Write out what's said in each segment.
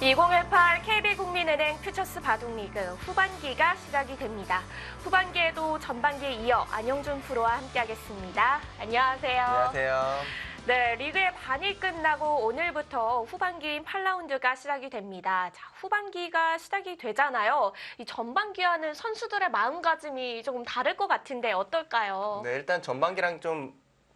2018 KB국민은행 퓨처스 바둑리그 후반기가 시작이 됩니다. 후반기에도 전반기에 이어 안영준 프로와 함께하겠습니다. 안녕하세요. 안녕하세요. 네, 리그의 반이 끝나고 오늘부터 후반기인 8라운드가 시작이 됩니다. 자, 후반기가 시작이 되잖아요. 이 전반기와는 선수들의 마음가짐이 조금 다를 것 같은데 어떨까요? 네, 일단 전반기랑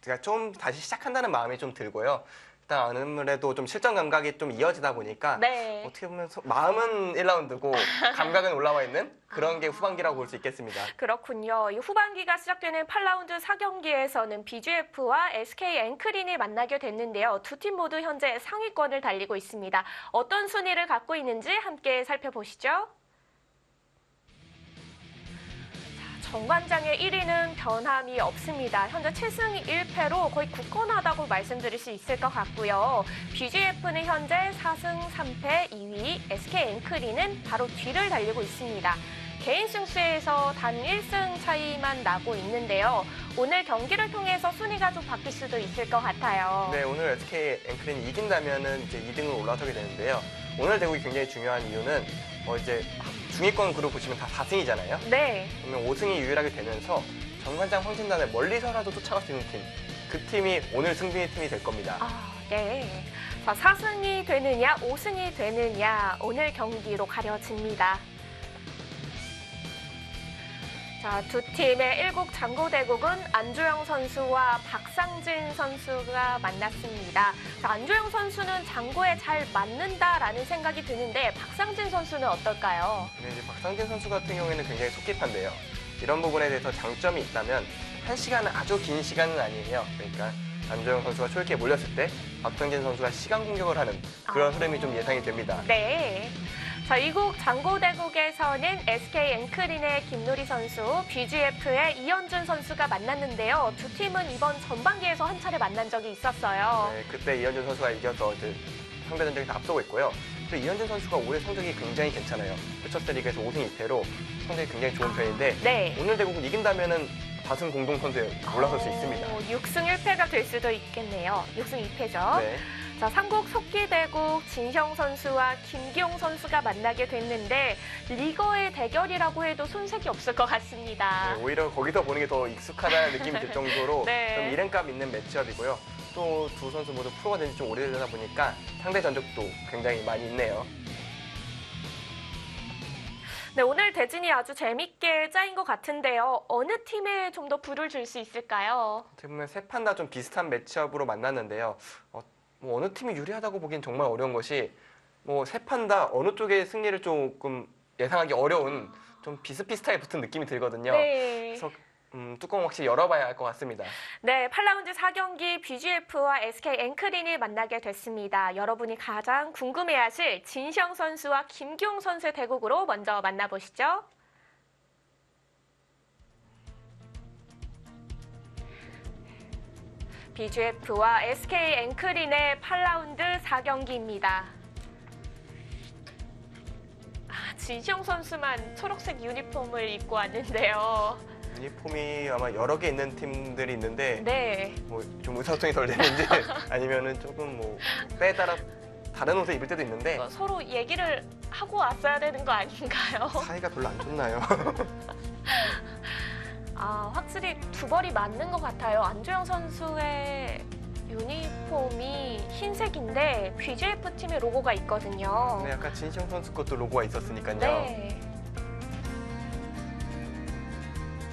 제가 좀 다시 시작한다는 마음이 좀 들고요. 일단 아무래도 좀 실전 감각이 좀 이어지다 보니까 네. 어떻게 보면 마음은 1라운드고 감각은 올라와 있는 그런 게 후반기라고 볼 수 있겠습니다. 그렇군요. 이 후반기가 시작되는 8라운드 4경기에서는 BGF와 SK 앵크린이 만나게 됐는데요. 두 팀 모두 현재 상위권을 달리고 있습니다. 어떤 순위를 갖고 있는지 함께 살펴보시죠. 정관장의 1위는 변함이 없습니다. 현재 7승 1패로 거의 굳건하다고 말씀드릴 수 있을 것 같고요. BGF는 현재 4승 3패 2위, SK 앵크린은 바로 뒤를 달리고 있습니다. 개인 승수에서 단 1승 차이만 나고 있는데요. 오늘 경기를 통해서 순위가 좀 바뀔 수도 있을 것 같아요. 네, 오늘 SK 앵크린이 이긴다면은 이제 2등으로 올라서게 되는데요. 오늘 대국이 굉장히 중요한 이유는 이제 중위권 그룹 보시면 다 4승이잖아요. 네. 그러면 5승이 유일하게 되면서 정관장 황진단을 멀리서라도 쫓아갈 수 있는 팀, 그 팀이 오늘 승빈이 팀이 될 겁니다. 네. 자, 4승이 되느냐, 5승이 되느냐, 오늘 경기로 가려집니다. 자, 두 팀의 1국 장고대국은 안조영 선수와 박상진 선수가 만났습니다. 자, 안조영 선수는 장고에 잘 맞는다라는 생각이 드는데 박상진 선수는 어떨까요? 네, 이제 박상진 선수 같은 경우에는 굉장히 속기판데요. 이런 부분에 대해서 장점이 있다면 1시간은 아주 긴 시간은 아니에요. 그러니까 안조영 선수가 초읽기에 몰렸을 때 박상진 선수가 시간 공격을 하는 그런 흐름이 좀 예상이 됩니다. 네. 자, 이국 장고대국에서는 SK 앵크린의 김누리 선수, BGF의 이현준 선수가 만났는데요. 두 팀은 이번 전반기에서 한 차례 만난 적이 있었어요. 네, 그때 이현준 선수가 이겨서 이제 상대 전적에서 앞서고 있고요. 그리고 이현준 선수가 올해 성적이 굉장히 괜찮아요. 퓨처스 리그에서 5승 2패로 성적이 굉장히 좋은 편인데 네. 오늘 대국은 이긴다면은 다승 공동 선수에 올라설 수 있습니다. 6승 1패가 될 수도 있겠네요. 6승 2패죠. 네. 자, 삼국 속기대국 진형 선수와 김기용 선수가 만나게 됐는데 리거의 대결이라고 해도 손색이 없을 것 같습니다. 네, 오히려 거기서 보는 게 더 익숙하다는 느낌이 들 정도로 네. 좀 이름값 있는 매치업이고요. 또 두 선수 모두 프로가 된 지 좀 오래되다 보니까 상대 전적도 굉장히 많이 있네요. 네, 오늘 대진이 아주 재밌게 짜인 것 같은데요. 어느 팀에 좀 더 불을 줄 수 있을까요? 어떻게 보면 세 판 다 좀 비슷한 매치업으로 만났는데요. 뭐 어느 팀이 유리하다고 보기엔 정말 어려운 것이 세 판 다 어느 쪽의 승리를 조금 예상하기 어려운 좀 비슷비슷하게 붙은 느낌이 들거든요. 네. 그래서 뚜껑 확실히 열어봐야 할 것 같습니다. 네, 8라운드 4경기 BGF와 SK 앵크린이 만나게 됐습니다. 여러분이 가장 궁금해하실 진형 선수와 김기용 선수의 대국으로 먼저 만나보시죠. BGF와 SK 앵크린의 8라운드 4경기입니다. 진형 선수만 초록색 유니폼을 입고 왔는데요. 유니폼이 아마 여러 개 있는 팀들이 있는데 네. 좀 의사소통이 덜 되는지 아니면은 조금 빼따라 다른 옷을 입을 때도 있는데 서로 얘기를 하고 왔어야 되는 거 아닌가요? 사이가 별로 안 좋나요? 확실히 두 벌이 맞는 것 같아요. 안조영 선수의 유니폼이 흰색인데 BGF 팀의 로고가 있거든요. 네, 약간 진시영 선수 것도 로고가 있었으니까요. 네.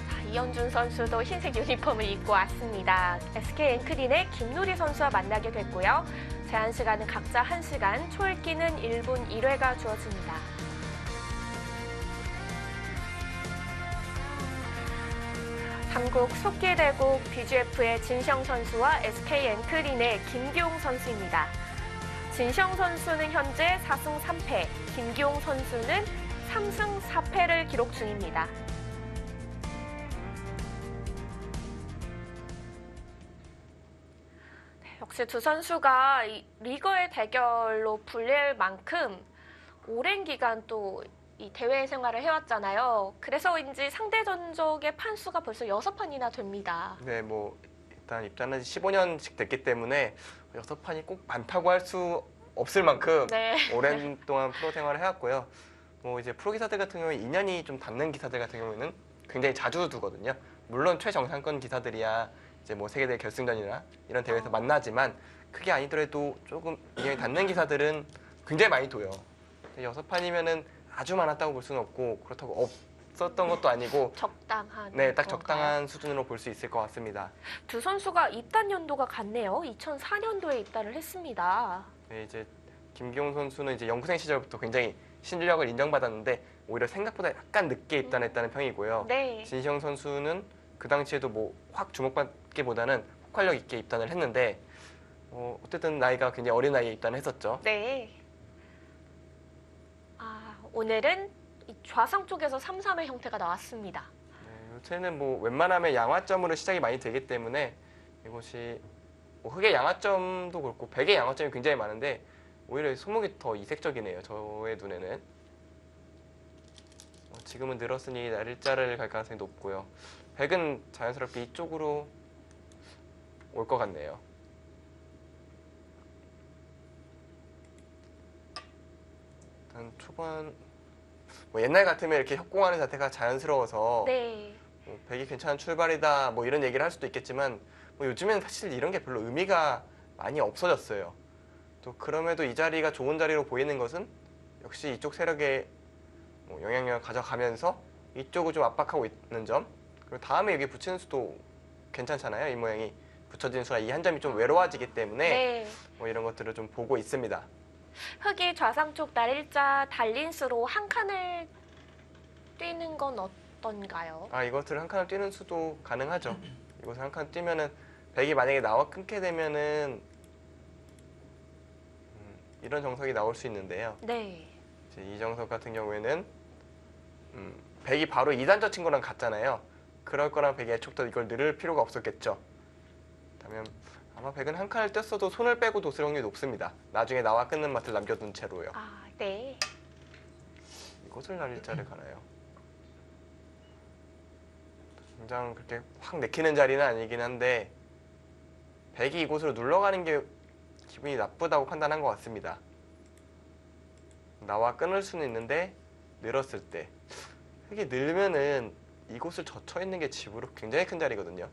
자, 이현준 선수도 흰색 유니폼을 입고 왔습니다. SK 앵크린의 김누리 선수와 만나게 됐고요. 제한 시간은 각자 1시간, 초읽기는 1분 1회가 주어집니다. 삼국 속기대국 BGF의 진형 선수와 SK 앵크린의 김기용 선수입니다. 진형 선수는 현재 4승 3패, 김기용 선수는 3승 4패를 기록 중입니다. 역시 두 선수가 리거의 대결로 불릴 만큼 오랜 기간 또 이 대회 생활을 해왔잖아요. 그래서인지 상대 전적의 판수가 벌써 6판이나 됩니다. 네, 일단 입단한 지 15년씩 됐기 때문에 6판이 꼭 많다고 할 수 없을 만큼 네. 오랜 동안 프로 생활을 해왔고요. 뭐 이제 프로 기사들 같은 경우에 인연이 좀 닿는 기사들 같은 경우에는 굉장히 자주 두거든요. 물론 최정상권 기사들이야 이제 뭐 세계대회 결승전이나 이런 대회에서 만나지만 그게 아니더라도 조금 인연이 닿는 기사들은 굉장히 많이 둬요. 6판이면은 아주 많았다고 볼 수는 없고 그렇다고 없었던 것도 아니고 적당한. 네, 딱 건가요? 적당한 수준으로 볼 수 있을 것 같습니다. 두 선수가 입단 연도가 같네요. 2004년도에 입단을 했습니다. 네, 이제 김기용 선수는 이제 연구생 시절부터 굉장히 실력을 인정받았는데 오히려 생각보다 약간 늦게 입단했다는 평이고요. 네. 진시영 선수는 그 당시에도 뭐 확 주목받기보다는 폭발력 있게 입단을 했는데 어쨌든 나이가 굉장히 어린 나이에 입단을 했었죠. 네. 오늘은 이 좌상 쪽에서 3-3의 형태가 나왔습니다. 네, 요새는 뭐 웬만하면 양화점으로 시작이 많이 되기 때문에 이것이 뭐 흑의 양화점도 그렇고 백의 양화점이 굉장히 많은데 오히려 소목이 더 이색적이네요. 저의 눈에는. 지금은 늘었으니 날일자를 갈 가능성이 높고요. 백은 자연스럽게 이쪽으로 올 것 같네요. 일단 초반 뭐 옛날 같으면 이렇게 협공하는 자태가 자연스러워서 네. 뭐 백이 괜찮은 출발이다 뭐 이런 얘기를 할 수도 있겠지만 뭐 요즘에는 사실 이런 게 별로 의미가 많이 없어졌어요. 또 그럼에도 이 자리가 좋은 자리로 보이는 것은 역시 이쪽 세력에 뭐 영향력을 가져가면서 이쪽을 좀 압박하고 있는 점, 그리고 다음에 여기 붙이는 수도 괜찮잖아요. 이 모양이 붙여진 수가 이 한 점이 좀 외로워지기 때문에 네. 뭐 이런 것들을 좀 보고 있습니다. 흑이 좌상 쪽 날일자 달린 수로 한 칸을 뛰는 건 어떤가요? 이것을 한 칸을 뛰는 수도 가능하죠. 이것을 한 칸 뛰면은 백이 만약에 나와 끊게 되면은 이런 정석이 나올 수 있는데요. 네. 이제 이 정석 같은 경우에는 백이 바로 2단저 친 거랑 같잖아요. 그럴 거랑 백이 애초부터 이걸 늘을 필요가 없었겠죠. 그렇다면 아마 백은 한 칸을 뗐어도 손을 빼고 뒀을 확률이 높습니다. 나중에 나와 끊는 맛을 남겨둔 채로요. 네. 이것을 날일자를 가나요? 당장 그렇게 확 내키는 자리는 아니긴 한데 백이 이곳으로 눌러가는 게 기분이 나쁘다고 판단한 것 같습니다. 나와 끊을 수는 있는데 늘었을 때 흑이 늘면은 이곳을 젖혀 있는 게 집으로 굉장히 큰 자리거든요.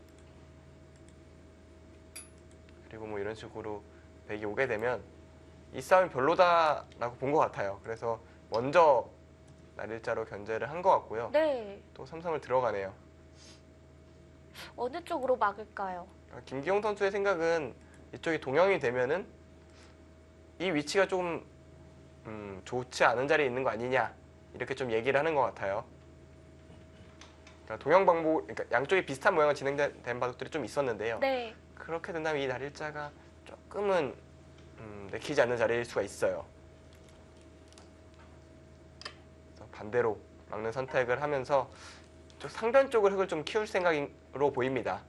그리고 뭐 이런 식으로 백이 오게 되면 이 싸움이 별로다라고 본 것 같아요. 그래서 먼저 날일자로 견제를 한 것 같고요. 네. 또 삼삼을 들어가네요. 어느 쪽으로 막을까요? 김기용 선수의 생각은 이쪽이 동형이 되면은 이 위치가 좀 좋지 않은 자리에 있는 거 아니냐 이렇게 좀 얘기를 하는 것 같아요. 그러니까 동형 방법, 그러니까 양쪽이 비슷한 모양으로 진행된 바둑들이 좀 있었는데요. 네. 그렇게 된다면 이 날일자가 조금은 내키지 않는 자리일 수가 있어요. 그래서 반대로 막는 선택을 하면서 좀 상변 쪽을 흑을 좀 키울 생각으로 보입니다.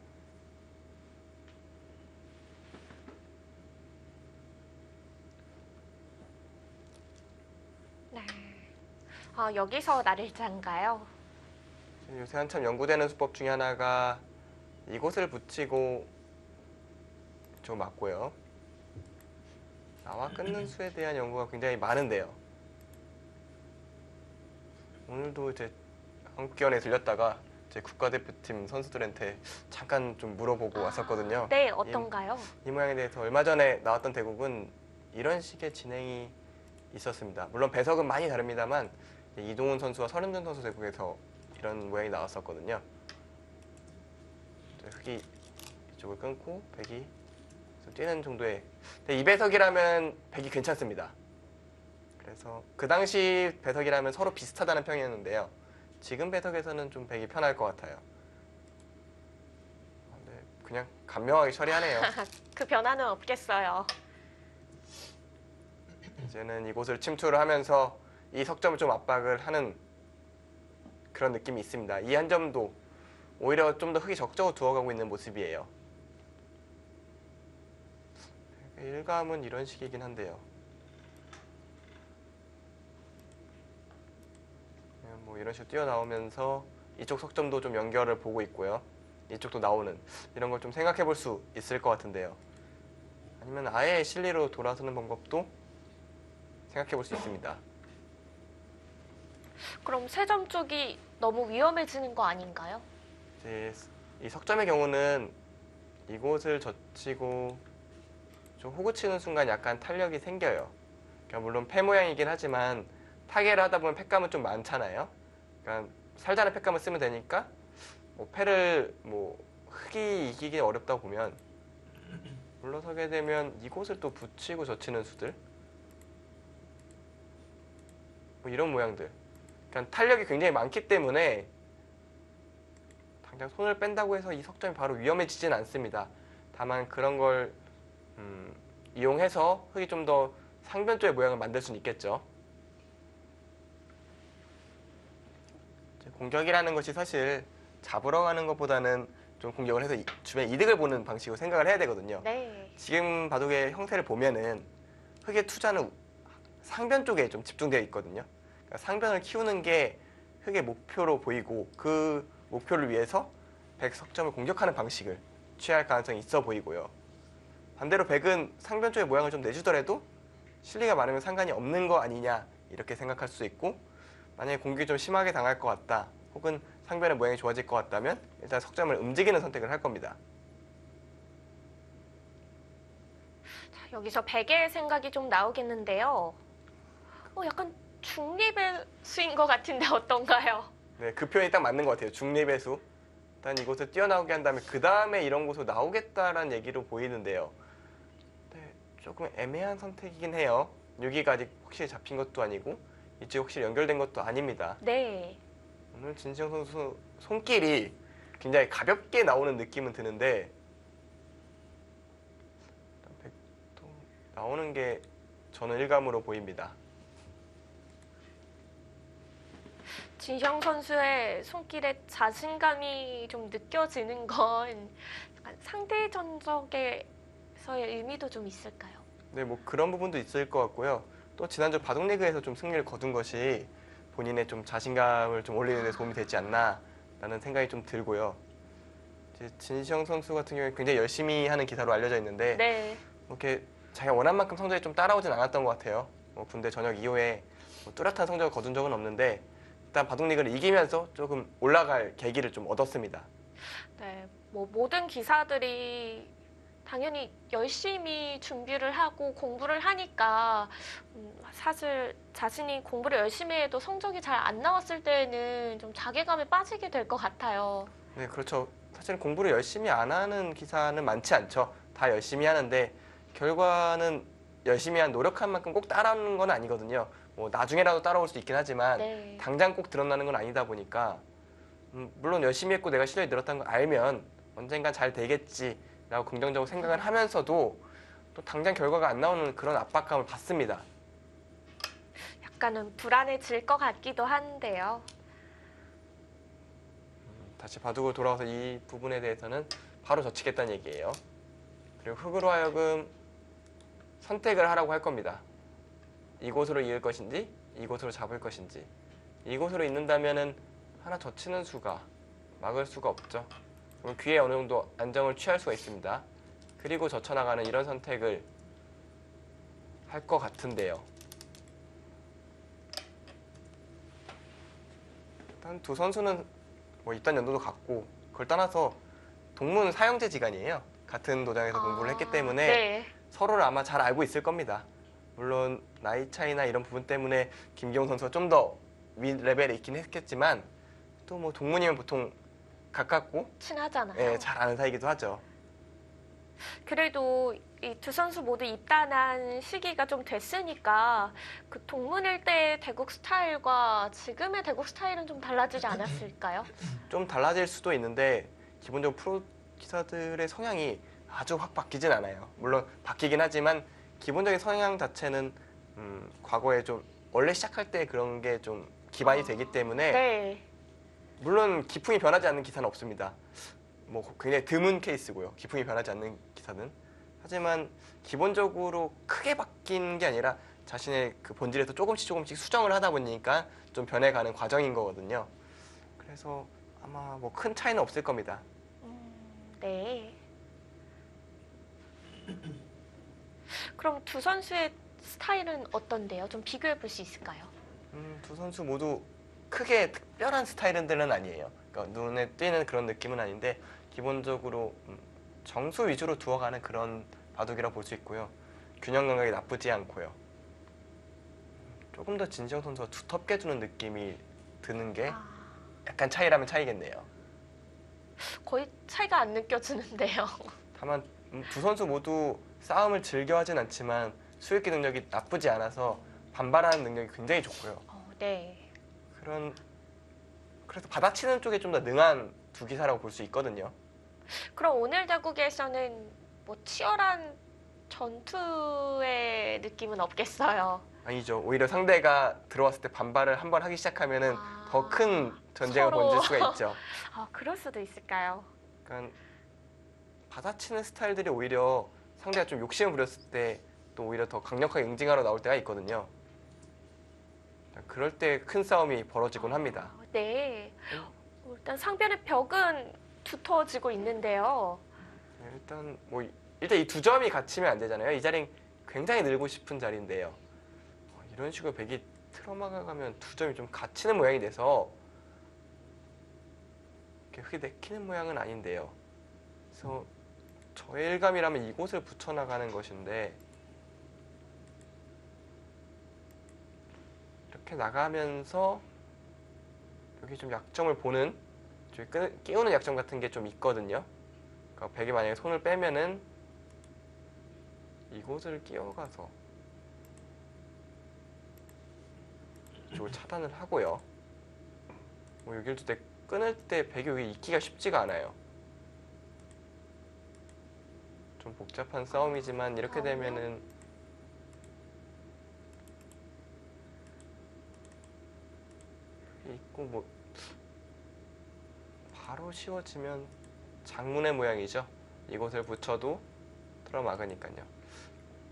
네. 여기서 날일자인가요? 요새 한참 연구되는 수법 중에 하나가 이곳을 붙이고 좀 맞고요. 나와 끊는 수에 대한 연구가 굉장히 많은데요. 오늘도 이제 한국기원에 들렸다가 제 국가대표팀 선수들한테 잠깐 좀 물어보고 왔었거든요. 네, 어떤가요? 이 모양에 대해서 얼마 전에 나왔던 대국은 이런 식의 진행이 있었습니다. 물론 배석은 많이 다릅니다만 이동훈 선수와 서른준 선수 대국에서 이런 모양이 나왔었거든요. 흑이 이쪽을 끊고 백이 뛰는 정도의 이 배석이라면 백이 괜찮습니다. 그래서 그 당시 배석이라면 서로 비슷하다는 평이었는데요. 지금 배석에서는 좀 백이 편할 것 같아요. 네, 그냥 간명하게 처리하네요. 그 변화는 없겠어요. 이제는 이곳을 침투를 하면서 이 석점을 좀 압박을 하는 그런 느낌이 있습니다. 이 한 점도 오히려 좀 더 흑이 적극적으로 두어가고 있는 모습이에요. 일감은 이런 식이긴 한데요. 뭐 이런 식으로 뛰어나오면서 이쪽 석점도 좀 연결을 보고 있고요. 이쪽도 나오는 이런 걸 좀 생각해 볼 수 있을 것 같은데요. 아니면 아예 실리로 돌아서는 방법도 생각해 볼 수 있습니다. 그럼 세 점 쪽이 너무 위험해지는 거 아닌가요? 이제 이 석점의 경우는 이곳을 젖히고 좀 호구 치는 순간 약간 탄력이 생겨요. 그러니까 물론 패 모양이긴 하지만 타개를 하다 보면 팩감은 좀 많잖아요. 그러니까 살자는 팩감을 쓰면 되니까 뭐 패를 뭐 흙이 이기기 어렵다고 보면 물러서게 되면 이곳을 또 붙이고 젖히는 수들 뭐 이런 모양들. 그러니까 탄력이 굉장히 많기 때문에 당장 손을 뺀다고 해서 이 석점이 바로 위험해지진 않습니다. 다만 그런 걸 이용해서 흙이 좀 더 상변 쪽의 모양을 만들 수는 있겠죠. 공격이라는 것이 사실 잡으러 가는 것보다는 좀 공격을 해서 주변 이득을 보는 방식으로 생각을 해야 되거든요. 네. 지금 바둑의 형태를 보면은 흙의 투자는 상변 쪽에 좀 집중되어 있거든요. 그러니까 상변을 키우는 게 흙의 목표로 보이고 그 목표를 위해서 백 석점을 공격하는 방식을 취할 가능성이 있어 보이고요. 반대로 백은 상변 쪽의 모양을 좀 내주더라도 실리가 많으면 상관이 없는 거 아니냐 이렇게 생각할 수 있고, 만약에 공격이 좀 심하게 당할 것 같다 혹은 상변의 모양이 좋아질 것 같다면 일단 석점을 움직이는 선택을 할 겁니다. 자, 여기서 베개의 생각이 좀 나오겠는데요. 약간 중립의 수인 것 같은데 어떤가요? 네, 그 표현이 딱 맞는 것 같아요. 중립의 수. 일단 이곳을 뛰어나오게 한 다음에 그 다음에 이런 곳으로 나오겠다라는 얘기로 보이는데요. 네, 조금 애매한 선택이긴 해요. 여기가 아직 확실히 잡힌 것도 아니고 이쪽이 확실히 연결된 것도 아닙니다. 네. 오늘 진시영 선수 손길이 굉장히 가볍게 나오는 느낌은 드는데 일단 백도 나오는 게 저는 일감으로 보입니다. 진시영 선수의 손길에 자신감이 좀 느껴지는 건 약간 상대 전적에서의 의미도 좀 있을까요? 네, 뭐 그런 부분도 있을 것 같고요. 또 지난주 바둑리그에서 좀 승리를 거둔 것이 본인의 좀 자신감을 좀 올리는 데 도움이 되지 않나라는 생각이 좀 들고요. 이제 진시영 선수 같은 경우에 굉장히 열심히 하는 기사로 알려져 있는데 네. 이렇게 자기가 원한 만큼 성적이 좀 따라오진 않았던 것 같아요. 뭐 군대 전역 이후에 뭐 뚜렷한 성적을 거둔 적은 없는데 일단 바둑리그를 이기면서 조금 올라갈 계기를 좀 얻었습니다. 네. 뭐 모든 기사들이 당연히 열심히 준비를 하고 공부를 하니까 사실 자신이 공부를 열심히 해도 성적이 잘 안 나왔을 때에는 좀 자괴감에 빠지게 될 것 같아요. 네, 그렇죠. 사실 공부를 열심히 안 하는 기사는 많지 않죠. 다 열심히 하는데 결과는 열심히 한 노력한 만큼 꼭 따라오는 건 아니거든요. 뭐 나중에라도 따라올 수 있긴 하지만 네. 당장 꼭 드러나는 건 아니다 보니까 물론 열심히 했고 내가 실력이 늘었다는 걸 알면 언젠간 잘 되겠지라고 긍정적으로 생각을 하면서도 또 당장 결과가 안 나오는 그런 압박감을 받습니다. 약간은 불안해질 것 같기도 한데요. 다시 바둑으로 돌아와서 이 부분에 대해서는 바로 젖히겠다는 얘기예요. 그리고 흙으로 하여금 선택을 하라고 할 겁니다. 이곳으로 이을 것인지 이곳으로 잡을 것인지. 이곳으로 잇는다면은 하나 젖히는 수가 막을 수가 없죠. 그럼 귀에 어느 정도 안정을 취할 수가 있습니다. 그리고 젖혀나가는 이런 선택을 할 것 같은데요. 일단 두 선수는 뭐 입단 연도도 같고 그걸 떠나서 동문 사형제 지간이에요. 같은 도장에서 공부를 했기 때문에 네. 서로를 아마 잘 알고 있을 겁니다. 물론 나이 차이나 이런 부분 때문에 김기용 선수가 좀 더 윗 레벨에 있긴 했겠지만 또 뭐 동문이면 보통 가깝고 친하잖아요. 잘 아는 사이기도 하죠. 그래도 이 두 선수 모두 입단한 시기가 좀 됐으니까 그 동문일 때의 대국 스타일과 지금의 대국 스타일은 좀 달라지지 않았을까요? 좀 달라질 수도 있는데 기본적으로 프로 기사들의 성향이 아주 확 바뀌진 않아요. 물론 바뀌긴 하지만 기본적인 성향 자체는 과거에 좀 원래 시작할 때 그런 게 좀 기반이 되기 때문에 네. 물론 기풍이 변하지 않는 기사는 없습니다. 뭐 굉장히 드문 케이스고요. 기풍이 변하지 않는 기사는. 하지만 기본적으로 크게 바뀐 게 아니라 자신의 그 본질에서 조금씩 수정을 하다 보니까 좀 변해가는 과정인 거거든요. 그래서 아마 뭐 큰 차이는 없을 겁니다. 네. 그럼 두 선수의 스타일은 어떤데요? 좀 비교해 볼 수 있을까요? 두 선수 모두 크게 특별한 스타일들은 아니에요. 그러니까 눈에 띄는 그런 느낌은 아닌데 기본적으로 정수 위주로 두어가는 그런 바둑이라 볼 수 있고요. 균형 감각이 나쁘지 않고요. 조금 더 진시영 선수가 두텁게 두는 느낌이 드는 게 아, 약간 차이라면 차이겠네요. 거의 차이가 안 느껴지는데요. 다만 두 선수 모두 싸움을 즐겨하진 않지만 수익기 능력이 나쁘지 않아서 반발하는 능력이 굉장히 좋고요. 네. 그래서 받아치는 쪽에 좀 더 능한 두 기사라고 볼 수 있거든요. 그럼 오늘 자국에서는 뭐 치열한 전투의 느낌은 없겠어요. 아니죠. 오히려 상대가 들어왔을 때 반발을 한번 하기 시작하면은 아, 더 큰 전쟁을 서로. 번질 수가 있죠. 그럴 수도 있을까요? 그러니까 받아치는 스타일들이 오히려 상대가 좀 욕심을 부렸을 때 또 오히려 더 강력하게 응징하러 나올 때가 있거든요. 그럴 때 큰 싸움이 벌어지곤 합니다. 네. 일단 상변의 벽은 두터워지고 있는데요. 일단 이 두 점이 갇히면 안 되잖아요. 이 자리는 굉장히 늘고 싶은 자리인데요. 이런 식으로 백이 틀어막아가면 두 점이 좀 갇히는 모양이 돼서 이렇게 흙이 내키는 모양은 아닌데요. 그래서 저의 일감이라면 이곳을 붙여나가는 것인데 이렇게 나가면서 여기 좀 약점을 보는 끼우는 약점 같은 게 좀 있거든요. 그러니까 백이 만약에 손을 빼면은 이곳을 끼워가서 이쪽을 차단을 하고요. 여기를 둘 때 끊을 때 백이 여기 있기가 쉽지가 않아요. 좀 복잡한 싸움이지만 이렇게 되면은 있고 뭐 바로 씌워지면 장문의 모양이죠. 이곳을 붙여도 틀어막으니까요.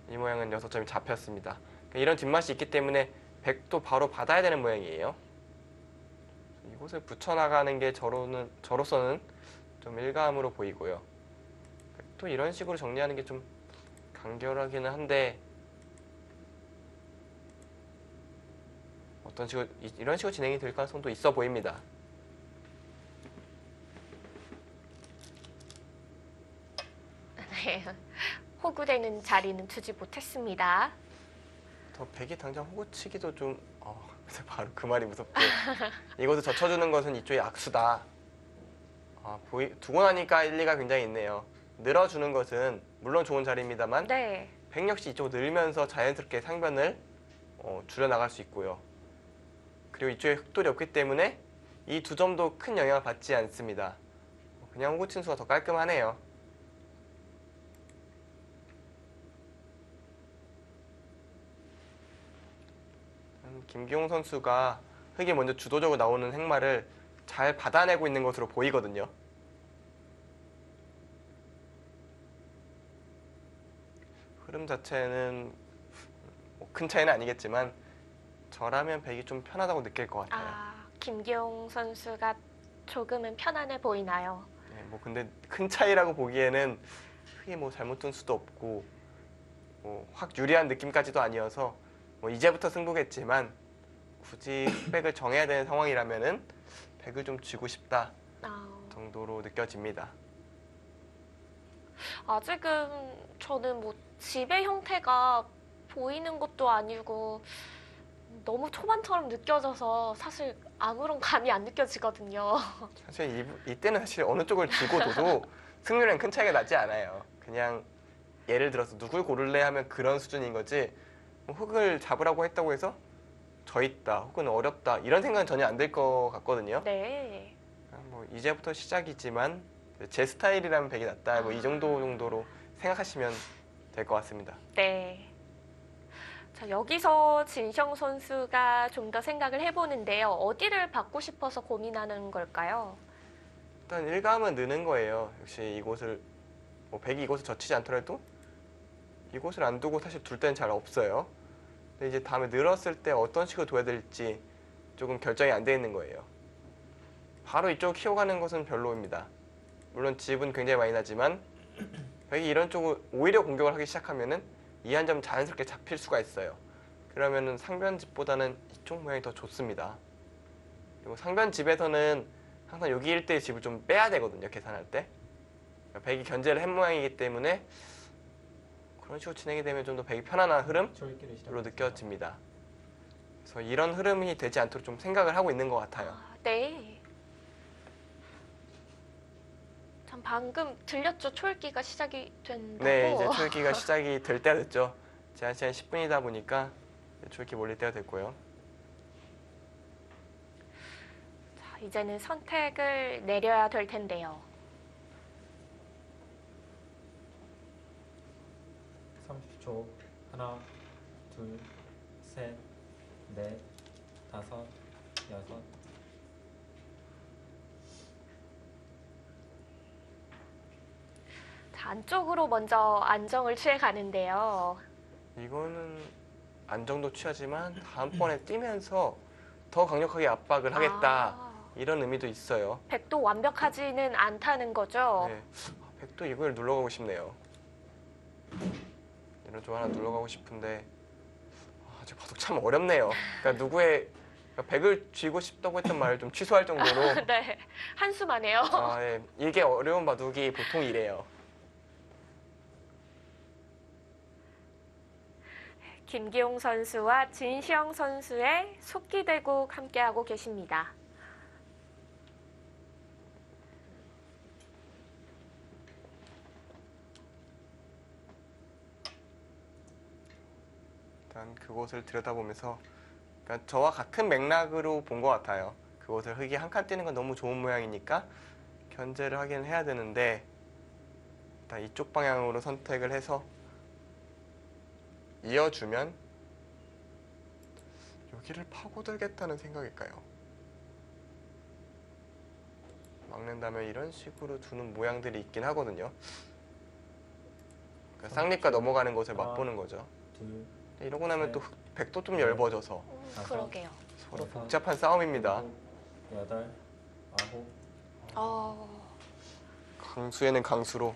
이 모양은 6점이 잡혔습니다. 이런 뒷맛이 있기 때문에 백도 바로 받아야 되는 모양이에요. 이곳을 붙여나가는 게 저로서는 좀 일감으로 보이고요. 또 이런 식으로 정리하는 게 좀 간결하기는 한데 이런 식으로 진행이 될 가능성도 있어 보입니다. 네. 호구되는 자리는 두지 못했습니다. 더 백이 당장 호구치기도 좀 그래서 바로 그 말이 무섭고 이곳을 젖혀주는 것은 이쪽의 악수다. 두고 나니까 일리가 굉장히 있네요. 늘어주는 것은 물론 좋은 자리입니다만 네. 백 역시 이쪽으로 늘면서 자연스럽게 상변을 줄여나갈 수 있고요. 그리고 이쪽에 흑돌이 없기 때문에 이 두 점도 큰 영향을 받지 않습니다. 그냥 호구 친 수가 더 깔끔하네요. 김기용 선수가 흑이 먼저 주도적으로 나오는 행마를 잘 받아내고 있는 것으로 보이거든요. 흐름 자체는 큰 차이는 아니겠지만 저라면 백이 좀 편하다고 느낄 것 같아요. 김기용 선수가 조금은 편안해 보이나요? 네, 근데 큰 차이라고 보기에는 흑이 잘못 둔 수도 없고 확 유리한 느낌까지도 아니어서 이제부터 승부겠지만 굳이 흑백을 정해야 되는 상황이라면은 백을 좀 쥐고 싶다 정도로 느껴집니다. 아직은 저는 지배 형태가 보이는 것도 아니고 너무 초반처럼 느껴져서 사실 아무런 감이 안 느껴지거든요. 사실 이때는 사실 어느 쪽을 쥐고 둬도 승률엔 큰 차이가 나지 않아요. 그냥 예를 들어서 누굴 고를래 하면 그런 수준인 거지 흑을 잡으라고 했다고 해서 져 있다 혹은 어렵다 이런 생각은 전혀 안 들 것 같거든요. 네. 이제부터 시작이지만 제 스타일이라면 백이 낫다 이 정도로 생각하시면 될 것 같습니다. 네. 자, 여기서 진성 선수가 좀 더 생각을 해보는데요. 어디를 받고 싶어서 고민하는 걸까요? 일단 일감은 느는 거예요. 역시 이곳을 백이 이곳을 젖히지 않더라도 이곳을 안 두고 사실 둘 때는 잘 없어요. 근데 이제 다음에 늘었을 때 어떤 식으로 둬야 될지 조금 결정이 안 돼 있는 거예요. 바로 이쪽 키워가는 것은 별로입니다. 물론 집은 굉장히 많이 나지만 백이 이런 쪽을 오히려 공격을 하기 시작하면은 이 한 점 자연스럽게 잡힐 수가 있어요. 그러면은 상변집보다는 이쪽 모양이 더 좋습니다. 그리고 상변집에서는 항상 여기 일대의 집을 좀 빼야 되거든요, 계산할 때. 그러니까 백이 견제를 한 모양이기 때문에 그런 식으로 진행이 되면 좀 더 백이 편안한 흐름으로 느껴집니다. 그래서 이런 흐름이 되지 않도록 좀 생각을 하고 있는 것 같아요. 아, 네. 참 방금 들렸죠? 초읽기가 시작이 된다고. 네, 이제 초읽기가 시작이 될 때가 됐죠. 제한 시간 10분이다 보니까 초읽기 몰릴 때가 됐고요. 자, 이제는 선택을 내려야 될 텐데요. 30초. 하나, 둘, 셋, 넷, 다섯, 여섯. 자, 안쪽으로 먼저 안정을 취해 가는데요. 이거는 안정도 취하지만 다음번에 뛰면서 더 강력하게 압박을 하겠다. 아, 이런 의미도 있어요. 백도 완벽하지는 않다는 거죠. 네. 백도 이걸 눌러가고 싶네요. 이런 좀 하나 눌러가고 싶은데 아직 봐도 참 어렵네요. 그러니까 그러니까 백을 쥐고 싶다고 했던 말을 좀 취소할 정도로 네, 한숨하네요. 네. 이게 어려운 바둑이 보통 이래요. 김기용 선수와 진시영 선수의 속기대국 함께하고 계십니다. 일단 그곳을 들여다보면서 그러니까 저와 같은 맥락으로 본 것 같아요. 그곳을 흙이 한 칸 뛰는 건 너무 좋은 모양이니까 견제를 하긴 해야 되는데 일단 이쪽 방향으로 선택을 해서 이어주면 여기를 파고들겠다는 생각일까요? 막는다면 이런 식으로 두는 모양들이 있긴 하거든요. 그러니까 쌍립과 넘어가는 것을 맛보는 거죠. 둘, 이러고 나면 또 백도 좀 얇아져서 그러게요. 서로 복잡한 싸움입니다. 일곱, 여덟, 아홉. 강수에는 강수로.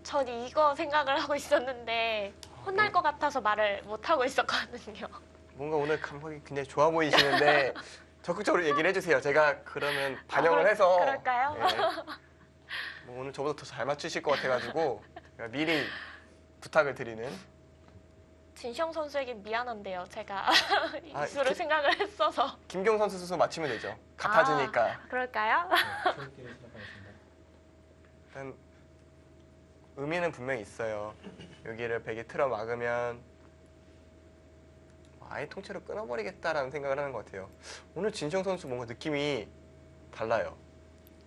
전 이거 생각을 하고 있었는데 혼날 것 같아서 말을 못 하고 있었거든요. 뭔가 오늘 감각이 굉장히 좋아 보이시는데 적극적으로 얘기를 해주세요. 제가 그러면 반영을 해서 그럴까요? 네. 뭐 오늘 저보다 더 잘 맞추실 것 같아가지고 미리 부탁을 드리는. 진시영 선수에게 미안한데요. 제가 아, 이수를 생각을 했어서. 김경 선수 스스로 맞추면 되죠. 같아지니까. 그럴까요? 네, 초읽기를 시작하겠습니다. 일단 의미는 분명히 있어요. 여기를 백이 틀어 막으면 아예 통째로 끊어버리겠다라는 생각을 하는 것 같아요. 오늘 진시영 선수 뭔가 느낌이 달라요.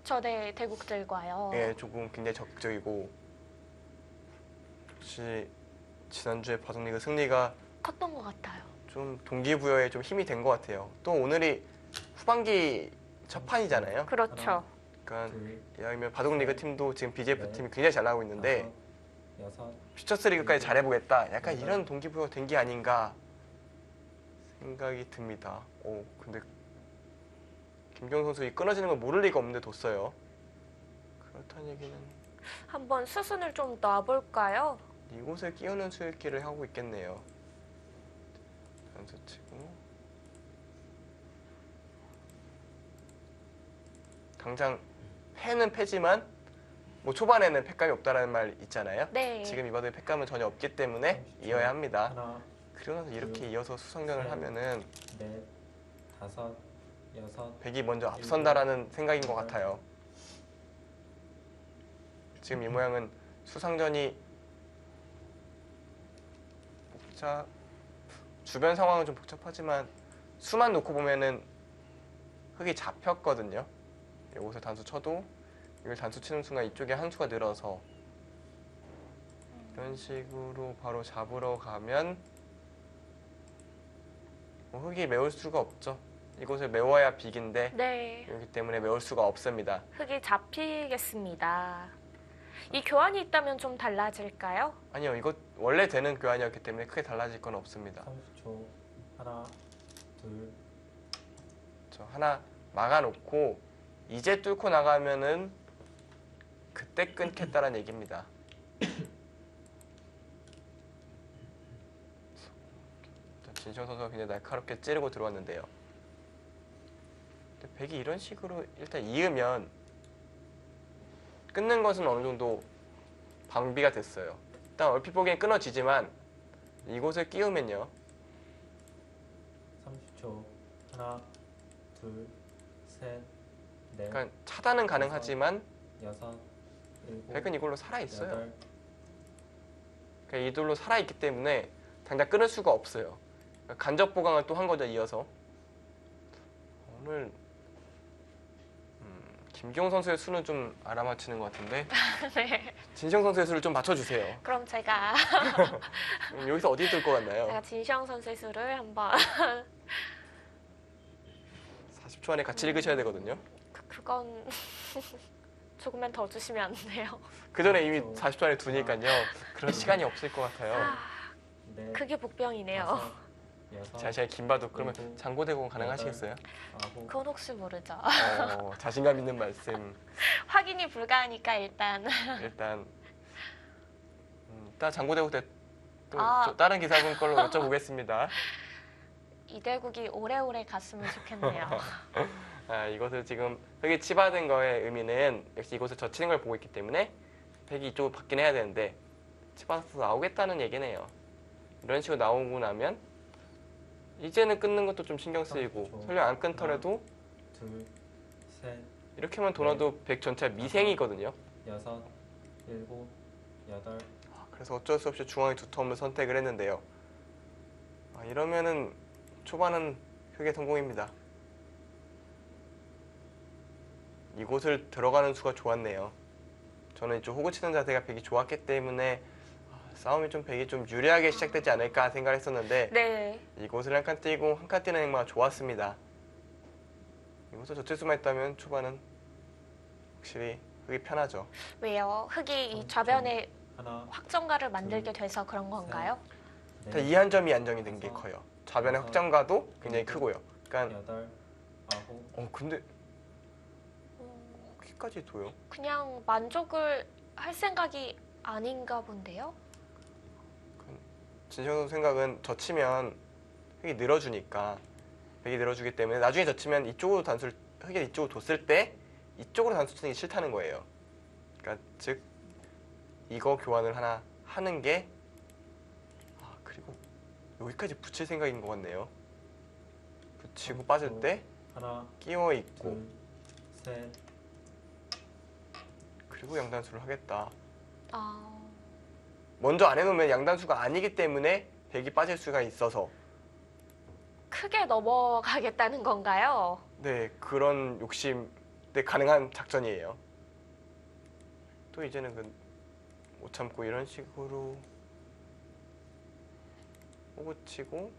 저네 대국들과요. 예, 조금 굉장히 적극적이고 역시 지난주에 바둑리그 승리가 컸던 것 같아요. 좀 동기부여에 좀 힘이 된 것 같아요. 또 오늘이 후반기 첫 판이잖아요. 그렇죠. 그러니까 둘, 이왕이면 바둑리그 팀도 지금 BJF 네. 팀이 굉장히 잘 나가고 있는데 다섯, 여섯. 퓨처스 리그까지 잘해보겠다. 약간 이런 동기부여 된 게 아닌가 생각이 듭니다. 오, 근데 김경 선수 이 끊어지는 걸 모를 리가 없는데 뒀어요. 그렇다는 얘기는 한번 수순을 좀 놔볼까요? 이곳에 끼우는 수읽기를 하고 있겠네요. 단수 치고 당장 패는 패지만 뭐 초반에는 패감이 없다라는 말 있잖아요. 네. 지금 이 바둑에 패감은 전혀 없기 때문에 30초. 이어야 합니다. 하나, 그러고 나서 이렇게 둘, 이어서 수성전을 셋. 하면은 넷, 다섯, 여섯. 백이 먼저 앞선다라는 생각인 것 같아요. 지금 이 모양은 수상전이 주변 상황은 좀 복잡하지만 수만 놓고 보면은 흙이 잡혔거든요. 여기서 단수 쳐도 이걸 단수 치는 순간 이쪽에 한 수가 늘어서 이런 식으로 바로 잡으러 가면 뭐 흙이 메울 수가 없죠. 이곳을 메워야 빅인데 네. 그렇기 때문에 메울 수가 없습니다. 흙이 잡히겠습니다. 이 교환이 있다면 좀 달라질까요? 아니요, 이거 원래 되는 교환이었기 때문에 크게 달라질 건 없습니다. 30초. 하나, 둘, 저 하나 막아놓고 이제 뚫고 나가면은 그때 끊겠다라는 얘기입니다. 진시영 선수가 굉장히 날카롭게 찌르고 들어왔는데요. 근데 백이 이런 식으로 일단 이으면 끊는 것은 어느 정도 방비가 됐어요. 일단 얼핏 보기엔 끊어지지만 이곳을 끼우면요. 30초. 하나, 둘, 셋, 넷, 그러니까 차단은 가능하지만 여섯, 일곱, 백은 이걸로 살아있어요. 여덟. 그러니까 이돌로 살아있기 때문에 당장 끊을 수가 없어요. 그러니까 간접 보강을 또 한 거죠, 이어서. 오늘 김기용 선수의 수는 좀 알아맞히는 것 같은데 네. 진시영 선수의 수를 좀 맞춰주세요. 그럼 제가 여기서 어디 뜰 것 같나요? 제가 진시영 선수의 수를 한번 40초 안에 같이 읽으셔야 되거든요. 그건 조금만 더 주시면 안 돼요? 그 전에 이미 40초 안에 두니까요. 그런 시간이 없을 것 같아요. 아, 넷, 그게 복병이네요. 다섯, 여섯, 제가 김바둑 그러면 일곱, 장고대공 가능하시겠어요? 아홉, 그건 혹시 모르죠. 자신감 있는 말씀. 확인이 불가하니까 일단 일단 장고대공 때 또 아. 다른 기사분 걸로 여쭤보겠습니다. 이대국이 오래오래 갔으면 좋겠네요. 이것을 지금 흑이 치받은 거의 의미는 역시 이곳을 젖히는 걸 보고 있기 때문에 백이 이쪽으로 받긴 해야 되는데 치받아서 나오겠다는 얘기네요. 이런 식으로 나오고 나면 이제는 끊는 것도 좀 신경 쓰이고 그렇죠. 설령 안 끊더라도 둘, 셋, 이렇게 하면 도나도 백 전체가 미생이거든요. 여섯, 일곱, 여덟, 그래서 어쩔 수 없이 중앙의 두텀을 선택을 했는데요. 이러면은 초반은 흑의 성공입니다. 이곳을 들어가는 수가 좋았네요. 저는 이쪽 호구 치는 자세가 백이 좋았기 때문에 싸움이 좀 백이 좀 유리하게 시작되지 않을까 생각을 했었는데 네. 이곳을 한 칸 뛰고 한 칸 뛰는 행마가 좋았습니다. 이곳을 젖힐 수만 있다면 초반은 확실히 흑이 편하죠. 왜요? 흑이 이 좌변에 하나, 확정가를 만들게 돼서 그런 건가요? 일단 이 한 점이 안정이 된 게 커요. 좌변의 여섯, 확장가도 굉장히 크고요. 그러니까 여덟, 아홉, 근데 여기까지 둬요? 그냥 만족을 할 생각이 아닌가 본데요? 진시영 선수 생각은 젖히면 흑이 늘어주니까 백이 늘어주기 때문에 나중에 젖히면 이쪽으로 단수를 흑이 이쪽으로 뒀을 때 이쪽으로 단수 치는 게 싫다는 거예요. 그러니까 즉 이거 교환을 하나 하는 게 그리고 여기까지 붙일 생각인 것 같네요. 붙이고 빠질 때 하나, 끼워 있고 둘, 셋, 그리고 양단수를 하겠다. 아, 먼저 안 해놓으면 양단수가 아니기 때문에 백이 빠질 수가 있어서 크게 넘어가겠다는 건가요? 네 그런 욕심에 가능한 작전이에요. 또 이제는 못 참고 이런 식으로 호구 치고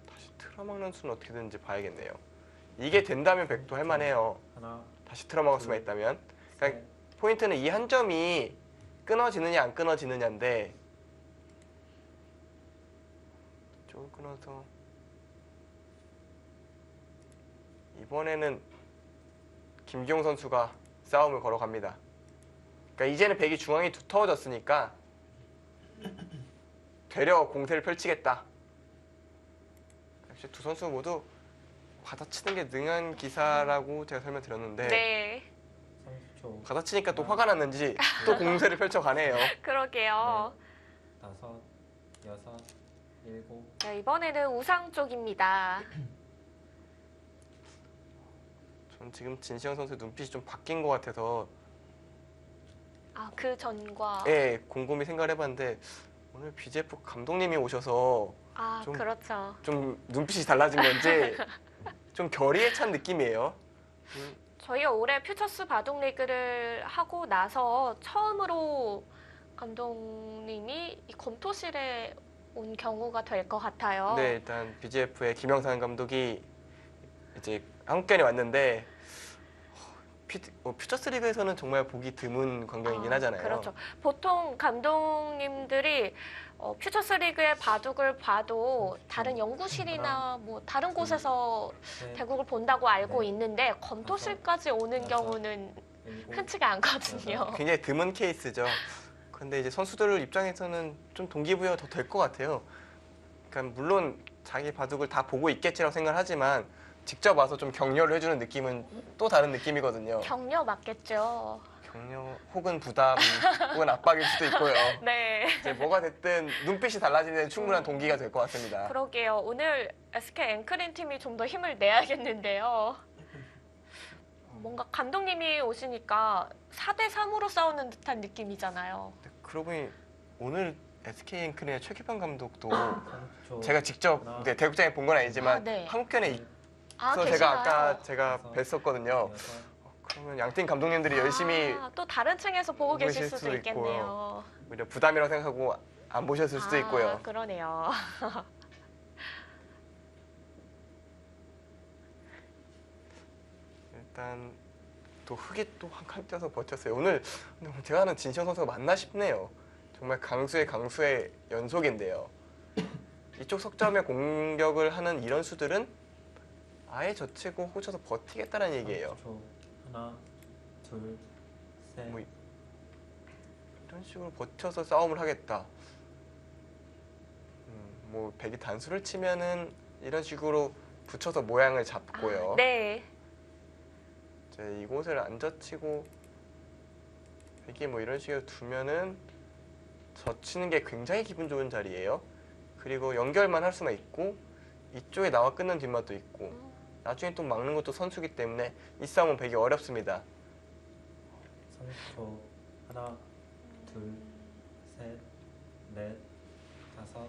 다시 틀어막는 수는 어떻게든지 봐야겠네요. 이게 된다면 백도 할만해요. 하나, 다시 틀어막을 수만 있다면. 그러니까 셋, 포인트는 이 한 점이 끊어지느냐 안 끊어지느냐인데 이쪽을 끊어서 이번에는 김기용 선수가 싸움을 걸어갑니다. 그러니까 이제는 백이 중앙이 두터워졌으니까 되려 공세를 펼치겠다. 역시 두 선수 모두 받아치는 게 능한 기사라고 제가 설명드렸는데 네, 30초, 받아치니까 또 화가 났는지 또 공세를 펼쳐가네요. 그러게요. 다섯, 여섯, 일곱, 네, 이번에는 우상 쪽입니다. 전 지금 진시영 선수의 눈빛이 좀 바뀐 것 같아서 그 전과 곰곰이 생각을 해봤는데 오늘 BGF 감독님이 오셔서 좀- 그렇죠. 좀 눈빛이 달라진 건지 좀 결의에 찬 느낌이에요. 저희가 올해 퓨처스 바둑 리그를 하고 나서 처음으로 감독님이 이 검토실에 온 경우가 될 것 같아요. 네, 일단 BGF의 김영산 감독이 이제 한국견이 왔는데 퓨처스 리그에서는 정말 보기 드문 광경이긴 하잖아요. 그렇죠. 보통 감독님들이 퓨처스 리그의 바둑을 봐도 다른 연구실이나 뭐 다른 곳에서 셋, 대국을 본다고 알고 네. 있는데 검토실까지 오는 여섯, 경우는 일곱, 흔치가 않거든요. 굉장히 드문 케이스죠. 근데 이제 선수들 입장에서는 좀 동기부여가 더 될 것 같아요. 그러니까 물론 자기 바둑을 다 보고 있겠지라고 생각하지만 직접 와서 좀 격려를 해주는 느낌은 또 다른 느낌이거든요. 격려 맞겠죠. 격려 혹은 부담 혹은 압박일 수도 있고요. 네. 이제 뭐가 됐든 눈빛이 달라지는 충분한 동기가 될 것 같습니다. 그러게요. 오늘 SK 앵크린 팀이 좀 더 힘을 내야겠는데요. 뭔가 감독님이 오시니까 4대 3으로 싸우는 듯한 느낌이잖아요. 그러고 보니 오늘 SK 앵크린의 최규평 감독도 30초. 제가 직접 하나, 이제 대국장에 본 건 아니지만 아, 네. 한국견에 아, 있어서 계시나요? 제가 아까 제가 다섯, 뵀었거든요. 여섯, 그러면 양팀 감독님들이 열심히 아, 또 다른 층에서 보고 계실 보실 수도 수도 있겠네요. 오히려 부담이라고 생각하고 안 보셨을 수도 있고요. 그러네요. 일단 또 흙이 또 한 칸 떼서 버텼어요. 오늘 근데 제가 아는 진시현 선수가 맞나 싶네요. 정말 강수의 연속인데요. 이쪽 석점에 공격을 하는 이런 수들은 아예 젖히고 호쳐서 버티겠다는 얘기예요. 30초. 하나, 둘, 셋, 뭐 이런 식으로 버텨서 싸움을 하겠다. 뭐 백이 단수를 치면은 이런 식으로 붙여서 모양을 잡고요. 네. 이제 이곳을 안 젖히고 백이 뭐 이런 식으로 두면은 젖히는 게 굉장히 기분 좋은 자리예요. 그리고 연결만 할 수만 있고 이쪽에 나와 끊는 뒷맛도 있고 나중에 또 막는 것도 선수기 때문에 이 싸움은 백이 어렵습니다. 30초. 하나, 둘, 셋, 넷, 다섯,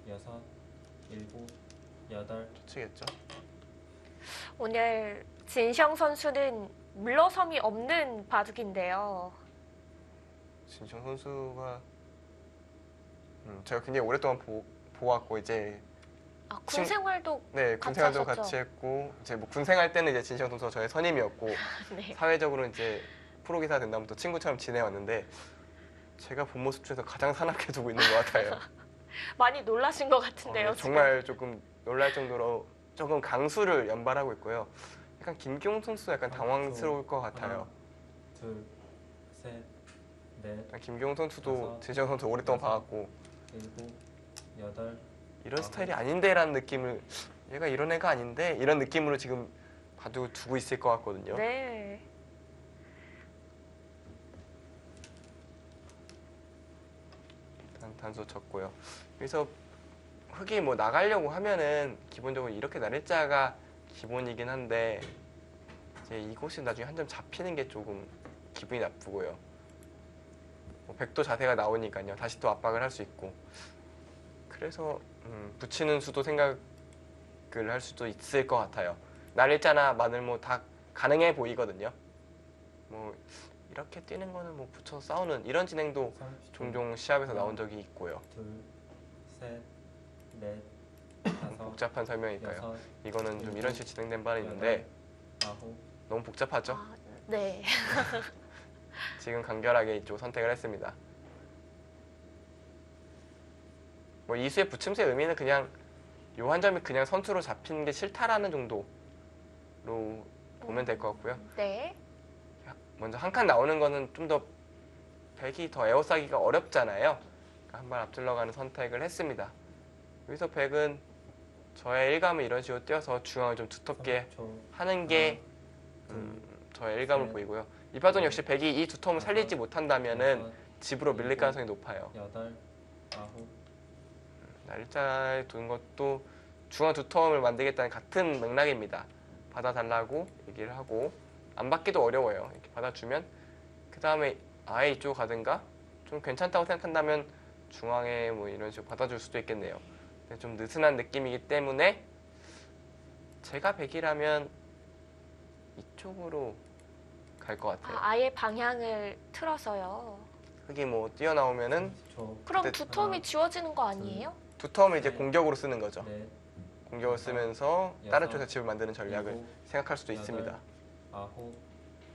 여섯, 일곱, 여덟. 젖히겠죠. 오늘 진시영 선수는 물러섬이 없는 바둑인데요. 진시영 선수가 제가 굉장히 오랫동안 보았고 이제 아, 군 생활도 네, 같이 군생활도 하셨죠? 같이 했고 이제 뭐 군생활 때는 이제 진시영 선수가 저의 선임이었고 네. 사회적으로 이제 프로기사 된 다음부터 친구처럼 지내왔는데 제가 본 모습 중에서 가장 사납게 두고 있는 것 같아요. 많이 놀라신 것 같은데요. 네, 정말 조금 놀랄 정도로 조금 강수를 연발하고 있고요. 약간 김기용 선수 약간 당황스러울 것 같아요. 하나, 둘, 셋, 넷, 약간 김기용 선수도 다섯, 진시영 선수 오랫동안 여섯. 봐왔고 일곱, 여덟. 이런 아홉. 스타일이 아닌데라는 느낌을 얘가 이런 애가 아닌데 이런 느낌으로 지금 봐도 두고 있을 것 같거든요. 네. 단수 쳤고요. 그래서 흙이 뭐 나가려고 하면은 기본적으로 이렇게 나를자가 기본이긴 한데 이제 이곳이 나중에 한 점 잡히는 게 조금 기분이 나쁘고요. 뭐 백도 자세가 나오니까요. 다시 또 압박을 할 수 있고. 그래서 붙이는 수도 생각을 할 수도 있을 것 같아요. 나를자나 마늘모 다 가능해 보이거든요. 뭐 이렇게 뛰는 거는 뭐 붙여서 싸우는 이런 진행도 30초. 종종 시합에서 나온 적이 있고요. 둘, 셋, 넷, 다섯, 복잡한 설명일까요? 여섯, 이거는 좀 이런 식으로 진행된 바는 있는데 아홉. 너무 복잡하죠? 아, 네. 지금 간결하게 이쪽 선택을 했습니다. 뭐 이수의 붙임새의 의미는 그냥 요 한 점이 그냥 선수로 잡히는 게 싫다라는 정도로 보면 될 것 같고요. 네. 먼저 한 칸 나오는 거는 좀 더 백이 더 에워싸기가 어렵잖아요. 그러니까 한 발 앞질러 가는 선택을 했습니다. 여기서 백은 저의 일감을 이런 식으로 띄어서 중앙을 좀 두텁게 30초. 하는 게 저의 일감을 네. 보이고요. 이 파동 역시 백이 이 두텀을 살리지 못한다면은 여섯, 집으로 밀릴 가능성이 높아요. 여덟, 아홉. 날짜에 두는 것도 중앙 두텀을 만들겠다는 같은 맥락입니다. 받아달라고 얘기를 하고 안 받기도 어려워요. 이렇게 받아주면 그 다음에 아예 이쪽으로 가든가 좀 괜찮다고 생각한다면 중앙에 뭐 이런 식으로 받아줄 수도 있겠네요. 근데 좀 느슨한 느낌이기 때문에 제가 백이라면 이쪽으로 갈 것 같아요. 아예 방향을 틀어서요. 흙이 뭐 뛰어나오면은 30초. 그럼 그때 두 텀이 지워지는 거 아니에요? 두텀을 이제 네. 공격으로 쓰는 거죠. 넷, 공격을 쓰면서 여섯, 다른 쪽에서 집을 만드는 전략을 일곱, 생각할 수도 여덟, 있습니다. 아홉,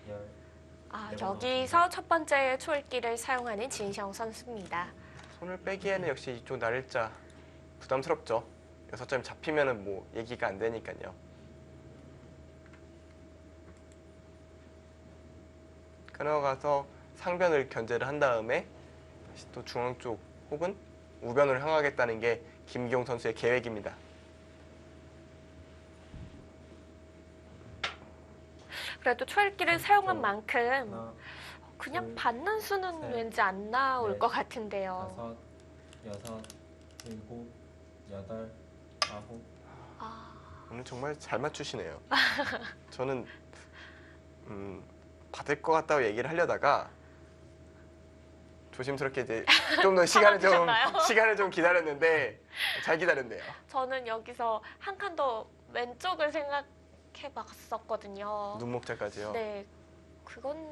열. 아, 네, 여기서 첫 번째 초읽기를 사용하는 진시영 선수입니다. 손을 빼기에는 역시 이쪽 날짜 부담스럽죠. 6점 잡히면은 뭐 얘기가 안 되니까요. 끊어가서 상변을 견제를 한 다음에 다시 또 중앙 쪽 혹은 우변으로 향하겠다는 게 김기용 선수의 계획입니다. 그래도 초읽기를 사용한 만큼 하나, 그냥 둘, 받는 수는 셋, 왠지 안 나올 넷, 것 같은데요. 다섯, 여섯, 일곱, 여덟, 아홉. 아, 오늘 정말 잘 맞추시네요. 저는 받을 것 같다고 얘기를 하려다가 조심스럽게 이제 좀 더 받아주셨나요? 시간을 좀 기다렸는데 잘 기다렸네요. 저는 여기서 한 칸 더 왼쪽을 생각해봤었거든요. 눈목자까지요. 네, 그건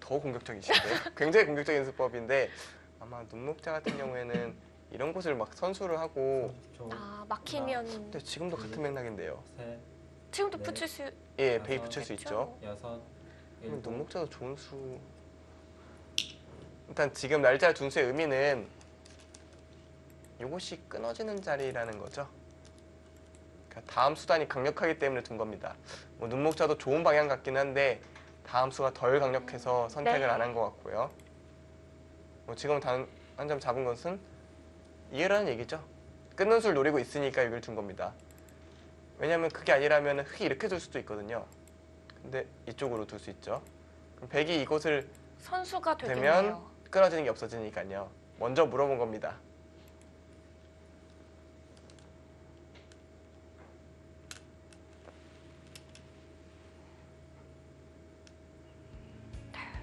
더 공격적이신데요. 굉장히 공격적인 수법인데 아마 눈목자 같은 경우에는 이런 곳을 막 선수를 하고 30초. 막히면 근데 지금도 같은 맥락인데요. 셋, 지금도 네. 붙일 수 예, 다섯, 베이 붙일 수 있죠. 여섯, 그럼 일곱. 눈목자도 좋은 수. 일단 지금 날짜 둔수의 의미는 이곳이 끊어지는 자리라는 거죠. 그러니까 다음 수단이 강력하기 때문에 둔 겁니다. 뭐 눈목자도 좋은 방향 같긴 한데 다음 수가 덜 강력해서 선택을 네. 안 한 것 같고요. 뭐 지금 한 점 잡은 것은 이해라는 얘기죠. 끊는 수를 노리고 있으니까 여기를 둔 겁니다. 왜냐하면 그게 아니라면 흙이 이렇게 둘 수도 있거든요. 근데 이쪽으로 둘 수 있죠. 그럼 백이 이곳을 선수가 되면 되겠네요. 끊어지는 게 없어지니까요. 먼저 물어본 겁니다.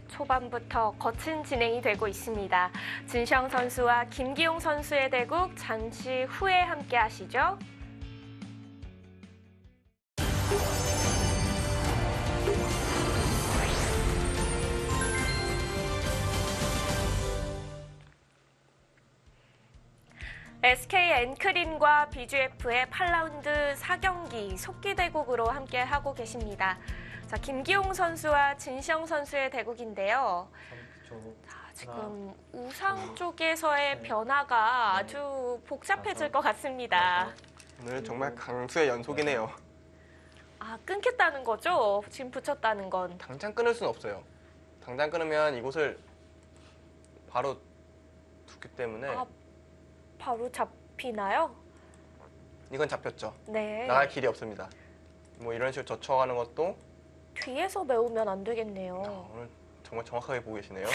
초반부터 거친 진행이 되고 있습니다. 진시영 선수와 김기용 선수의 대국 잠시 후에 함께 하시죠. SK 엔크린과 BGF의 8라운드 4경기 속기 대국으로 함께 하고 계십니다. 자, 김기용 선수와 진시영 선수의 대국인데요. 30초. 자, 지금 우상 쪽에서의 네. 변화가 네. 아주 복잡해질 다섯, 것 같습니다. 여섯, 오늘 정말 강수의 연속이네요. 아, 끊겠다는 거죠? 지금 붙였다는 건. 당장 끊을 수는 없어요. 당장 끊으면 이곳을 바로 두기 때문에 아, 바로 잡히나요? 이건 잡혔죠. 네. 나갈 길이 없습니다. 뭐 이런 식으로 젖혀가는 것도 뒤에서 메우면 안 되겠네요. 오늘 정말 정확하게 보고 계시네요.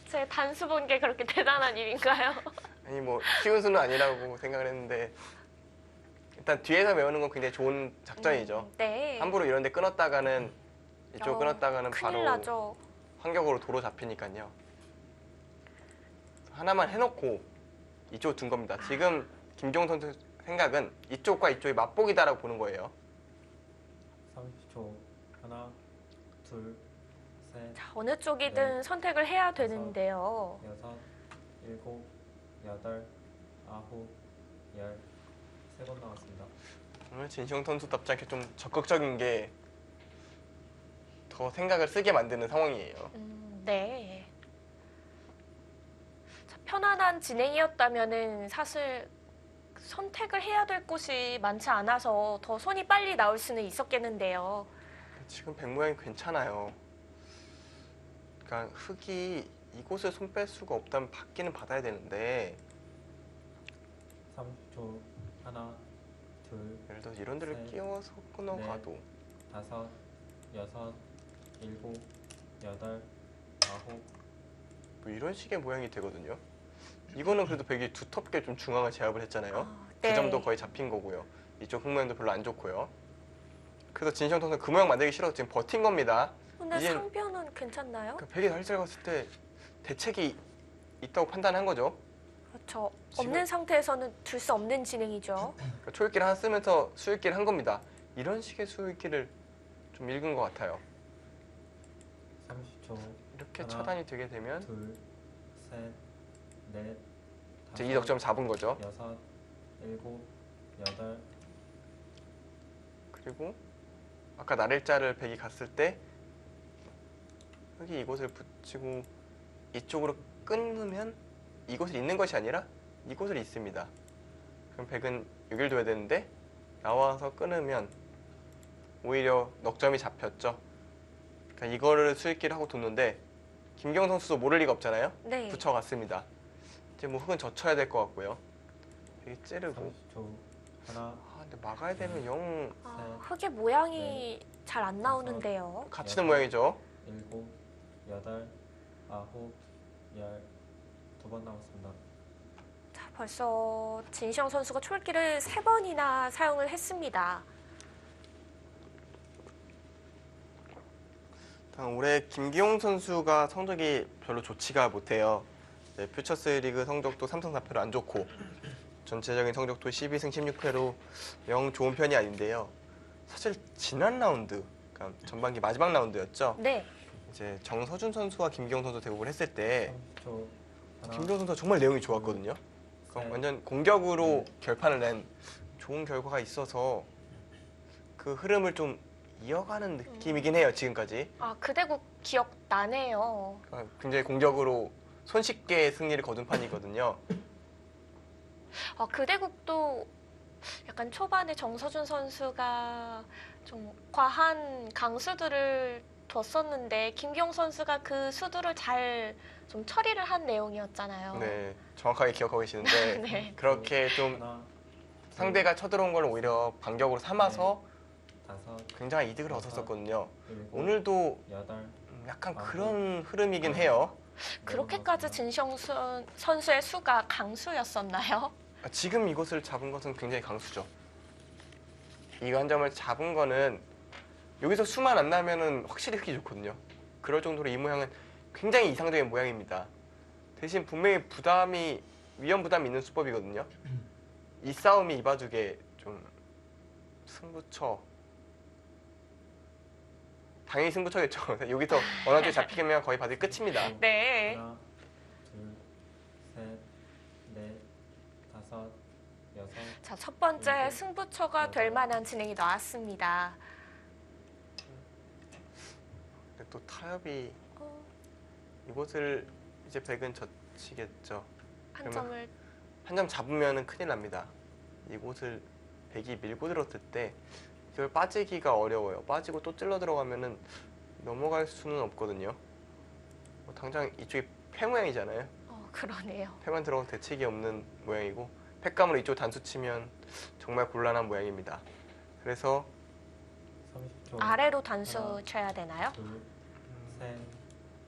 제 단수 본 게 그렇게 대단한 일인가요? 아니 뭐 쉬운 수는 아니라고 생각을 했는데 일단 뒤에서 메우는 건 굉장히 좋은 작전이죠. 네. 함부로 이런 데 끊었다가는 이쪽 어, 끊었다가는 큰일 바로 나죠. 환경으로 도로 잡히니까요. 하나만 해놓고 이쪽 둔 겁니다. 지금 김종 선수 생각은 이쪽과 이쪽이 맞보기다라고 보는 거예요. 30초. 하나, 둘, 셋, 자, 어느 쪽이든 네. 선택을 해야 되는데요. 여섯, 일곱, 여덟, 아홉, 열. 3번 나왔습니다. 오늘 진시영 선수답지 않게 좀 적극적인 게 더 생각을 쓰게 만드는 상황이에요. 네. 자, 편안한 진행이었다면은 사실 선택을 해야 될 곳이 많지 않아서 더 손이 빨리 나올 수는 있었겠는데요. 지금 백 모양이 괜찮아요. 그러니까 흙이 이곳을 손 뺄 수가 없다면 받기는 받아야 되는데 30초. 하나, 둘, 예를 들어 이런 데를 셋, 끼워서 끊어가도 다섯, 여섯, 일곱, 여덟, 아홉. 뭐 이런 식의 모양이 되거든요. 이거는 그래도 백이 두텁게 좀 중앙을 제압을 했잖아요. 아, 그 네. 점도 거의 잡힌 거고요. 이쪽 흙 모양도 별로 안 좋고요. 그래서 진시영 선수는 그 모양 만들기 싫어서 지금 버틴 겁니다. 근데 이젠- 상변은 괜찮나요? 그러니까 백이 날짜를 봤을 때 대책이 있다고 판단한 거죠. 그렇죠. 지금- 없는 상태에서는 둘 수 없는 진행이죠. 그러니까 초읽기를 하나 쓰면서 수읽기를 한 겁니다. 이런 식의 수읽기를 좀 읽은 것 같아요. 30초. 이렇게 하나, 차단이 되게 되면 둘, 셋, 넷, 이제 이 덕점 잡은 거죠. 여섯, 일곱, 여덟. 그리고 아까 나를자를 백이 갔을 때 여기 이곳을 붙이고 이쪽으로 끊으면 이곳을 잇는 것이 아니라 이곳을 잇습니다. 그럼 백은 여기를 둬야 되는데 나와서 끊으면 오히려 넉점이 잡혔죠. 그러니까 이거를 수익기를 하고 뒀는데 김기용 선수도 모를 리가 없잖아요. 네. 붙여갔습니다. 이제 뭐 흙은 젖혀야 될 것 같고요. 되게 찌르고. 30초. 하나, 아, 근데 막아야 되면 영 흙의 모양이 잘 안 나오는데요. 갇히는 모양이죠. 7, 8, 9, 10. 2번 남았습니다. 자, 벌써 진시영 선수가 촐기를 3번이나 사용을 했습니다. 올해 김기용 선수가 성적이 별로 좋지가 못해요. 네, 퓨처스리그 성적도 3승 4패로 안 좋고 전체적인 성적도 12승 16패로 영 좋은 편이 아닌데요. 사실 지난 라운드, 그러니까 전반기 마지막 라운드였죠. 네. 이제 정서준 선수와 김기용 선수 대국을 했을 때 30초. 하나, 김기용 선수가 정말 내용이 좋았거든요. 그러니까 셋, 완전 공격으로 넷. 결판을 낸 좋은 결과가 있어서 그 흐름을 좀 이어가는 느낌이긴 해요, 지금까지. 아, 그대국 기억 나네요. 굉장히 공격으로 손쉽게 승리를 거둔 판이거든요. 그대국도 약간 초반에 정서준 선수가 좀 과한 강수들을 뒀었는데 김기용 선수가 그 수두를 잘 좀 처리를 한 내용이었잖아요. 네, 정확하게 기억하고 계시는데 네. 그렇게 좀 하나, 상대가 쳐들어온 걸 오히려 반격으로 삼아서 5, 굉장한 이득을 얻었었거든요. 7, 오늘도 8. 약간 그런 흐름이긴 해요. 그렇게까지 진시영 선수의 수가 강수였었나요? 지금 이곳을 잡은 것은 굉장히 강수죠. 이 한 점을 잡은 거는 여기서 수만 안 나면은 확실히 흙이 좋거든요. 그럴 정도로 이 모양은 굉장히 이상적인 모양입니다. 대신 분명히 위험 부담이 있는 수법이거든요. 이 싸움이 이 바둑에 좀 승부처, 당연히 승부처겠죠. 여기서 어느 쪽이 잡히면 거의 바둑이 끝입니다. 네. 하나, 둘, 셋, 넷, 5, 6. 자, 첫 번째 승부처가 될 만한 진행이 나왔습니다. 근데 또 타협이 이곳을 이제 백은 젖히겠죠. 한 그러면 점을 한 점 잡으면 큰일 납니다. 이곳을 백이 밀고 들었을 때 이걸 빠지기가 어려워요. 빠지고 또 찔러 들어가면은 넘어갈 수는 없거든요. 당장 이쪽이 패 모양이잖아요. 그러네요. 패만 들어가도 대책이 없는 모양이고 팩감으로 이쪽 단수 치면 정말 곤란한 모양입니다. 그래서 30초. 아래로 단수 하나. 쳐야 되나요? 둘, 셋,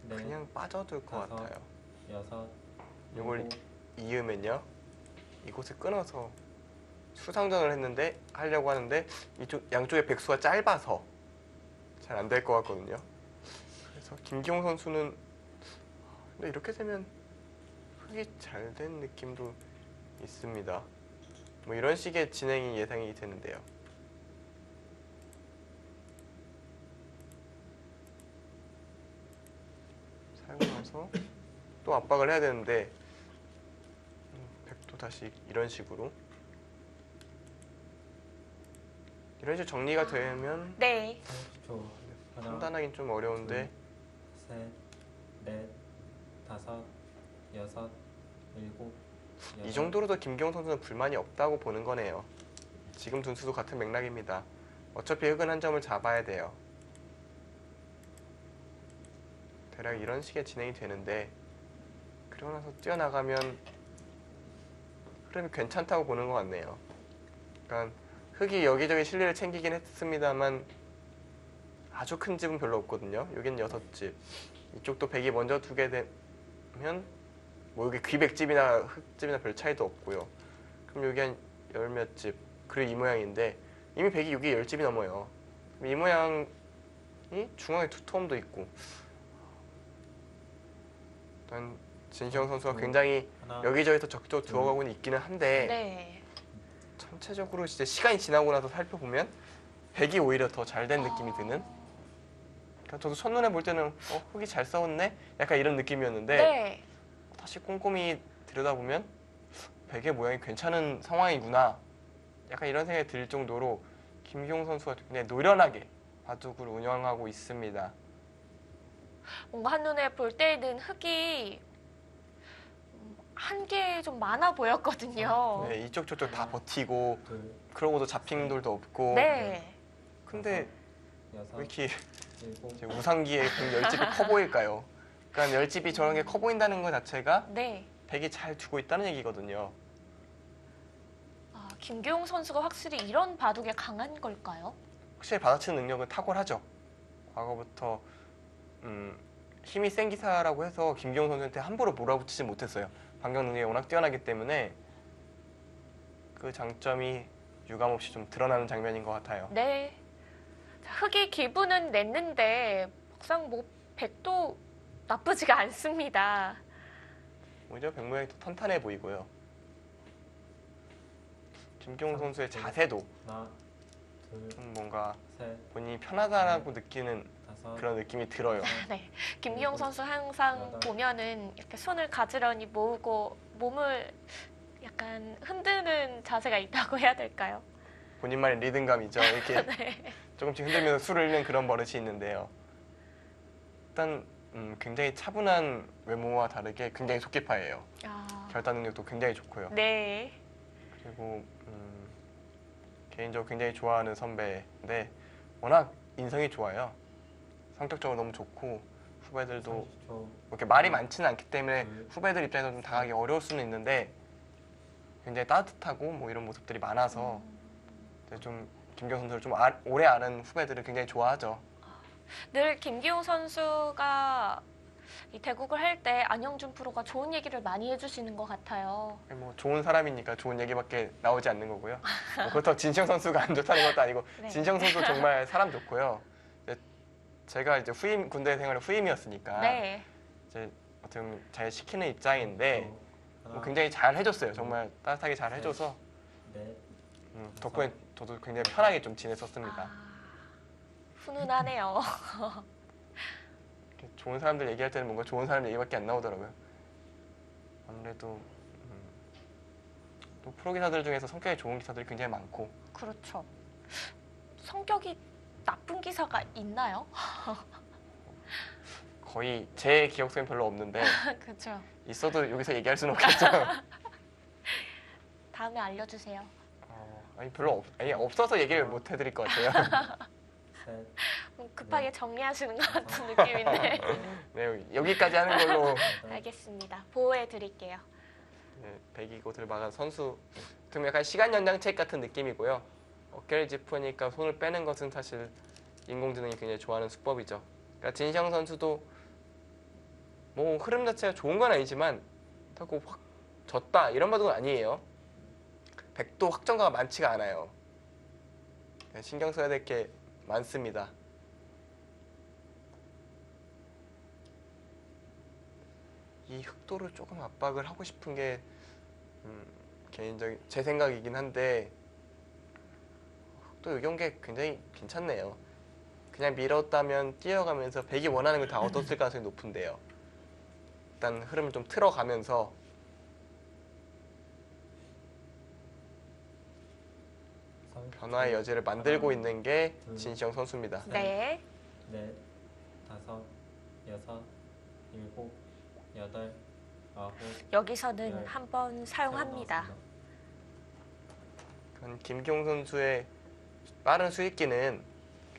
넷, 그냥 빠져둘 것 다섯. 같아요. 6. 이걸 이으면요. 이곳을 끊어서 수상전을 하려고 하는데 이쪽 양쪽의 백수가 짧아서 잘 안 될 것 같거든요. 그래서 김기용 선수는 근데 이렇게 되면 흙이 잘 된 느낌도 있습니다. 뭐 이런 식의 진행이 예상이 되는데요. 사용을 해서 또 압박을 해야 되는데 백도 다시 이런 식으로 정리가 되면 네. 30초. 하나, 판단하기는 좀 어려운데 셋, 넷, 5, 6, 7. 이 정도로도 김기용 선수는 불만이 없다고 보는 거네요. 지금 둔수도 같은 맥락입니다. 어차피 흙은 한 점을 잡아야 돼요. 대략 이런 식의 진행이 되는데 그러고 나서 뛰어나가면 흐름이 괜찮다고 보는 것 같네요. 그러니까 흙이 여기저기 실리를 챙기긴 했습니다만 아주 큰 집은 별로 없거든요. 여긴 6집. 이쪽도 백이 먼저 두게 되면 뭐 여기 귀백집이나 흙집이나 별 차이도 없고요. 그럼 여기 한 10몇 집. 그리고 이 모양인데 이미 백이 여기 10집이 넘어요. 이 모양이 중앙에 투톰도 있고 일단 진시영 선수가 굉장히 하나, 여기저기서 적극적으로 들어가고는 있기는 한데 네. 전체적으로 진짜 시간이 지나고 나서 살펴보면 백이 오히려 더 잘 된 느낌이 드는 그러니까 저도 첫눈에 볼 때는 흙이 잘 싸웠네? 약간 이런 느낌이었는데 네. 다시 꼼꼼히 들여다보면 백의 모양이 괜찮은 상황이구나 약간 이런 생각이 들 정도로 김기용 선수가 굉장히 노련하게 바둑을 운영하고 있습니다. 뭔가 한눈에 볼 때는 흙이 한 개 좀 많아 보였거든요. 네, 이쪽 저쪽 다 버티고 둘, 그러고도 잡힌 돌도 없고 네. 근데 6, 왜 이렇게 7, 이제 우상기의 열집이 커 보일까요? 그러니까 열집이 저런 게 커 보인다는 것 자체가 네. 백이 잘 두고 있다는 얘기거든요. 아, 김규용 선수가 확실히 이런 바둑에 강한 걸까요? 확실히 받아치는 능력은 탁월하죠. 과거부터 힘이 센 기사라고 해서 김기용 선수한테 함부로 몰아붙이지 못했어요. 반격 능력이 워낙 뛰어나기 때문에 그 장점이 유감없이 좀 드러나는 장면인 것 같아요. 네. 자, 흑이 기분은 냈는데 막상 뭐 백도 나쁘지가 않습니다. 오히려 백 모양이 더 탄탄해 보이고요. 김기용 선수의 자세도 하나, 둘, 좀 뭔가 셋, 본인이 편하다라고 느끼는 다섯, 그런 느낌이 들어요. 네. 김기용 선수 항상 보면은 이렇게 손을 가지런히 모으고 몸을 약간 흔드는 자세가 있다고 해야 될까요? 본인만의 리듬감이죠. 이렇게 네. 조금씩 흔들면서 술을 잃는 그런 버릇이 있는데요. 일단 굉장히 차분한 외모와 다르게 굉장히 속기파예요. 아, 결단 능력도 굉장히 좋고요. 네. 그리고 개인적으로 굉장히 좋아하는 선배인데 워낙 인성이 좋아요. 성격적으로 너무 좋고 후배들도 30초, 이렇게 말이 많지는 않기 때문에 둘, 후배들 입장에서 좀 다가가기 어려울 수는 있는데 굉장히 따뜻하고 뭐 이런 모습들이 많아서 이제 좀 김경 선수를 좀 오래 아는 후배들을 굉장히 좋아하죠. 늘 김기용 선수가 이 대국을 할 때 안영준 프로가 좋은 얘기를 많이 해주시는 것 같아요. 뭐 좋은 사람이니까 좋은 얘기밖에 나오지 않는 거고요. 뭐 그렇다고 진시영 선수가 안 좋다는 것도 아니고 네. 진시영 선수 정말 사람 좋고요. 이제 제가 이제 후임 군대 생활의 후임이었으니까 네. 이제 어떻게 보면 잘 시키는 입장인데 하나, 뭐 굉장히 잘 해줬어요. 정말 따뜻하게 잘 해줘서 넷, 덕분에 저도 굉장히 편하게 좀 지냈었습니다. 아, 훈훈하네요. 이렇게 좋은 사람들 얘기할 때는 뭔가 좋은 사람 얘기밖에 안 나오더라고요. 아무래도 또 프로 기사들 중에서 성격이 좋은 기사들이 굉장히 많고 그렇죠. 성격이 나쁜 기사가 있나요? 거의 제 기억 속엔 별로 없는데 그렇죠. 있어도 여기서 얘기할 수는 없겠죠. 다음에 알려주세요. 아니 별로 아니 없어서 얘기를 못 해드릴 것 같아요. 셋, 급하게 정리하시는 것 같은 느낌인데. 네, 여기까지 하는 걸로 여덟, 알겠습니다. 보호해 드릴게요. 네, 백이 곳을 막은 선수 좀 약간 시간 연장책 같은 느낌이고요. 어깨를 짚으니까 손을 빼는 것은 사실 인공지능이 굉장히 좋아하는 수법이죠. 그러니까 진시영 선수도 뭐 흐름 자체가 좋은 건 아니지만 자꾸 확 졌다 이런 바둑은 아니에요. 백도 확정가가 많지가 않아요. 네, 신경 써야 될 게 많습니다. 이 흑도를 조금 압박을 하고 싶은 게 개인적인 제 생각이긴 한데 흑도 이경계 굉장히 괜찮네요. 그냥 밀었다면 뛰어가면서 백이 원하는 걸 다 얻었을 가능성이 높은데요. 일단 흐름을 좀 틀어가면서 변화의 여지를 만들고 있는 게 진시영 선수입니다. 네. 넷, 다섯, 여섯, 일곱, 여덟, 아홉, 여기서는 열, 한번 사용합니다. 그건 김기용 선수의 빠른 수익기는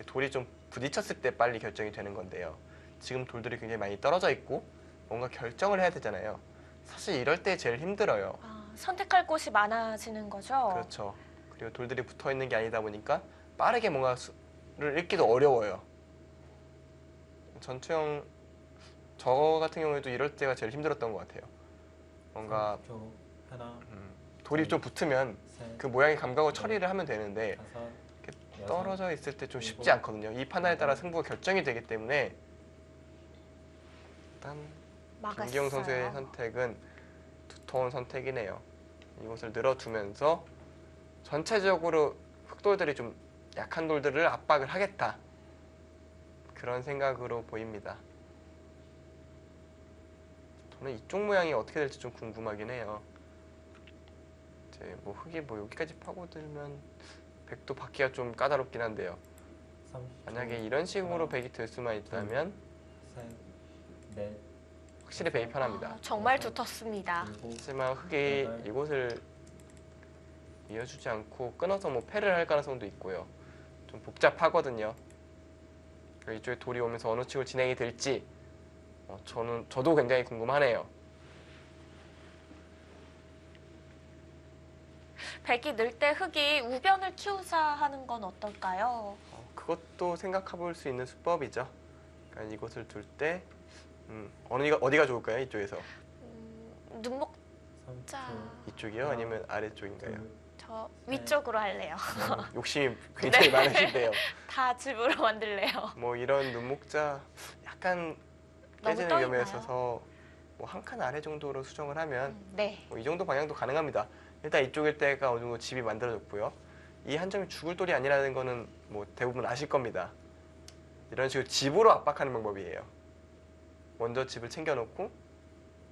돌이 좀 부딪혔을 때 빨리 결정이 되는 건데요. 지금 돌들이 굉장히 많이 떨어져 있고 뭔가 결정을 해야 되잖아요. 사실 이럴 때 제일 힘들어요. 아, 선택할 곳이 많아지는 거죠? 그렇죠. 그리고 돌들이 붙어 있는 게 아니다 보니까 빠르게 뭔가 수를 읽기도 어려워요. 전투형 저 같은 경우에도 이럴 때가 제일 힘들었던 것 같아요. 뭔가 30초, 하나, 돌이 좀 붙으면 셋, 그 모양의 감각으로 처리를 하면 되는데 다섯, 여섯, 떨어져 있을 때 좀 쉽지 않거든요. 이 판단에 따라 승부가 결정이 되기 때문에 일단 막았어요. 김기용 선수의 선택은 두터운 선택이네요. 이곳을 늘어두면서 전체적으로 흑돌들이 좀 약한 돌들을 압박을 하겠다. 그런 생각으로 보입니다. 저는 이쪽 모양이 어떻게 될지 좀 궁금하긴 해요. 이제 뭐 흑이 뭐 여기까지 파고들면 백도 받기가 좀 까다롭긴 한데요. 30초, 만약에 이런 식으로 하나, 백이 될 수만 있다면 셋, 넷, 확실히 백이 편합니다. 아, 정말 두텁습니다. 일곱, 하지만 흑이 여덟. 이곳을 이어주지 않고 끊어서 뭐 패를 할 가능성도 있고요. 좀 복잡하거든요. 이쪽에 돌이 오면서 어느 쪽으로 진행이 될지 저도 굉장히 궁금하네요. 백이 늘 때 흙이 우변을 키우자 하는 건 어떨까요? 그것도 생각해 볼 수 있는 수법이죠. 그러니까 이곳을 둘 때 어디가 좋을까요? 이쪽에서 눈목 3초. 이쪽이요? 아니면 아래쪽인가요? 저 위쪽으로 할래요. 욕심이 굉장히 네. 많으신데요. 다 집으로 만들래요. 뭐 이런 눈목자 약간 너무 깨지는 떠 위험이 있나요? 있어서 뭐 한 칸 아래 정도로 수정을 하면 네. 뭐 이 정도 방향도 가능합니다. 일단 이쪽일 때가 어느 정도 집이 만들어졌고요. 이 한 점이 죽을 돌이 아니라는 거는 뭐 대부분 아실 겁니다. 이런 식으로 집으로 압박하는 방법이에요. 먼저 집을 챙겨놓고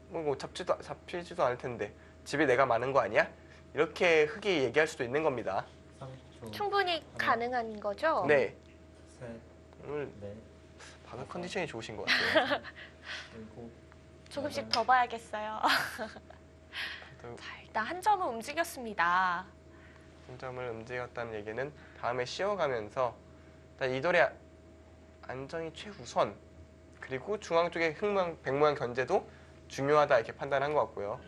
뭐 잡히지도 않을 텐데 집이 내가 많은 거 아니야? 이렇게 흙이 얘기할 수도 있는 겁니다. 3초. 충분히 가능한 거죠? 네, 셋, 오늘 넷, 바닥 컨디션이 좋으신 것 같아요. 일곱. 조금씩 여덟, 더 봐야겠어요. 그래도 자, 일단 한 점은 움직였습니다. 한 점을 움직였다는 얘기는 다음에 씌워가면서 일단 이 돌의 안정이 최우선, 그리고 중앙 쪽의 흙모양, 백모양 견제도 중요하다 이렇게 판단한 것 같고요.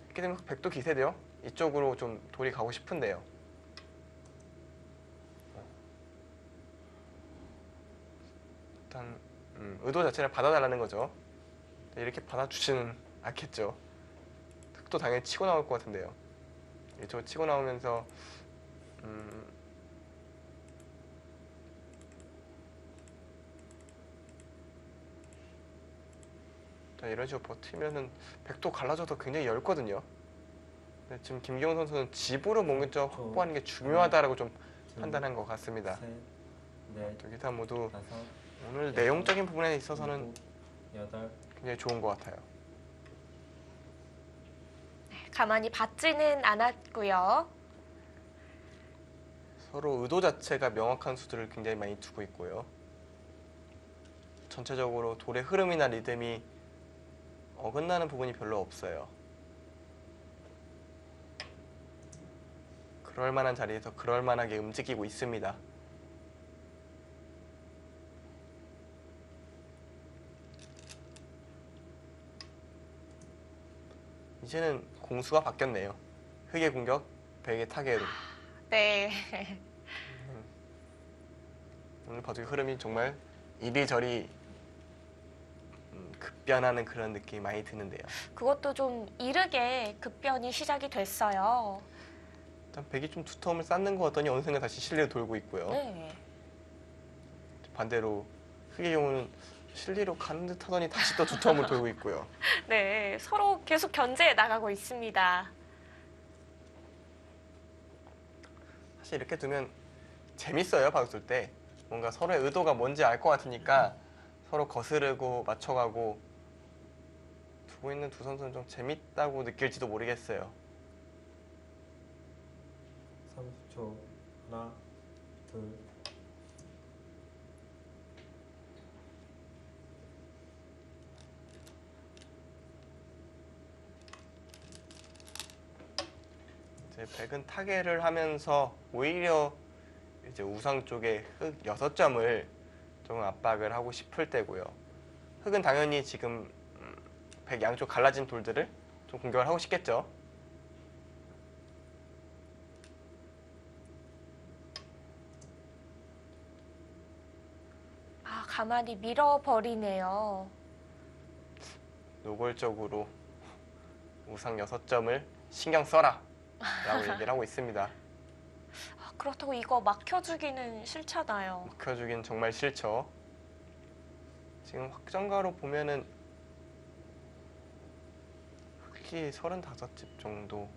이렇게 되면 백도 기세돼요. 이쪽으로 좀 돌이 가고 싶은데요. 일단 의도 자체를 받아달라는 거죠. 이렇게 받아주지는 않겠죠. 흙도 당연히 치고 나올 것 같은데요. 이쪽으로 치고 나오면서 자, 이런 식으로 버티면은 백도 갈라져도 굉장히 얇거든요. 근데 지금 김기용 선수는 집으로 먼저 확보하는 게 중요하다라고 좀 둘, 판단한 것 같습니다. 셋, 넷, 두 개 다 모두 다섯, 오늘 내용적인 부분에 있어서는 일곱, 여덟. 굉장히 좋은 것 같아요. 가만히 받지는 않았고요. 서로 의도 자체가 명확한 수들을 굉장히 많이 두고 있고요. 전체적으로 돌의 흐름이나 리듬이 어긋나는 부분이 별로 없어요. 그럴 만한 자리에서 그럴 만하게 움직이고 있습니다. 이제는 공수가 바뀌었네요. 흙의 공격, 백의 타겟으로. 네. 오늘 봐도 흐름이 정말 이리저리 급변하는 그런 느낌이 많이 드는데요. 그것도 좀 이르게 급변이 시작이 됐어요. 일단 백이 좀 두터움을 쌓는 것 같더니 어느 순간 다시 실리로 돌고 있고요. 네. 반대로 흙의 경우는 실리로 가는 듯 하더니 다시 또 두터움을 돌고 있고요. 네, 서로 계속 견제해 나가고 있습니다. 사실 이렇게 두면 재밌어요, 봤을 때. 뭔가 서로의 의도가 뭔지 알 것 같으니까 서로 거스르고 맞춰가고 두고 있는 두 선수는 좀 재밌다고 느낄지도 모르겠어요. 30초. 하나, 둘, 이제 백은 타겟을 하면서 오히려 이제 우상 쪽에 흙 6점을 좀 압박을 하고 싶을 때고요. 흙은 당연히 지금 백 양쪽 갈라진 돌들을 좀 공격을 하고 싶겠죠. 아, 가만히 밀어버리네요. 노골적으로 우상 6점을 신경 써라 라고 얘기를 하고 있습니다. 아, 그렇다고 이거 막혀주기는 싫잖아요. 먹혀주긴 정말 싫죠. 지금 확정가로 보면은 흙이 35집 정도,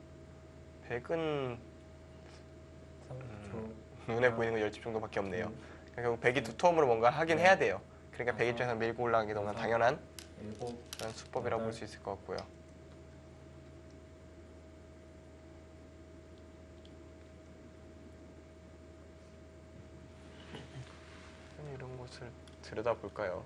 백은 30초. 눈에 보이는 건 10집 정도밖에 없네요. 둘, 결국 백이 두터움으로 뭔가 하긴 해야 돼요. 그러니까 백 입장에서 밀고 올라가는 게 너무나 당연한 일곱, 그런 수법이라고 볼 수 있을 것 같고요. 이런 곳을 들여다볼까요?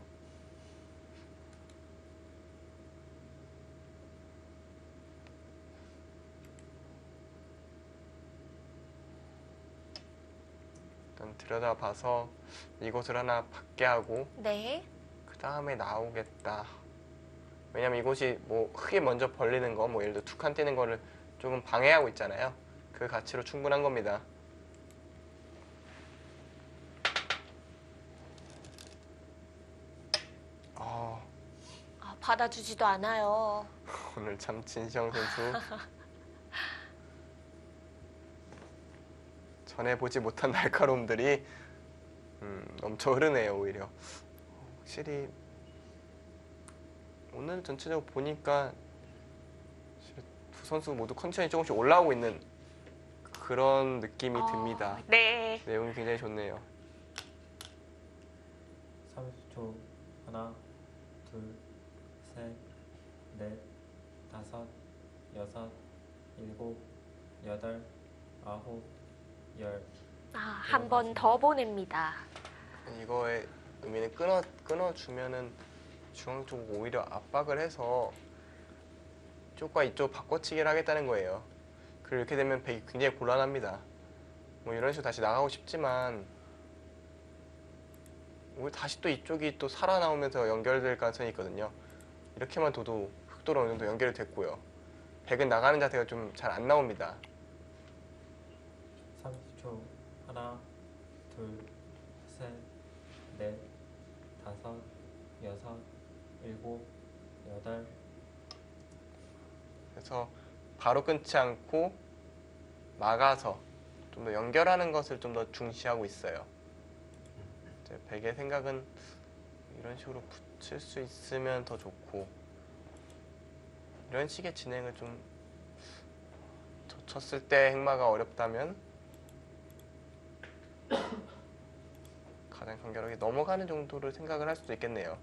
일단 들여다봐서 이곳을 하나 받게 하고 네. 그 다음에 나오겠다 왜냐면 이곳이 뭐 흙이 먼저 벌리는 거, 뭐 예를 들어 두 칸 띄는 거를 조금 방해하고 있잖아요. 그 가치로 충분한 겁니다. 받아주지도 않아요. 오늘 참 진시영 선수 전에 보지 못한 날카로움들이 넘쳐 흐르네요. 오히려 확실히 오늘 전체적으로 보니까 두 선수 모두 컨디션이 조금씩 올라오고 있는 그런 느낌이 듭니다. 네. 내용이 굉장히 좋네요. 30초. 하나, 둘, 셋, 넷, 다섯, 여섯, 일곱, 여덟, 아홉, 열. 한 번 더 보냅니다. 이거의 의미는 끊어주면은 중앙 쪽 오히려 압박을 해서 이쪽과 이쪽 바꿔치기를 하겠다는 거예요. 그렇게 되면 백이 굉장히 곤란합니다. 뭐 이런 식으로 다시 나가고 싶지만 오히려 다시 또 이쪽이 또 살아나오면서 연결될 가능성이 있거든요. 이렇게만 둬도 흑도로 어느 정도 연결이 됐고요. 백은 나가는 자세가 좀 잘 안 나옵니다. 30초. 하나, 둘, 셋, 넷, 다섯, 여섯, 일곱, 여덟. 그래서 바로 끊지 않고 막아서 좀 더 연결하는 것을 좀 더 중시하고 있어요. 이제 백의 생각은 이런 식으로 붙일 수 있으면 더 좋고 이런 식의 진행을 좀 쳤을 때 행마가 어렵다면 가장 간결하게 넘어가는 정도를 생각을 할 수도 있겠네요.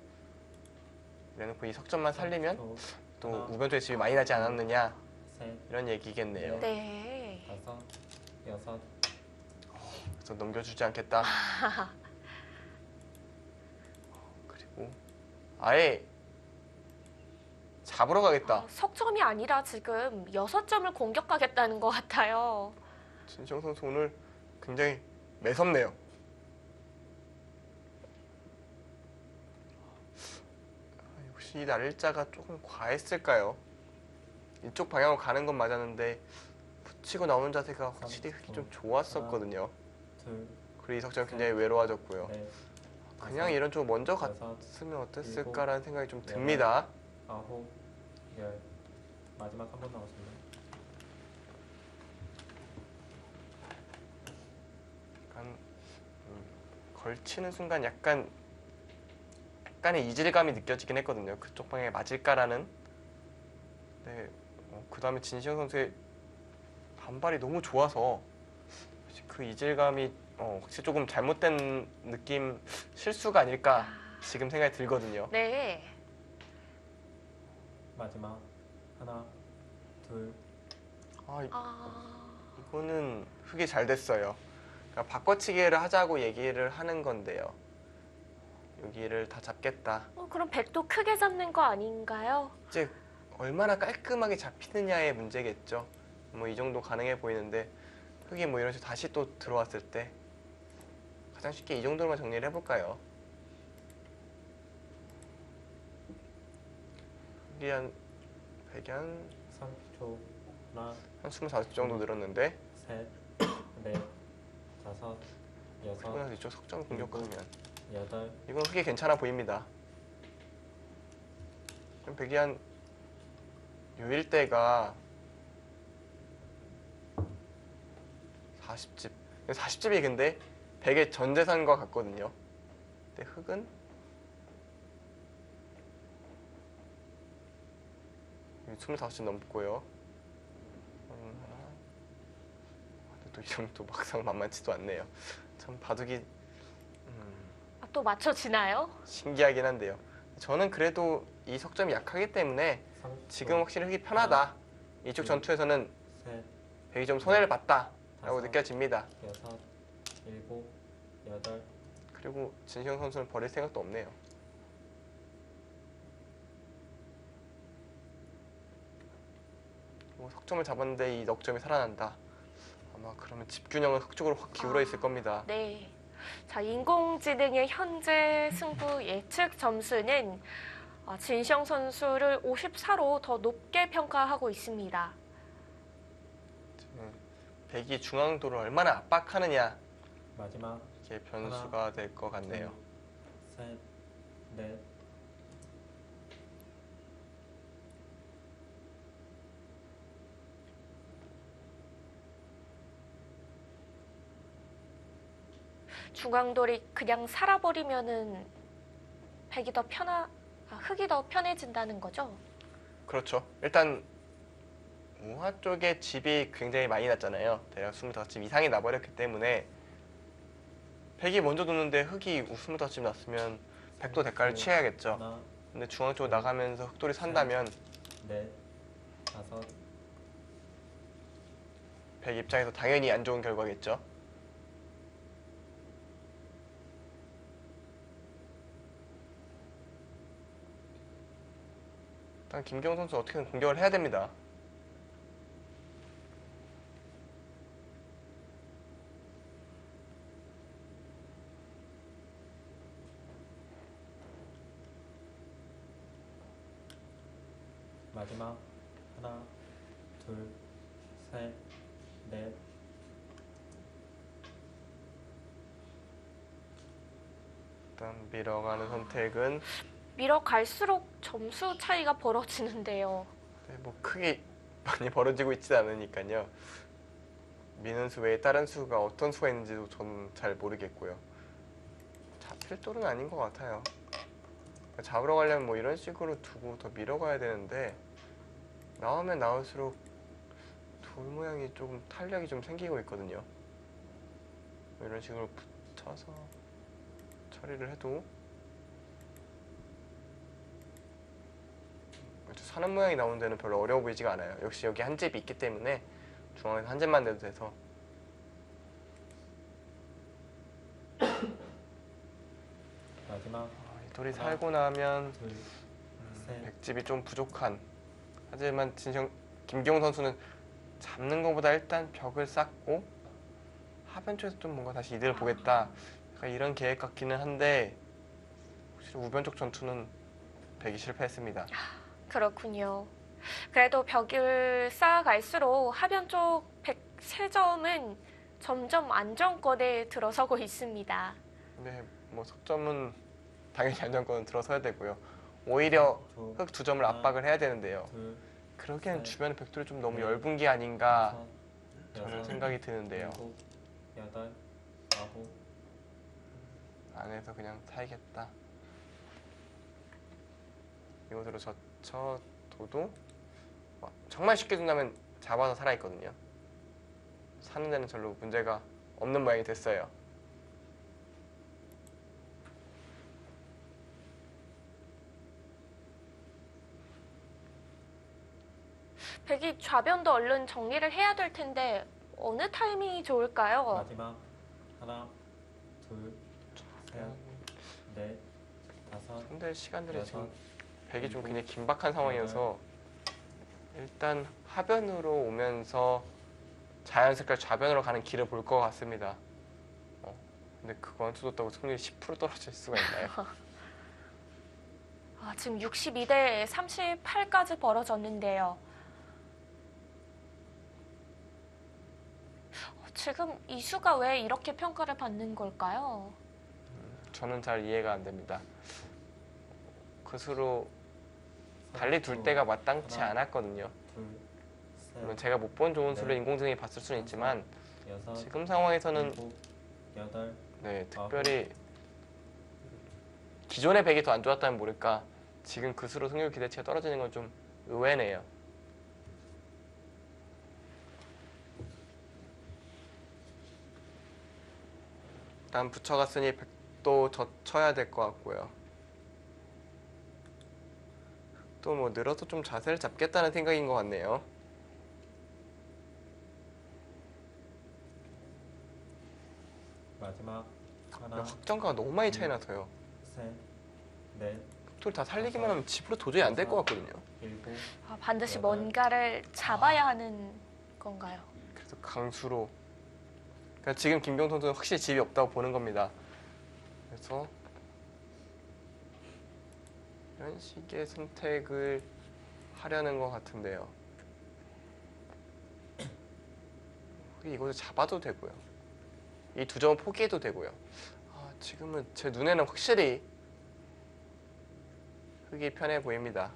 이래놓고 이 석점만 살리면 30초. 또 하나, 우변쪽에 집이 많이 나지 않았느냐 셋, 이런 얘기겠네요. 네. 다섯, 여섯. 그래서 넘겨주지 않겠다. 그리고 아예 잡으러 가겠다. 석점이 아니라 지금 6점을 공격하겠다는 것 같아요. 진시영 선수 오늘 굉장히 매섭네요. 혹시 이 날짜가 조금 과했을까요? 이쪽 방향으로 가는 건 맞았는데 붙이고 나오는 자세가 확실히 흙이 좀 좋았었거든요. 둘, 그리고 이 석점이 굉장히 외로워졌고요. 넷, 그냥 다섯, 이런 쪽 먼저 여섯, 갔으면 어땠을까라는 생각이 좀 듭니다. 아홉, 열. 마지막 한 번 남았습니다. 약간 걸치는 순간 약간의 이질감이 느껴지긴 했거든요. 그쪽 방향에 맞을까라는. 네, 그 다음에 진시영 선수의 반발이 너무 좋아서 그 이질감이 혹시 조금 잘못된 느낌, 실수가 아닐까 지금 생각이 들거든요. 네. 마지막. 하나, 둘. 이거는 흙이 잘 됐어요. 그러니까 바꿔치기를 하자고 얘기를 하는 건데요. 여기를 다 잡겠다. 그럼 백도 크게 잡는 거 아닌가요? 이제 얼마나 깔끔하게 잡히느냐의 문제겠죠. 뭐 이 정도 가능해 보이는데 흙이 뭐 이런 식으로 다시 또 들어왔을 때 가장 쉽게 이 정도로만 정리를 해볼까요? 흙이 한 100이 한 30초. 하나, 24점 정도 늘었는데 셋, 넷, 다섯, 여섯, 그러고 나서 이쪽 석점 공격하면 여덟. 이건 흙이 괜찮아 보입니다. 좀 100이 한 요일 때가 40집. 40집이 근데 100의 전 재산과 같거든요. 근데 흙은 여기 25집 넘고요. 또 이 정도 막상 만만치도 않네요. 참 바둑이 또 맞춰지나요? 신기하긴 한데요. 저는 그래도 이 석점이 약하기 때문에 30초. 지금 확실히 흙이 편하다. 이쪽 전투에서는 셋, 백이 좀 손해를 봤다라고 다섯, 느껴집니다. 여섯, 일곱, 여덟. 그리고 진시영 선수는 버릴 생각도 없네요. 뭐 석점을 잡았는데 이 넉점이 살아난다. 아마 그러면 집균형은 흙 쪽으로 확 기울어 있을 겁니다. 네. 자, 인공지능의 현재 승부 예측 점수는 진시영 선수를 54로 더 높게 평가하고 있습니다. 백이 중앙도를 얼마나 압박하느냐 마지막 이게 변수가 될 것 같네요. 셋, 넷, 중앙돌이 그냥 살아버리면은 흙이 더 편해진다는 거죠? 그렇죠. 일단 우하 쪽에 집이 굉장히 많이 났잖아요. 대략 25집 이상이 나버렸기 때문에 백이 먼저 도는데 흙이 25집 났으면 백도 대가를 취해야겠죠. 하나, 근데 중앙 쪽으로 나가면서 흑돌이 산다면 넷, 다섯, 백 입장에서 당연히 안 좋은 결과겠죠. 일단 김경호 선수 어떻게든 공격을 해야 됩니다. 마지막 하나, 둘, 셋, 넷, 일단 밀어가는 선택은 밀어갈수록 점수 차이가 벌어지는데요. 뭐 크게 많이 벌어지고 있지 않으니까요. 미는 수 외에 다른 수가 어떤 수가 있는지도 저는 잘 모르겠고요. 잡힐 돌은 아닌 것 같아요. 잡으러 가려면 뭐 이런 식으로 두고 더 밀어가야 되는데 나오면 나올수록 돌 모양이 조금 탄력이 좀 생기고 있거든요. 뭐 이런 식으로 붙여서 처리를 해도 사는 모양이 나오는 데는 별로 어려워 보이지가 않아요. 역시 여기 한 집이 있기 때문에 중앙에서 한 집만 내도 돼서 마지막 이 돌이 살고 나면 둘, 셋, 백집이 좀 부족한. 하지만 김경호 선수는 잡는 것보다 일단 벽을 쌓고 하변 쪽에서 좀 뭔가 다시 이득을 보겠다. 약간 이런 계획 같기는 한데 확실히 우변 쪽 전투는 백이 실패했습니다. 그렇군요. 그래도 벽을 쌓아갈수록 하변 쪽 103점은 점점 안정권에 들어서고 있습니다. 근데 뭐 석점은 당연히 안정권은 들어서야 되고요. 오히려 두, 흑 두 점을 압박을 해야 되는데요. 둘, 그러기에는 셋, 주변의 백돌이 좀 너무 넷, 엷은 게 아닌가 다섯, 저는 여섯, 생각이 드는데요. 일곱, 여덟, 아홉, 안에서 그냥 살겠다. 이곳으로 젖혀둬도 정말 쉽게 둔다면 잡아서 살아있거든요. 사는 데는 별로 문제가 없는 모양이 됐어요. 백이 좌변도 얼른 정리를 해야 될 텐데 어느 타이밍이 좋을까요? 마지막 하나, 둘, 셋, 넷, 다섯, 근데 시간들이 지금 여섯, 백이 좀 굉장히 긴박한 상황이어서 일단 하변으로 오면서 자연스럽게 좌변으로 가는 길을 볼 것 같습니다. 근데 그거 안 뜯었다고 승률이 10% 떨어질 수가 있나요? 지금 62대 38까지 벌어졌는데요. 지금 이 수가 왜 이렇게 평가를 받는 걸까요? 저는 잘 이해가 안 됩니다. 그 수로 달리 둘 때가 마땅치 않았거든요. 둘, 물론 셋, 제가 못 본 좋은 수를 네. 인공지능이 봤을 수는 있지만 여섯, 지금 상황에서는 일곱, 여덟, 특별히 기존의 백이 더 안 좋았다면 모를까 지금 그 수로 승률 기대치가 떨어지는 건 좀 의외네요. 일단 붙여갔으니 백도 젖혀야 될 것 같고요. 또 뭐 늘어서 좀 자세를 잡겠다는 생각인 것 같네요. 마지막 하나, 확정가가 너무 많이 차이 나서요. 셋, 넷, 또 다 살리기만 하면 집으로 도저히 안 될 것 같거든요. 일곱, 반드시 여덟. 뭔가를 잡아야 하는 건가요? 그래서 강수로. 그러니까 지금 김병 선수는 확실히 집이 없다고 보는 겁니다. 그래서 이런 식의 선택을 하려는 것 같은데요. 이곳을 잡아도 되고요. 이 두 점을 포기해도 되고요. 지금은 제 눈에는 확실히 흙이 편해 보입니다.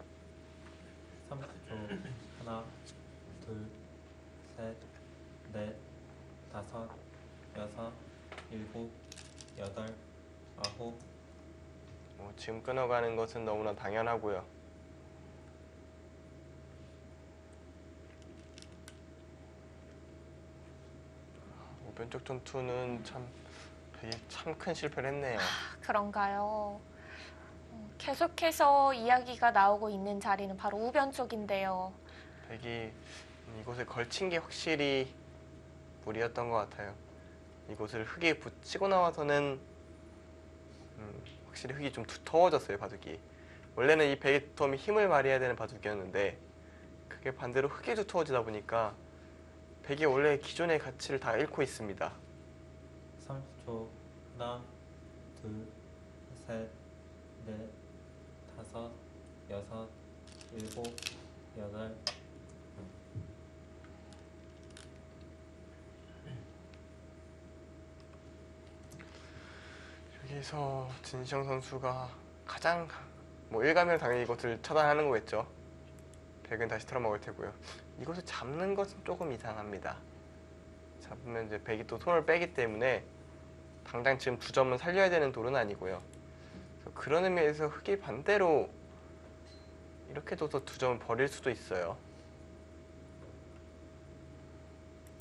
30초. 하나, 둘, 셋, 넷, 다섯, 여섯, 일곱, 여덟, 아홉. 지금 끊어가는 것은 너무나 당연하고요. 우변쪽 전투는 참 큰 실패를 했네요. 그런가요? 계속해서 이야기가 나오고 있는 자리는 바로 우변 쪽인데요. 백이 이곳에 걸친 게 확실히 무리였던 것 같아요. 이곳을 흙에 붙이고 나와서는 확실히 흙이 좀 두터워졌어요, 바둑이. 원래는 이 백의 두터움이 힘을 발휘해야 되는 바둑이었는데 그게 반대로 흙이 두터워지다 보니까 백이 원래 기존의 가치를 다 잃고 있습니다. 30초. 하나, 둘, 셋, 넷, 다섯, 여섯, 일곱, 여덟. 여기서 진시영 선수가 가장 일가면 당연히 이것을 차단하는 거겠죠. 백은 다시 털어먹을 테고요. 이것을 잡는 것은 조금 이상합니다. 잡으면 이제 백이 또 손을 빼기 때문에 당장 지금 두 점은 살려야 되는 돌은 아니고요. 그런 의미에서 흙이 반대로 이렇게 둬서 두 점을 버릴 수도 있어요.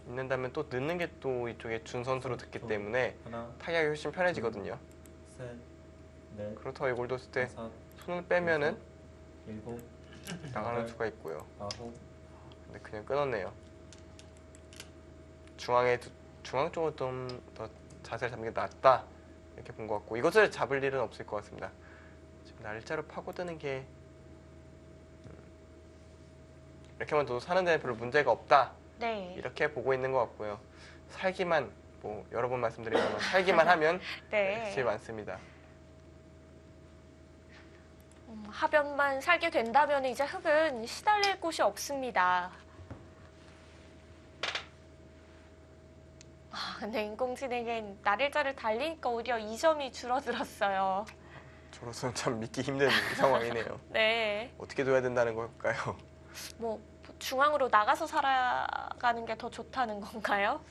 있는다면 또 넣는 게 또 이쪽에 준 선수로 듣기 때문에 하나, 타격이 훨씬 편해지거든요. 셋, 넷, 그렇다고 이걸 뒀을 때 다섯, 손을 빼면은 일곱, 나가는 여덟, 수가 있고요. 아홉. 근데 그냥 끊었네요. 중앙 쪽으로 좀 더 자세를 잡는 게 낫다 이렇게 본 것 같고, 이것을 잡을 일은 없을 것 같습니다. 지금 날짜로 파고드는 게 이렇게만 둬도 사는 데는 별로 문제가 없다 네. 이렇게 보고 있는 것 같고요. 살기만 여러 번 말씀드리지만 살기만 하면 네. 제일 많습니다. 하변만 살게 된다면 이제 흙은 시달릴 곳이 없습니다. 근데 인공지능은 날일자를 달리니까 오히려 2점이 줄어들었어요. 저로서는 참 믿기 힘든 상황이네요. 네. 어떻게 둬야 된다는 걸까요? 중앙으로 나가서 살아가는 게 더 좋다는 건가요?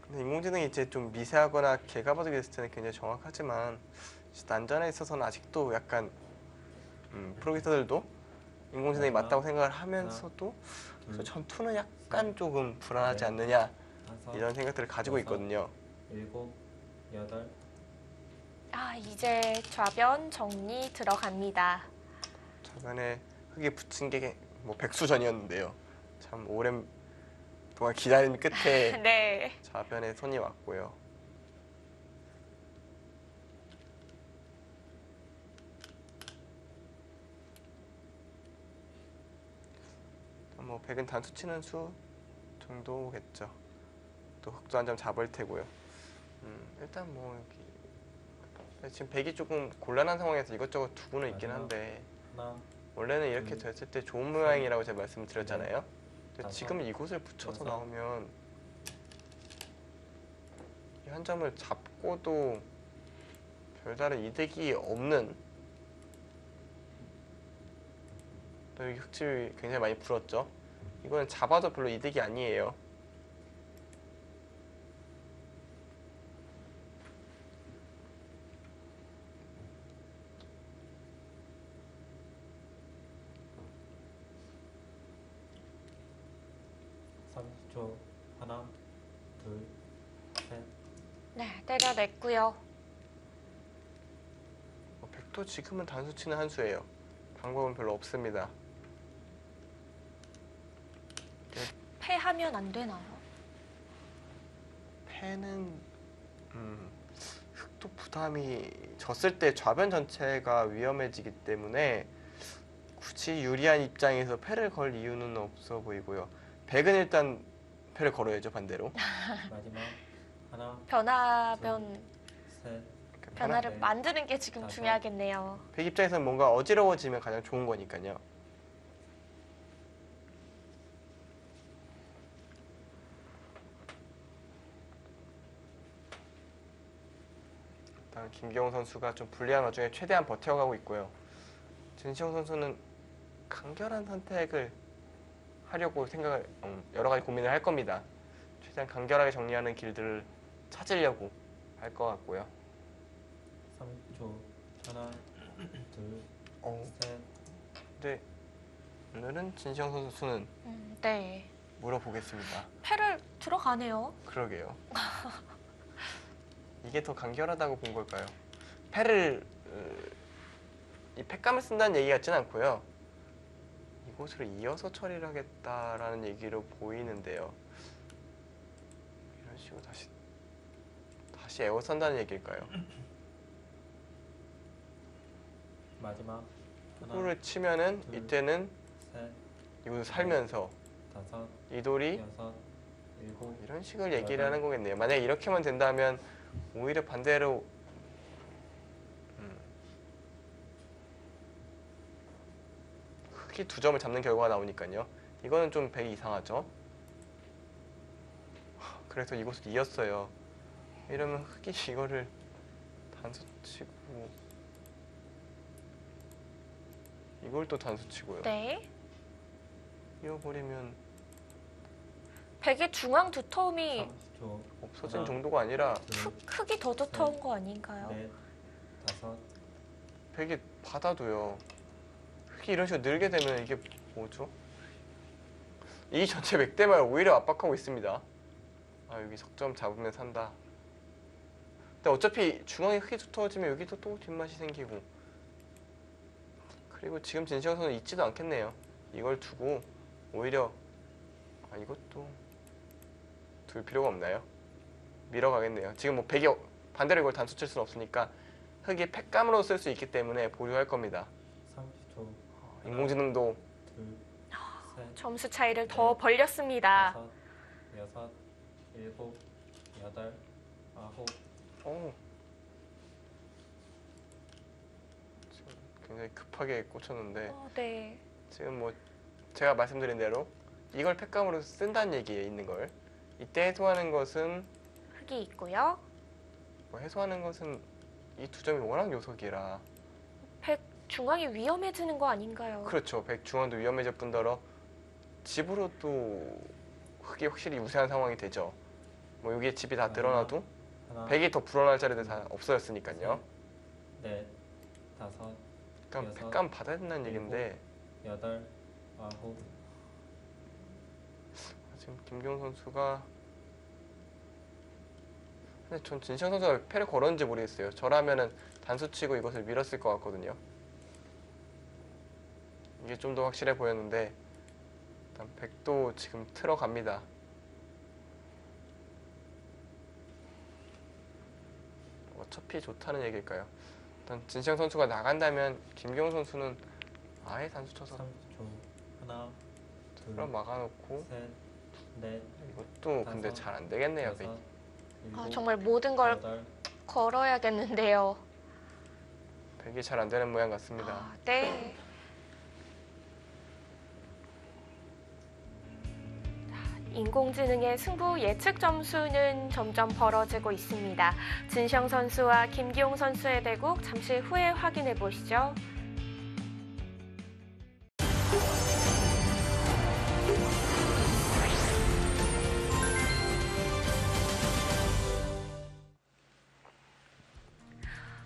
근데 인공지능이 이제 좀 미세하거나 개가 바둑이 됐을 때는 굉장히 정확하지만 난전에 있어서는 아직도 약간 프로게이터들도 인공지능이 맞다고 생각을 하면서도 그래서 전투는 약간 조금 불안하지 않느냐 다섯, 이런 생각들을 가지고 있거든요. 일곱, 여덟. 이제 좌변 정리 들어갑니다. 저번에 흙에 붙인 게 백수전이었는데요. 참 오랜 동안 기다림 끝에 네. 좌변에 손이 왔고요. 백은 단수 치는 수 정도겠죠. 또 흙도 한 점 잡을 테고요. 일단 여기 지금 백이 조금 곤란한 상황에서 이것저것 두고는 있긴 한데 하나, 원래는 이렇게 됐을 때 좋은 모양이라고 제가 말씀을 드렸잖아요. 근데 지금 이곳을 붙여서 나오면 이 한 점을 잡고도 별다른 이득이 없는, 또 여기 흙집이 굉장히 많이 불었죠. 이거는 잡아도 별로 이득이 아니에요. 하나, 둘, 셋. 네, 때려냈고요. 백도 지금은 단수 치는 한 수예요. 방법은 별로 없습니다. 패하면 안 되나요? 패는 흙도 부담이 졌을 때 좌변 전체가 위험해지기 때문에 굳이 유리한 입장에서 패를 걸 이유는 없어 보이고요. 백은 일단 패를 걸어야죠, 반대로. 마지막. 하나, 변하면 셋, 변화를 네. 만드는 게 지금 아하. 중요하겠네요. 백 입장에서는 뭔가 어지러워지면 가장 좋은 거니까요. 일단 김기용 선수가 좀 불리한 와중에 최대한 버텨가고 있고요. 진시영 선수는 간결한 선택을 하려고 생각을 여러 가지 고민을 할 겁니다. 최대한 간결하게 정리하는 길들을 찾으려고 할 것 같고요. 30초. 하나, 둘, 어, 셋. 근데 오늘은 진시영 선수는 네. 물어보겠습니다. 패를 들어가네요. 그러게요. 이게 더 간결하다고 본 걸까요? 패를 이 팩감을 쓴다는 얘기 같진 않고요. 이곳으로 이어서 처리를 하겠다라는 얘기로 보이는데요. 이런 식으로 다시 에워싼다는 얘기일까요? 마지막. 하나, 골을 치면은 둘. 이때는 셋, 이곳을 살면서 다섯, 이돌이 여섯, 일곱. 이런 식을 얘기를 여덟. 하는 거겠네요. 만약에 이렇게만 된다면 오히려 반대로 흑이 2점을 잡는 결과가 나오니까요. 이거는 좀 백이 이상하죠. 그래서 이곳을 이었어요. 이러면 흑이 이거를 단수치고 이걸 또 단수치고요. 네. 이어버리면 백의 중앙 두터움이 30초. 없어진 하나, 정도가 아니라 둘, 흙이 더 두터운 거 아닌가요? 넷, 다섯. 백이 받아도요. 흑이 이런 식으로 늘게 되면 이게 뭐죠? 이 전체 맥대만 오히려 압박하고 있습니다. 아, 여기 석점 잡으면 산다. 근데 어차피 중앙에 흑이 두터워지면 여기도 또 뒷맛이 생기고. 그리고 지금 진시영 선수 있지도 않겠네요. 이걸 두고 오히려 이것도 둘 필요가 없나요? 밀어가겠네요. 지금 뭐 백이 반대로 이걸 단수 칠 수는 없으니까 흑이 팩감으로 쓸 수 있기 때문에 보류할 겁니다. 30초. 인공지능도 둘, 셋, 점수 차이를 더 벌렸습니다. 다섯, 여섯, 일곱, 여덟, 아홉. 지금 굉장히 급하게 꽂혔는데 네. 지금 뭐 제가 말씀드린 대로 이걸 팩감으로 쓴다는 얘기에 있는 걸 이때 해소하는 것은 흙이 있고요. 이 2점이 워낙 요석이라 백 중앙이 위험해지는 거 아닌가요? 그렇죠. 백 중앙도 위험해질 뿐더러 집으로 또 흑이 확실히 우세한 상황이 되죠. 뭐 여기에 집이 다 늘어나도 하나, 백이 더 불어날 자리들 다 없어졌으니까요. 넷, 다섯, 그러니까 여섯, 팩감 받아야 된다는 얘기인데 여덟, 아홉. 지금 김기용 선수가 근데 전 진시영 선수가 패를 걸었는지 모르겠어요. 저라면은 단수 치고 이것을 밀었을 것 같거든요. 이게 좀 더 확실해 보였는데 일단 백도 지금 틀어갑니다. 어차피 좋다는 얘기일까요? 일단 진시영 선수가 나간다면 김기용 선수는 아예 단수 쳐서 30초. 하나, 둘, 틀어 막아놓고 셋, 넷, 이것도 근데 다섯, 잘 안 되겠네요. 백이. 여섯, 일곱, 아, 정말 모든 걸 여덟. 걸어야겠는데요. 백이 잘 안 되는 모양 같습니다. 아, 네. 인공지능의 승부 예측 점수는 점점 벌어지고 있습니다. 진시영 선수와 김기용 선수의 대국 잠시 후에 확인해 보시죠.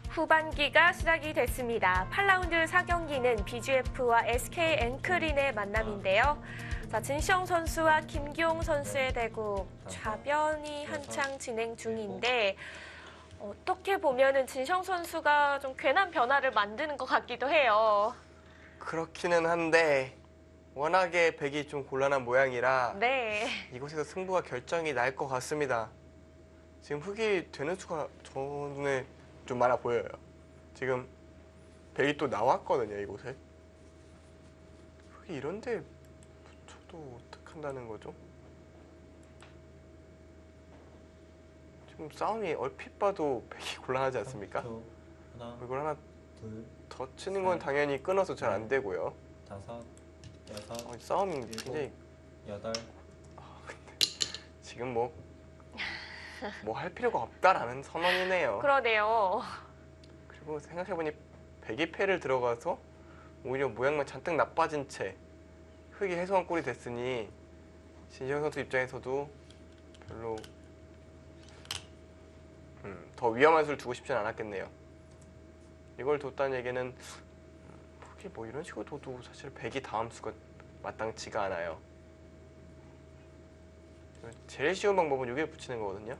후반기가 시작이 됐습니다. 8라운드 4경기는 BGF와 SK 앵크린의 만남인데요. 자, 진시영 선수와 김기용 선수의 대국 좌변이 한창 진행 중인데 어떻게 보면은 진시영 선수가 좀 괜한 변화를 만드는 것 같기도 해요. 그렇기는 한데 워낙에 백이 좀 곤란한 모양이라 네. 이곳에서 승부가 결정이 날 것 같습니다. 지금 흑이 되는 수가 저 눈에 좀 많아 보여요. 지금 백이 또 나왔거든요, 이곳에. 흑이 이런데 붙여도 어떡한다는 거죠? 좀 싸움이 얼핏 봐도 백이 곤란하지 않습니까? 30초. 하나, 이걸 하나 둘, 더 치는 건 당연히 끊어서 잘 안 되고요. 다섯, 여섯, 싸움이 굉장히 여덟. 지금 뭐 할 필요가 없다라는 선언이네요. 그러네요. 그리고 생각해보니 백이 패를 들어가서 오히려 모양만 잔뜩 나빠진 채 흙이 해소한 꼴이 됐으니 진시영 선수 입장에서도 별로 더 위험한 수를 두고 싶진 않았겠네요. 이걸 뒀다는 얘기는 흙이 뭐 이런 식으로 둬도 사실 백이 다음 수가 마땅치가 않아요. 제일 쉬운 방법은 여기에 붙이는 거거든요.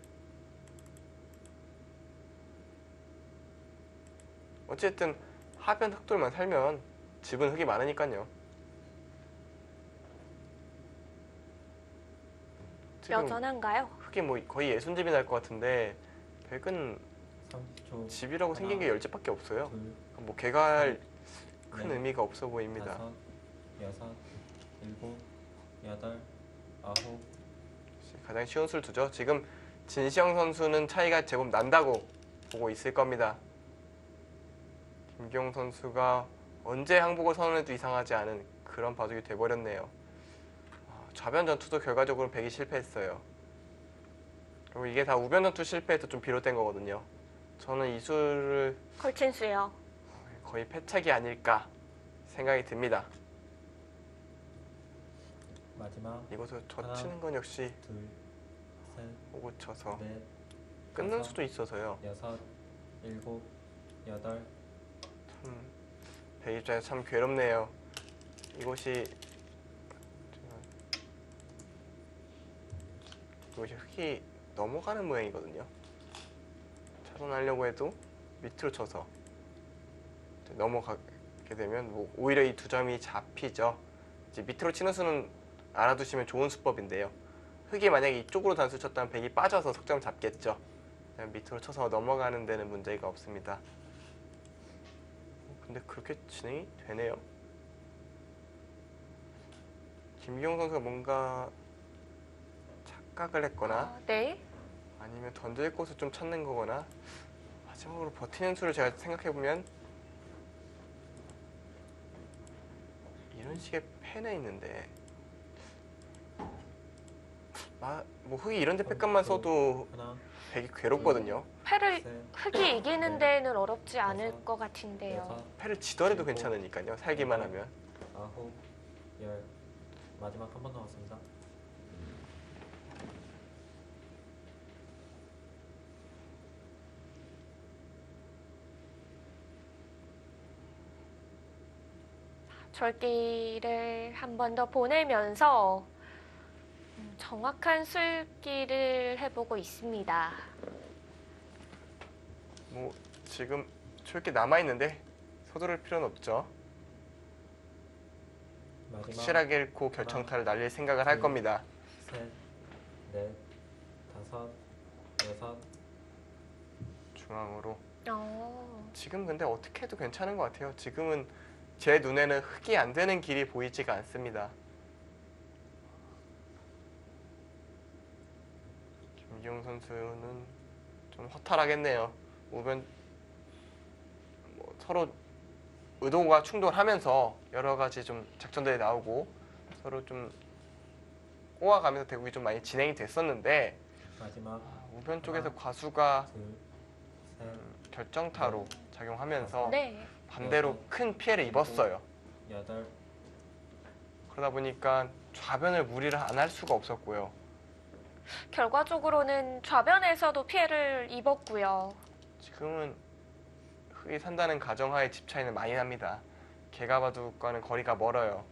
어쨌든 하변 흑돌만 살면 집은 흙이 많으니까요. 지금 여전한가요? 흙이 뭐 거의 예순집이 날 것 같은데 백은 30초. 집이라고 생긴 게 10집밖에 없어요. 둘, 뭐 개갈 큰 네. 의미가 없어 보입니다. 다섯, 여섯, 일곱, 여덟, 아홉. 가장 쉬운 수를 두죠. 지금 진시영 선수는 차이가 제법 난다고 보고 있을 겁니다. 김기용 선수가 언제 항복을 선언해도 이상하지 않은 그런 바둑이 돼버렸네요. 좌변 전투도 결과적으로 백이 실패했어요. 그리고 이게 다 우변 전투 실패에서 좀 비롯된 거거든요. 저는 이 수를 걸친 수요. 거의 패착이 아닐까 생각이 듭니다. 마지막. 이것을 하나. 젖히는 건 역시 둘, 셋, 호구 쳐서 넷, 끊는 다섯, 수도 있어서요. 여섯, 일곱, 여덟. 백 입장에서 참 괴롭네요. 이것이 흙이 넘어가는 모양이거든요. 차선하려고 해도 밑으로 쳐서 넘어가게 되면 뭐 오히려 이 두 점이 잡히죠. 이제 밑으로 치는 수는 알아두시면 좋은 수법인데요. 흙이 만약에 이쪽으로 단수 쳤다면 백이 빠져서 석점 잡겠죠. 그냥 밑으로 쳐서 넘어가는 데는 문제가 없습니다. 근데 그렇게 진행이 되네요. 김기용 선수가 뭔가 착각을 했거나 네. 아니면 던질 곳을 좀 찾는 거거나 마지막으로 버티는 수를 제가 생각해보면 이런 식의 펜에 있는데 뭐 흙이 이런 데 빽감만 써도 하나, 백이 괴롭거든요. 패를 셋, 흙이 이기는 데는 어렵지 않을 다섯, 것 같은데요. 여섯, 패를 지더라도 괜찮으니까요. 살기만 하면. 아홉, 열. 마지막 한 번 남았습니다. 절기를 한 번 더 보내면서 정확한 술기를 해보고 있습니다. 뭐 지금 저렇게 남아있는데 서두를 필요는 없죠. 마지막. 확실하게 잃고 결정타를 날릴 생각을 할 겁니다. 셋, 넷, 다섯, 여섯. 중앙으로. 어, 지금 근데 어떻게 해도 괜찮은 것 같아요. 지금은 제 눈에는 흙이 안 되는 길이 보이지가 않습니다. 김기용 선수는 좀 허탈하겠네요. 우변 뭐 서로 의도가 충돌하면서 여러 가지 좀 작전들이 나오고 서로 좀 꼬아가면서 대국이 좀 많이 진행이 됐었는데 마지막. 우변 쪽에서 하나, 과수가 둘, 셋, 결정타로 작용하면서 네. 반대로 큰 피해를 입었어요. 여덟. 그러다 보니까 좌변을 무리를 안 할 수가 없었고요. 결과적으로는 좌변에서도 피해를 입었고요. 지금은 흙이 산다는 가정하에 집 차이는 많이 납니다. 개가바둑과는 거리가 멀어요.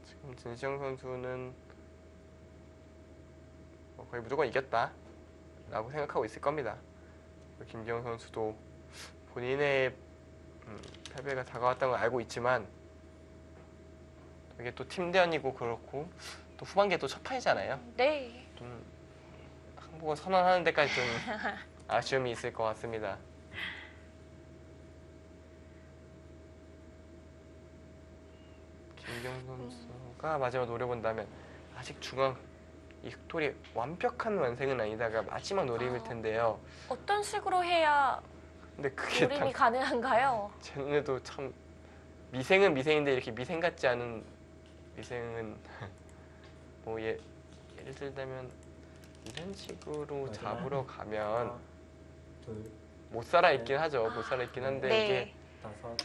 지금 진시영 선수는 거의 무조건 이겼다 라고 생각하고 있을 겁니다. 김기영 선수도 본인의 패배가 다가왔다는 걸 알고 있지만 이게 또 팀대원이고 그렇고 또 후반기에 또 첫 판이잖아요. 네. 좀 항복을 선언하는 데까지 좀 아쉬움이 있을 것 같습니다. 선수가 마지막 노려본다면 아직 중앙 이 흑돌이 완벽한 완성은 아니다가 마지막 노림일 텐데요. 어떤 식으로 해야 근데 그게 노림이 가능한가요? 쟤네도 참 미생은 미생인데 이렇게 미생 같지 않은 미생은 뭐 예를 들자면 이런 식으로 맞아요. 잡으러 가면 하나, 둘, 못 살아 있긴 하죠. 못 살아 있긴 한데 네. 이게 다섯,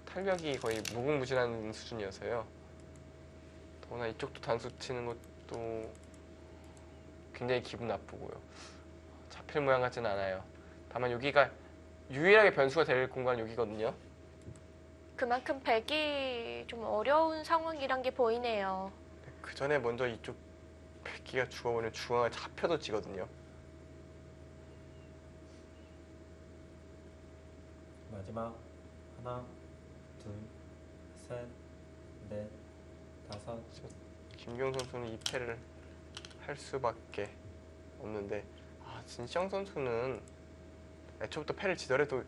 탄력이 거의 무궁무진한 수준이어서요. 더구나 이쪽도 단수 치는 것도 굉장히 기분 나쁘고요. 잡힐 모양 같지는 않아요. 다만 여기가 유일하게 변수가 될 공간 여기거든요. 그만큼 백이 좀 어려운 상황이란 게 보이네요. 그 전에 먼저 이쪽 백기가 죽어버리면 중앙을 잡혀도 지거든요. 마지막 하나, 둘, 셋, 넷, 다섯, 김경 선수는 이 패를 할 수밖에 없는데 진시영 선수는 애초부터 패를 지더라도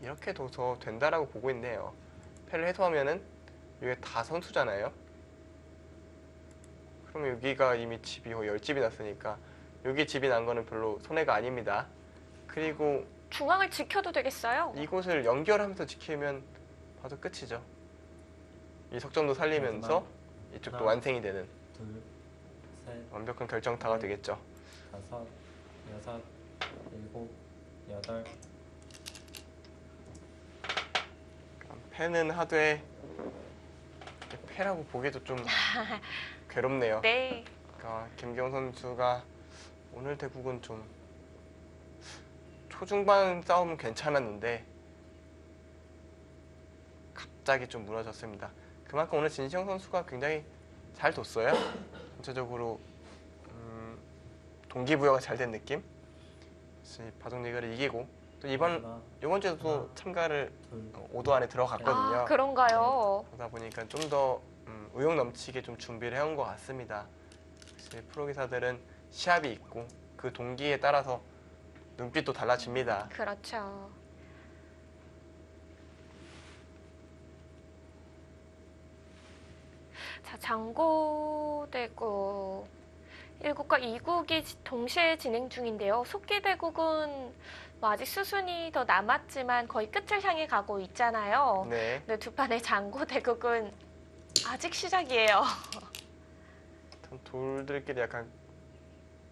이렇게 둬서 된다라고 보고 있네요. 패를 해소하면은 이게 다 선수잖아요. 그러면 여기가 이미 집이 거의 10집이 났으니까 여기 집이 난 거는 별로 손해가 아닙니다. 그리고 중앙을 지켜도 되겠어요? 이곳을 연결하면서 지키면 봐도 끝이죠. 이 석점도 살리면서 이쪽도 하나, 완성이 되는 둘, 셋, 완벽한 결정타가 되겠죠. 다섯, 여섯, 일곱, 여덟. 패는 하되 패라고 보기도 좀 괴롭네요. 네. 그러니까 김경 선수가 오늘 대국은 좀 초중반 싸움은 괜찮았는데 갑자기 좀 무너졌습니다. 그만큼 오늘 진시영 선수가 굉장히 잘 뒀어요. 전체적으로 동기부여가 잘 된 느낌. 바둑 리그를 이기고 또 이번 주에도 하나, 참가를 둘, 5도 안에 들어갔거든요. 아, 그런가요? 그러다 보니까 좀 더 의욕 넘치게 좀 준비를 해온 것 같습니다. 역시 프로 기사들은 시합이 있고 그 동기에 따라서 눈빛도 달라집니다. 그렇죠. 자, 장고대국 1국과 2국이 동시에 진행 중인데요. 속기대국은 뭐 아직 수순이 더 남았지만 거의 끝을 향해 가고 있잖아요. 네, 근데 두 판의 장고대국은 아직 시작이에요. 참 돌들끼리 약간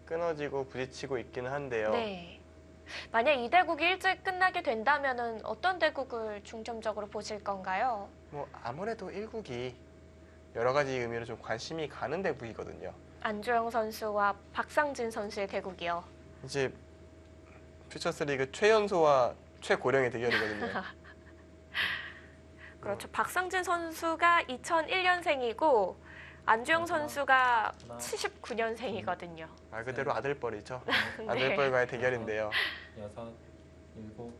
끊어지고 부딪히고 있기는 한데요. 네. 만약 이 대국이 일찍 끝나게 된다면 어떤 대국을 중점적으로 보실 건가요? 뭐 아무래도 1국이 여러 가지 의미로 좀 관심이 가는 대국이거든요. 안조영 선수와 박상진 선수의 대국이요. 이제 퓨처스리그 최연소와 최고령의 대결이거든요. 그렇죠. 박상진 선수가 2001년생이고 안주영 선수가 79년생이거든요. 말 그대로 아들뻘이죠. 네. 아들뻘과의 대결인데요. 여섯, 일곱,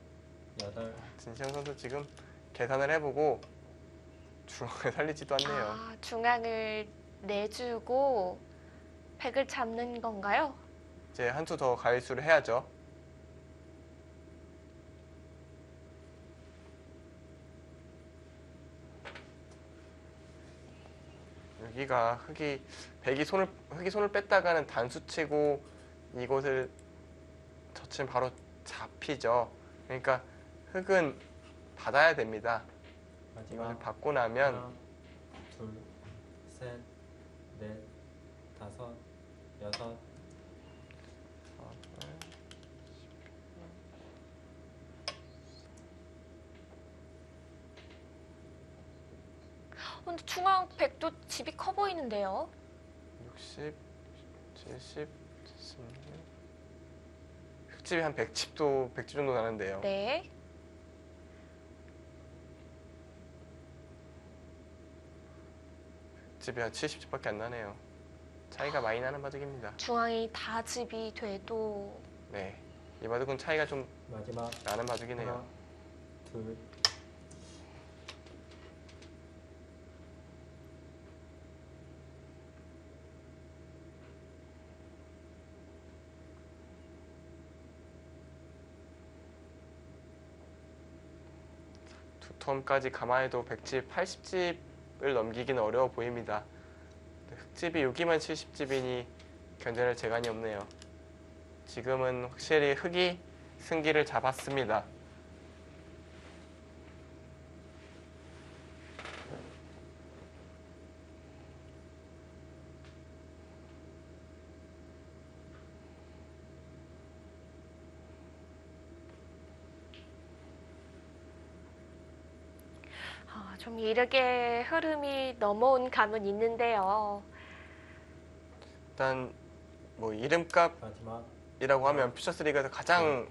여덟. 진시영 선수 지금 계산을 해보고 중앙을 살리지도 않네요. 아, 중앙을 내주고 백을 잡는 건가요? 이제 한 수 더 가위수를 해야죠. 여기가 흑이 손을 뺐다가는 단수 치고 이곳을 젖히면 바로 잡히죠. 그러니까 흑은 받아야 됩니다. 이것을 마지막 받고 나면 하나, 둘, 셋, 넷, 다섯, 여섯. 근데 중앙 백도 집이 커 보이는데요. 60, 70, 76. 흑집이 한 100집 정도 나는데요. 네. 흑집이 한 70집밖에 안 나네요. 차이가 많이 나는 바둑입니다. 중앙이 다 집이 돼도 네, 이 바둑은 차이가 좀 마지막 나는 바둑이네요. 하나, 둘, 두 텀까지 감안해도 100집, 80집을 넘기기는 어려워 보입니다. 흙집이 여기만 70집이니 견뎌낼 재간이 없네요. 지금은 확실히 흙이 승기를 잡았습니다. 좀 이르게 흐름이 넘어온 감은 있는데요. 일단 뭐 이름값이라고 마지막 하면 퓨처스리그에서 가장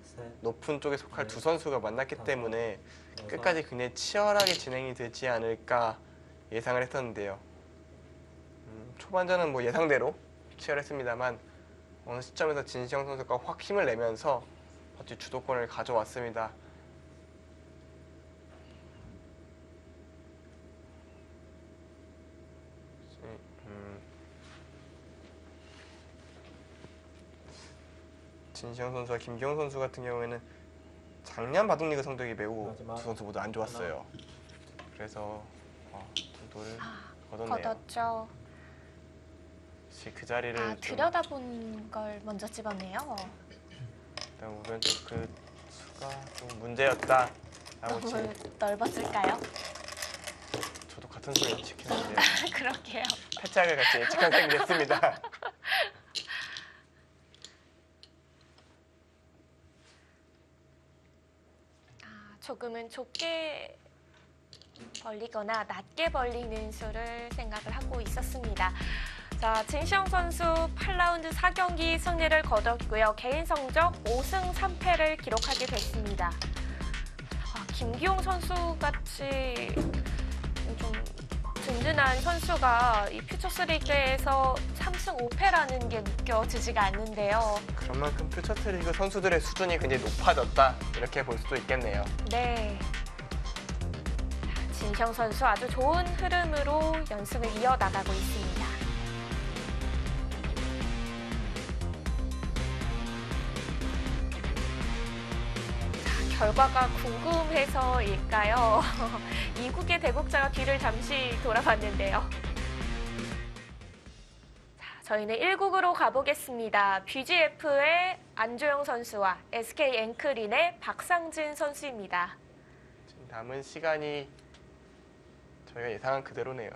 셋, 높은 쪽에 속할 네. 두 선수가 만났기 다섯, 때문에 여섯, 끝까지 굉장히 치열하게 진행이 되지 않을까 예상을 했었는데요. 초반전은 뭐 예상대로 치열했습니다만 어느 시점에서 진시영 선수가 확 힘을 내면서 버티 주도권을 가져왔습니다. 진시영 선수와 김기용 선수 같은 경우에는 작년 바둑리그 성적이 매우 마지막 두 선수 모두 안 좋았어요. 그래서 두도를 거뒀네요. 걷었죠. 혹시 그 자리를 좀 들여다본 걸 먼저 집었네요. 일단 오른쪽 그 수가 좀 문제였다라고 너무 넓었을까요? 저도 같은 수를 예측했는데 그러게요. 패짝을 같이 예측한 셈이 됐습니다. 조금은 좁게 벌리거나 낮게 벌리는 수를 생각을 하고 있었습니다. 자, 진시영 선수 8라운드 4경기 승리를 거뒀고요. 개인 성적 5승 3패를 기록하게 됐습니다. 김기용 선수 같이 좀 든든한 선수가 이 퓨처스리그에서 3승 5패라는 게 믿겨지지가 않는데요. 그런 만큼 퓨처스리그 선수들의 수준이 굉장히 높아졌다 이렇게 볼 수도 있겠네요. 네. 진시영 선수 아주 좋은 흐름으로 연승을 이어나가고 있습니다. 자, 결과가 궁금해서일까요? 이국의 대국자가 뒤를 잠시 돌아봤는데요. 자, 저희는 1국으로 가보겠습니다. BGF의 안조영 선수와 SK 앵크린의 박상진 선수입니다. 지금 남은 시간이 저희가 예상한 그대로네요.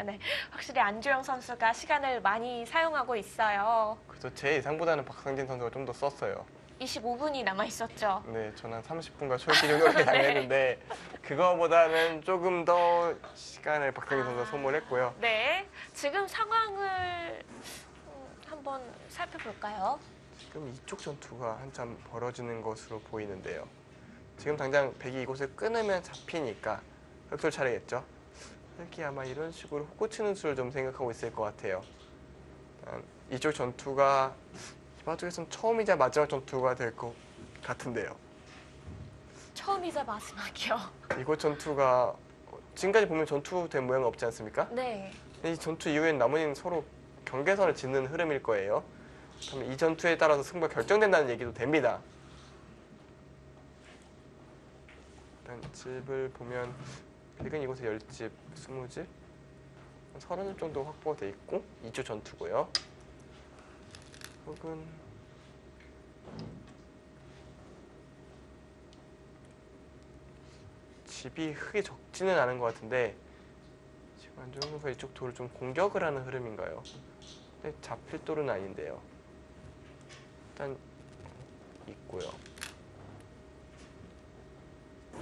네, 확실히 안주영 선수가 시간을 많이 사용하고 있어요. 그래서 제 예상보다는 박상진 선수가 좀 더 썼어요. 25분이 남아 있었죠. 네, 저는 한 30분과 초읽기 정도로 예상했는데 그거보다는 조금 더 시간을 박상진 선수가 소모했고요. 네, 지금 상황을 한번 살펴볼까요? 지금 이쪽 전투가 한참 벌어지는 것으로 보이는데요. 지금 당장 백이 이곳을 끊으면 잡히니까 흑돌 차례겠죠. 흑이 아마 이런 식으로 호구 치는 수를 좀 생각하고 있을 것 같아요. 이쪽 전투가 이 바둑에서는 처음이자 마지막 전투가 될 것 같은데요. 처음이자 마지막이요. 이곳 전투가 지금까지 보면 전투된 모양은 없지 않습니까? 네, 이 전투 이후엔 나머지는 서로 경계선을 짓는 흐름일 거예요. 그러면 이 전투에 따라서 승부가 결정된다는 얘기도 됩니다. 일단 집을 보면 백은 이곳에 10집, 20집, 30집 정도 확보가 돼 있고 2조 전투고요. 혹은 집이 흙이 적지는 않은 것 같은데 지금 안정현 선수가 이쪽 돌을 좀 공격을 하는 흐름인가요? 근데 잡힐 돌은 아닌데요. 일단 있고요.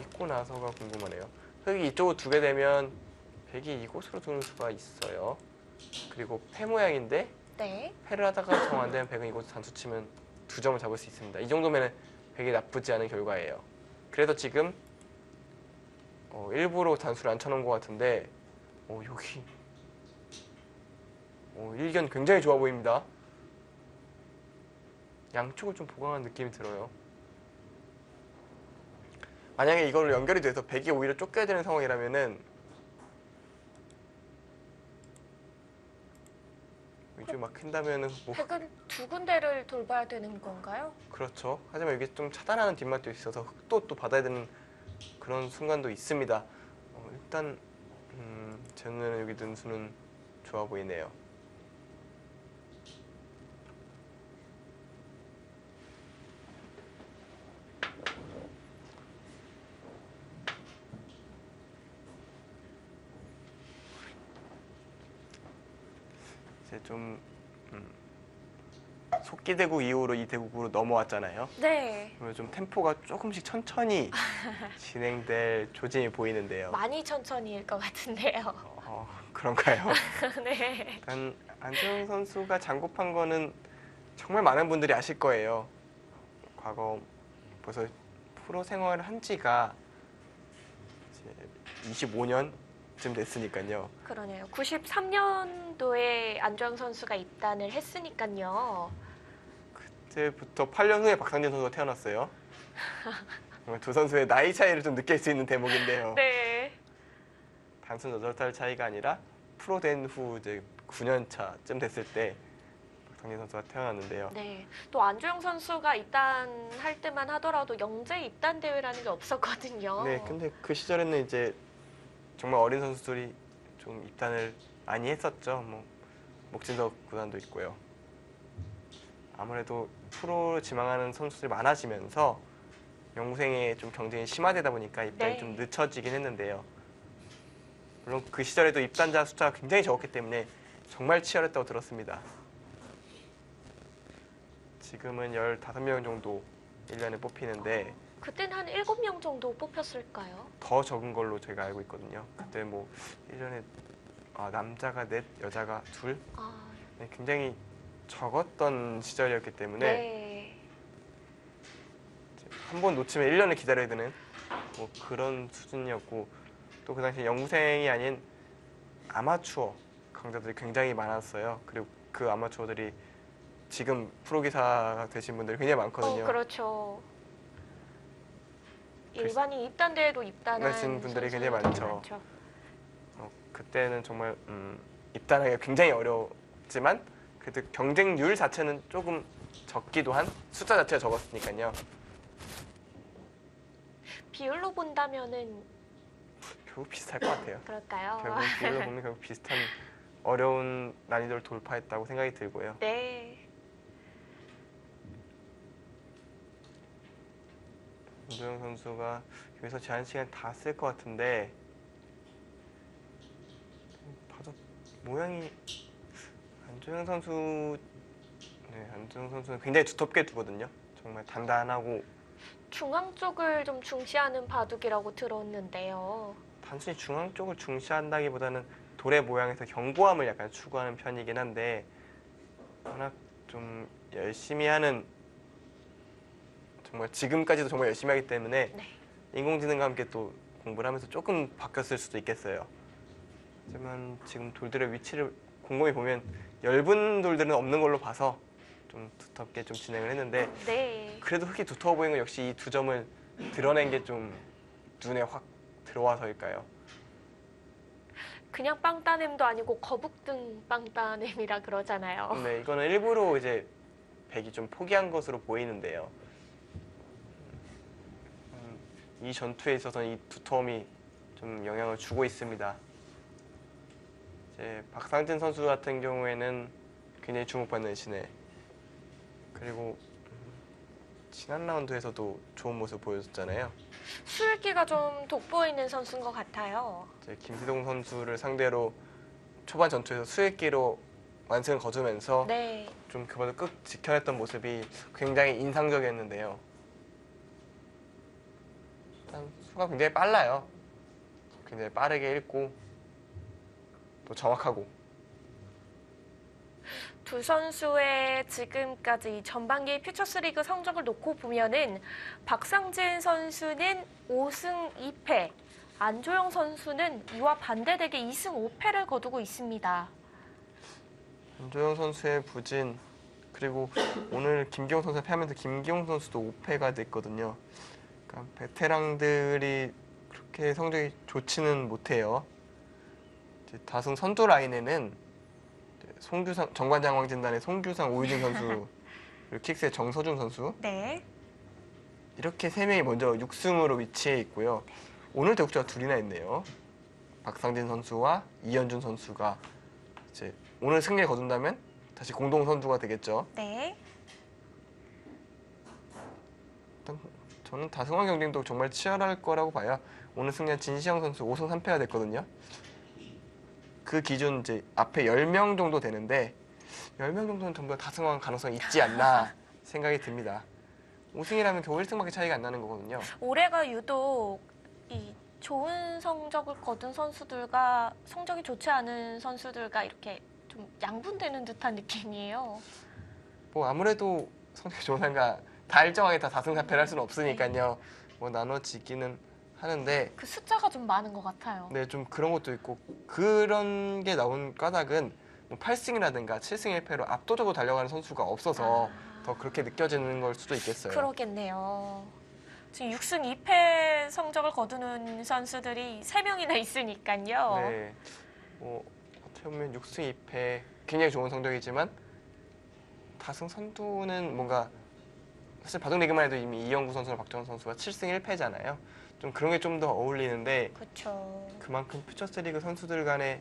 있고 나서가 궁금하네요. 흙이 이쪽으로 두게 되면 백이 이곳으로 두는 수가 있어요. 그리고 패 모양인데 네, 패를 하다가 정 안 되면 백은 이곳에 단수 치면 2점을 잡을 수 있습니다. 이 정도면 백이 나쁘지 않은 결과예요. 그래서 지금 일부러 단수를 안 쳐놓은 것 같은데 여기 일견 굉장히 좋아 보입니다. 양쪽을 좀 보강한 느낌이 들어요. 만약에 이걸로 연결이 돼서 백이 오히려 쫓겨야 되는 상황이라면은 이쪽이 막힌다면은 뭐 백은 두 군데를 돌봐야 되는 건가요? 그렇죠. 하지만 이게 좀 차단하는 뒷맛도 있어서 흑도 또 받아야 되는 그런 순간도 있습니다. 일단 제 눈에는 여기 능수는 좋아 보이네요. 이제 좀 속기대국 이후로 이 대국으로 넘어왔잖아요. 네. 그러면 좀 템포가 조금씩 천천히 진행될 조짐이 보이는데요. 많이 천천히일 것 같은데요. 그런가요? 네. 일단 안재영 선수가 장고판 거는 정말 많은 분들이 아실 거예요. 과거 벌써 프로 생활을 한 지가 25년쯤 됐으니까요. 그러네요. 93년도에 안주영 선수가 입단을 했으니까요. 그때부터 8년 후에 박상진 선수가 태어났어요. 정말 두 선수의 나이 차이를 좀 느낄 수 있는 대목인데요. 네. 단순 8살 차이가 아니라 프로 된 후 이제 9년 차쯤 됐을 때 박상진 선수가 태어났는데요. 네. 또 안주영 선수가 입단할 때만 하더라도 영재 입단 대회라는 게 없었거든요. 네, 근데 그 시절에는 이제 정말 어린 선수들이 좀 입단을 많이 했었죠. 뭐 목진석 구단도 있고요. 아무래도 프로를 지망하는 선수들이 많아지면서 영생에 좀 경쟁이 심화되다 보니까 입단이 네. 좀 늦춰지긴 했는데요. 물론 그 시절에도 입단자 숫자가 굉장히 적었기 때문에 정말 치열했다고 들었습니다. 지금은 15명 정도 1년에 뽑히는데 그때는 한 7명 정도 뽑혔을까요? 더 적은 걸로 제가 알고 있거든요. 그때 뭐 1년에 남자가 4, 여자가 2? 아, 네, 굉장히 적었던 시절이었기 때문에 네. 한 번 놓치면 1년을 기다려야 되는 뭐 그런 수준이었고 또 그 당시 영생이 아닌 아마추어 강자들이 굉장히 많았어요. 그리고 그 아마추어들이 지금 프로기사가 되신 분들이 굉장히 많거든요. 그렇죠. 일반인 입단 대회도 입단한 하신 분들이 굉장히 선수들이 많죠. 그때는 정말 입단하기가 굉장히 어려웠지만 그래도 경쟁률 자체는 조금 적기도 한 숫자 자체가 적었으니까요. 비율로 본다면은 결국 비슷할 것 같아요. 그럴까요? 결국 비율로 보면 결국 비슷한 어려운 난이도를 돌파했다고 생각이 들고요. 네. 안도영 선수가 여기서 제한 시간 다 쓸 것 같은데 봐도 모양이 안도영 선수는 굉장히 두텁게 두거든요. 정말 단단하고 중앙 쪽을 좀 중시하는 바둑이라고 들었는데요. 단순히 중앙 쪽을 중시한다기보다는 돌의 모양에서 견고함을 약간 추구하는 편이긴 한데 워낙 좀 열심히 하는 정말 지금까지도 정말 열심히 하기 때문에 네. 인공지능과 함께 또 공부를 하면서 조금 바뀌었을 수도 있겠어요. 하지만 지금 돌들의 위치를 곰곰이 보면 엷은 돌들은 없는 걸로 봐서 좀 두텁게 좀 진행을 했는데 네. 그래도 흙이 두터워 보이는 건 역시 이 두 점을 드러낸 게 좀 눈에 확 들어와서일까요? 그냥 빵따냄도 아니고 거북등 빵따냄이라 그러잖아요. 네, 이거는 일부러 이제 백이 좀 포기한 것으로 보이는데요. 이 전투에 있어서는 이 두터움이 좀 영향을 주고 있습니다. 이제 박상진 선수 같은 경우에는 굉장히 주목받는 신예. 그리고 지난 라운드에서도 좋은 모습 보여줬잖아요. 수일기가 좀 돋보이는 선수인 것 같아요. 이제 김시동 선수를 상대로 초반 전투에서 수익기로 완승을 거두면서 네. 좀 그보다 끝 지켜냈던 모습이 굉장히 인상적이었는데요. 일단 수가 굉장히 빨라요. 굉장히 빠르게 읽고 또 정확하고. 두 선수의 지금까지 이 전반기 퓨처스리그 성적을 놓고 보면은 박상진 선수는 5승 2패, 안조영 선수는 이와 반대되게 2승 5패를 거두고 있습니다. 안조영 선수의 부진 그리고 오늘 김기용 선수 패하면서 김기용 선수도 5패가 됐거든요. 그러니까 베테랑들이 그렇게 성적이 좋지는 못해요. 이제 다승 선두 라인에는 송규상 정관장왕진단의 송규상 오유진 선수 그리고 킥스의 정서준 선수 네. 이렇게 세 명이 먼저 6승으로 위치해 있고요. 오늘 대국자가 둘이나 있네요. 박상진 선수와 이현준 선수가 이제 오늘 승리를 거둔다면 다시 공동 선두가 되겠죠. 네. 일단 저는 다승왕 경쟁도 정말 치열할 거라고 봐요. 오늘 승리한 진시영 선수 5승 3패가 됐거든요. 그 기준 이제 앞에 10명 정도 되는데 10명 정도는 전부 다 다승왕 가능성이 있지 않나 생각이 듭니다. 5승이라면 겨우 1승밖에 차이가 안 나는 거거든요. 올해가 유독 이 좋은 성적을 거둔 선수들과 성적이 좋지 않은 선수들과 이렇게 좀 양분되는 듯한 느낌이에요. 뭐 아무래도 성적이 좋은 사람과 다 일정하게 다 다승 4패를 할 수는 없으니까요. 뭐 나눠지기는 하는데 그 숫자가 좀 많은 것 같아요. 네, 좀 그런 것도 있고 그런 게 나온 까닭은 뭐 8승이라든가 7승 1패로 압도적으로 달려가는 선수가 없어서 더 그렇게 느껴지는 걸 수도 있겠어요. 그러겠네요. 지금 6승 2패 성적을 거두는 선수들이 3명이나 있으니까요. 네, 뭐 어떻게 보면 6승 2패 굉장히 좋은 성적이지만 다승 선두는 뭔가 사실 바둑리그만 해도 이미 이영구 선수나 박정원 선수가 7승 1패잖아요. 좀 그런 게 좀 더 어울리는데 그렇죠. 그만큼 퓨처스리그 선수들 간의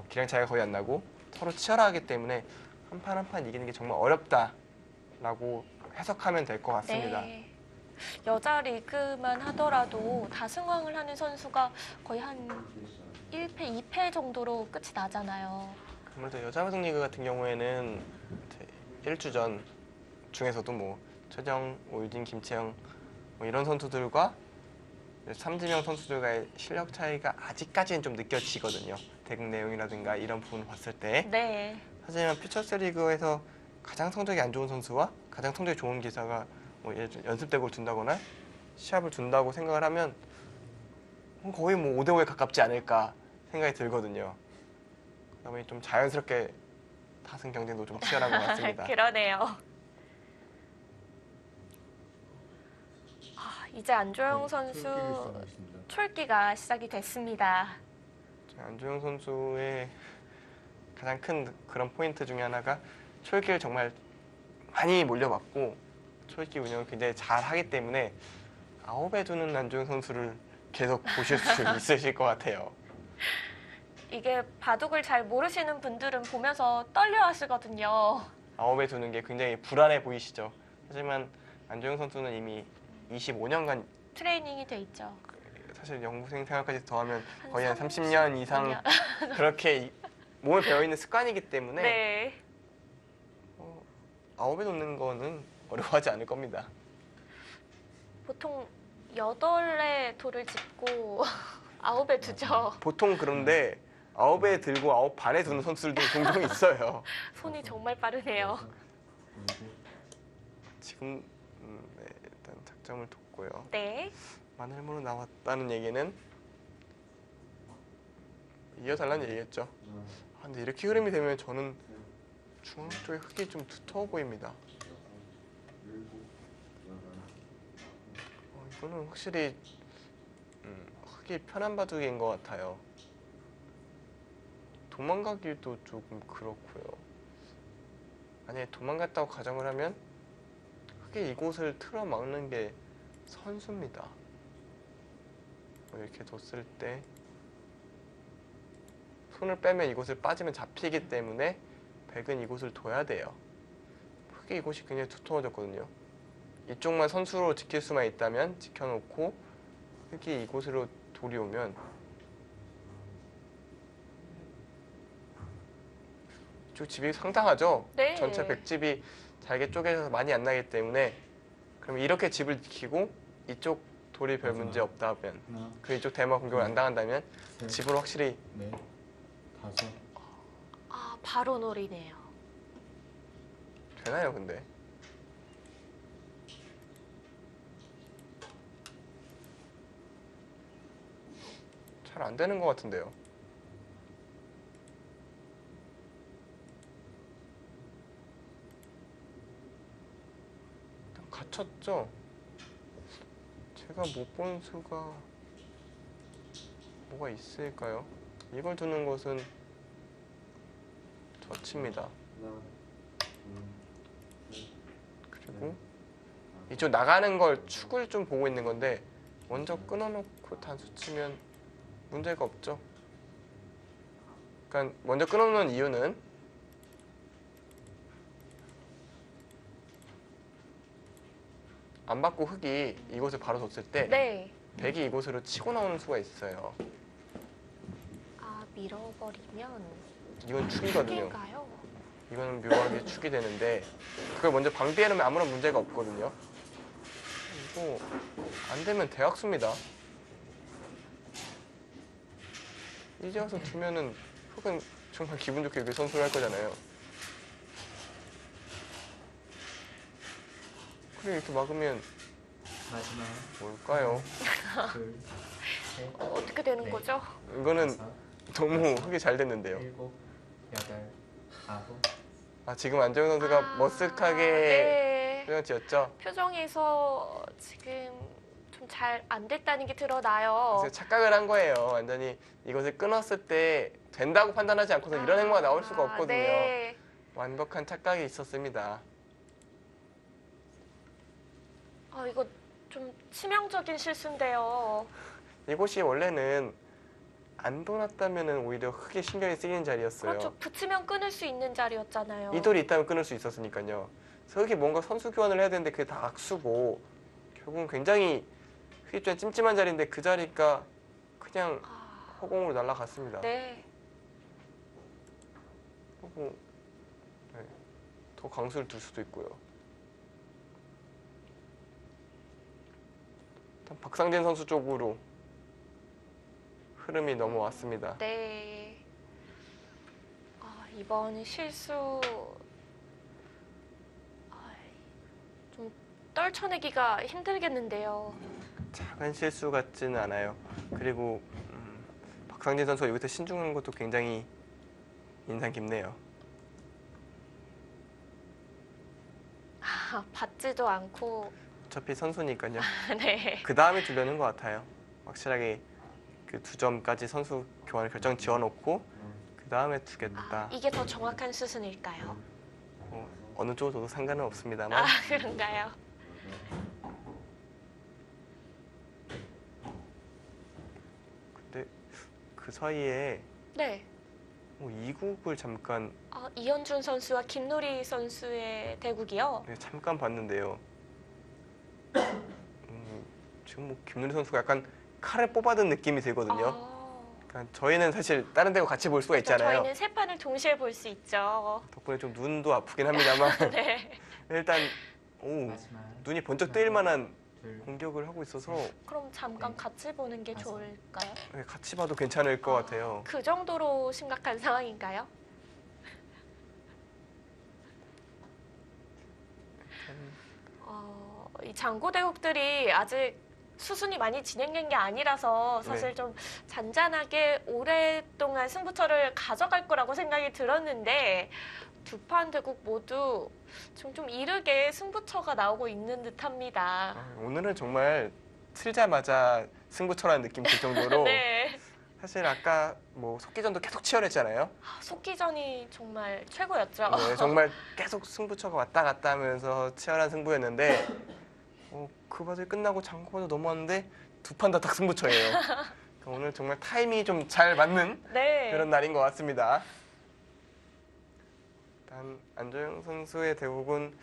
기량 차이가 거의 안 나고 서로 치열하기 때문에 한 판 한 판 이기는 게 정말 어렵다라고 해석하면 될 것 같습니다. 네. 여자 리그만 하더라도 다승왕을 하는 선수가 거의 한 1패, 2패 정도로 끝이 나잖아요. 아무래도 여자 바둑리그 같은 경우에는 이제 1주전 중에서도 뭐 최정, 오유진, 김채영 뭐 이런 선수들과 삼진명 선수들과의 실력 차이가 아직까지는 좀 느껴지거든요. 대국 내용이라든가 이런 부분을 봤을 때. 네. 하지만 퓨처스리그에서 가장 성적이 안 좋은 선수와 가장 성적이 좋은 기사가 뭐 예를 들어 연습대국을 둔다거나 시합을 둔다고 생각을 하면 거의 뭐 5대5에 가깝지 않을까 생각이 들거든요. 그러다 보니 좀 자연스럽게 다승 경쟁도 좀 치열한 것 같습니다. 그러네요. 이제 안조영 선수 출기가 시작이 됐습니다. 안주영 선수의 가장 큰 그런 포인트 중에 하나가 초읽기를 정말 많이 몰려봤고 초읽기 운영을 굉장히 잘 하기 때문에 아홉에 두는 안주영 선수를 계속 보실 수 있으실 것 같아요. 이게 바둑을 잘 모르시는 분들은 보면서 떨려 하시거든요. 아홉에 두는 게 굉장히 불안해 보이시죠. 하지만 안주영 선수는 이미 25년간 트레이닝이 돼 있죠. 사실 연구생 생활까지 더하면 거의 한 30 30년 이상 년. 그렇게 몸에 배어있는 습관이기 때문에 네. 아홉에 놓는 거는 어려워하지 않을 겁니다. 보통 8에 돌을 짚고 9에 두죠. 보통 그런데 아홉에 들고 아홉 반에 두는 선수들도 종종 있어요. 손이 정말 빠르네요. 지금 네, 일단 작점을 뒀고요. 네. 마늘모로 나왔다는 얘기는 이어달라는 얘기겠죠. 근데 이렇게 흐름이 되면 저는 중앙 쪽에 흙이 좀 두터워 보입니다. 이거는 확실히 흙이 편한 바둑인 것 같아요. 도망가기도 조금 그렇고요. 만약에 도망갔다고 가정을 하면 흙이 이곳을 틀어막는 게 선수입니다. 이렇게 뒀을 때 손을 빼면 이곳을 빠지면 잡히기 때문에 백은 이곳을 둬야 돼요. 흙이 이곳이 굉장히 두터워졌거든요. 이쪽만 선수로 지킬 수만 있다면 지켜놓고 흙이 이곳으로 돌이 오면 이쪽 집이 상당하죠? 네. 전체 백집이 잘게 쪼개져서 많이 안 나기 때문에 그럼 이렇게 집을 지키고 이쪽 돌이 별 문제 없다면 그리고 이쪽 대마 공격을 안 당한다면 집을 확실히 네, 다섯. 바로 놀이네요. 되나요 근데? 잘 안 되는 것 같은데요. 갇혔죠? 제가 못 본 수가 뭐가 있을까요? 이걸 두는 것은 젖힙니다. 그리고 이쪽 나가는 걸 축을 좀 보고 있는 건데 먼저 끊어놓고 단수 치면 문제가 없죠. 그러니까 먼저 끊어놓는 이유는 안 받고 흙이 이곳을 바로 뒀을 때 네. 백이 이곳으로 치고 나오는 수가 있어요. 아, 밀어버리면 이건 축이거든요. 흙인가요? 이거는 묘하게 축이 되는데 그걸 먼저 방비해놓으면 아무런 문제가 없거든요. 이거 안 되면 대학수입니다. 이제 와서 두면은 흙은 정말 기분 좋게 여기 선수를 할 거잖아요. 그리고 이렇게 막으면 마지막 뭘까요? 둘, 셋, 어떻게 되는 네. 거죠? 이거는 다섯, 너무 흙이 잘 됐는데요. 일곱, 여덟, 아홉. 아, 지금 안정현 선수가 머쓱하게 네. 표정 지었죠? 표정에서 지금 좀 잘 안 됐다는 게 드러나요. 그래서 착각을 한 거예요. 완전히 이것을 끊었을 때 된다고 판단하지 않고서 이런 행보가 나올 수가 없거든요. 네. 완벽한 착각이 있었습니다. 이거 좀 치명적인 실수인데요. 이곳이 원래는 안 둬놨다면 오히려 크게 신경이 쓰이는 자리였어요. 그렇죠. 붙이면 끊을 수 있는 자리였잖아요. 이 돌이 있다면 끊을 수 있었으니까요. 그래서 흙이 뭔가 선수 교환을 해야 되는데 그게 다 악수고 결국은 굉장히 흙이 좀 찜찜한 자리인데 그 자리가 그냥 허공으로 날아갔습니다. 네. 그리고 네, 더 강수를 둘 수도 있고요. 일단 박상진 선수 쪽으로 흐름이 넘어왔습니다. 네. 이번 실수 좀 떨쳐내기가 힘들겠는데요. 작은 실수 같지는 않아요. 그리고 박상진 선수가 여기서 신중한 것도 굉장히 인상 깊네요. 받지도 않고 어차피 선수니까요. 네. 그 다음에 두려는 것 같아요. 확실하게 그 2점까지 선수 교환 결정 지어놓고 그 다음에 두겠다. 이게 더 정확한 수순일까요? 어느 쪽으로 둬도 상관은 없습니다만 그런가요? 근데 그 사이에 네. 이국을 잠깐 이현준 선수와 김노리 선수의 대국이요. 잠깐 봤는데요. 지금 뭐 김누리 선수가 약간 칼을 뽑아든 느낌이 들거든요. 그러니까 저희는 사실 다른 데고 같이 볼 수가 있잖아요. 저희는 세 판을 동시에 볼 수 있죠. 덕분에 좀 눈도 아프긴 합니다만 네. 일단 마지막 눈이 번쩍 뜨일 만한 둘, 공격을 하고 있어서 그럼 잠깐 네. 같이 보는 게 맞아. 좋을까요? 같이 봐도 괜찮을 것 같아요. 그 정도로 심각한 상황인가요? 이 장고 대국들이 아직 수순이 많이 진행된 게 아니라서 사실 네. 좀 잔잔하게 오랫동안 승부처를 가져갈 거라고 생각이 들었는데 두 판 대국 모두 지금 좀 이르게 승부처가 나오고 있는 듯합니다. 오늘은 정말 틀자마자 승부처라는 느낌 들 정도로 네. 사실 아까 뭐 속기전도 계속 치열했잖아요. 속기전이 정말 최고였죠. 네, 정말 계속 승부처가 왔다 갔다 하면서 치열한 승부였는데 그 바들 끝나고 장고바도 넘어왔는데 두 판 다 딱 승부처예요. 그러니까 오늘 정말 타이밍이 좀 잘 맞는 네. 그런 날인 것 같습니다. 일단 안조영 선수의 대국은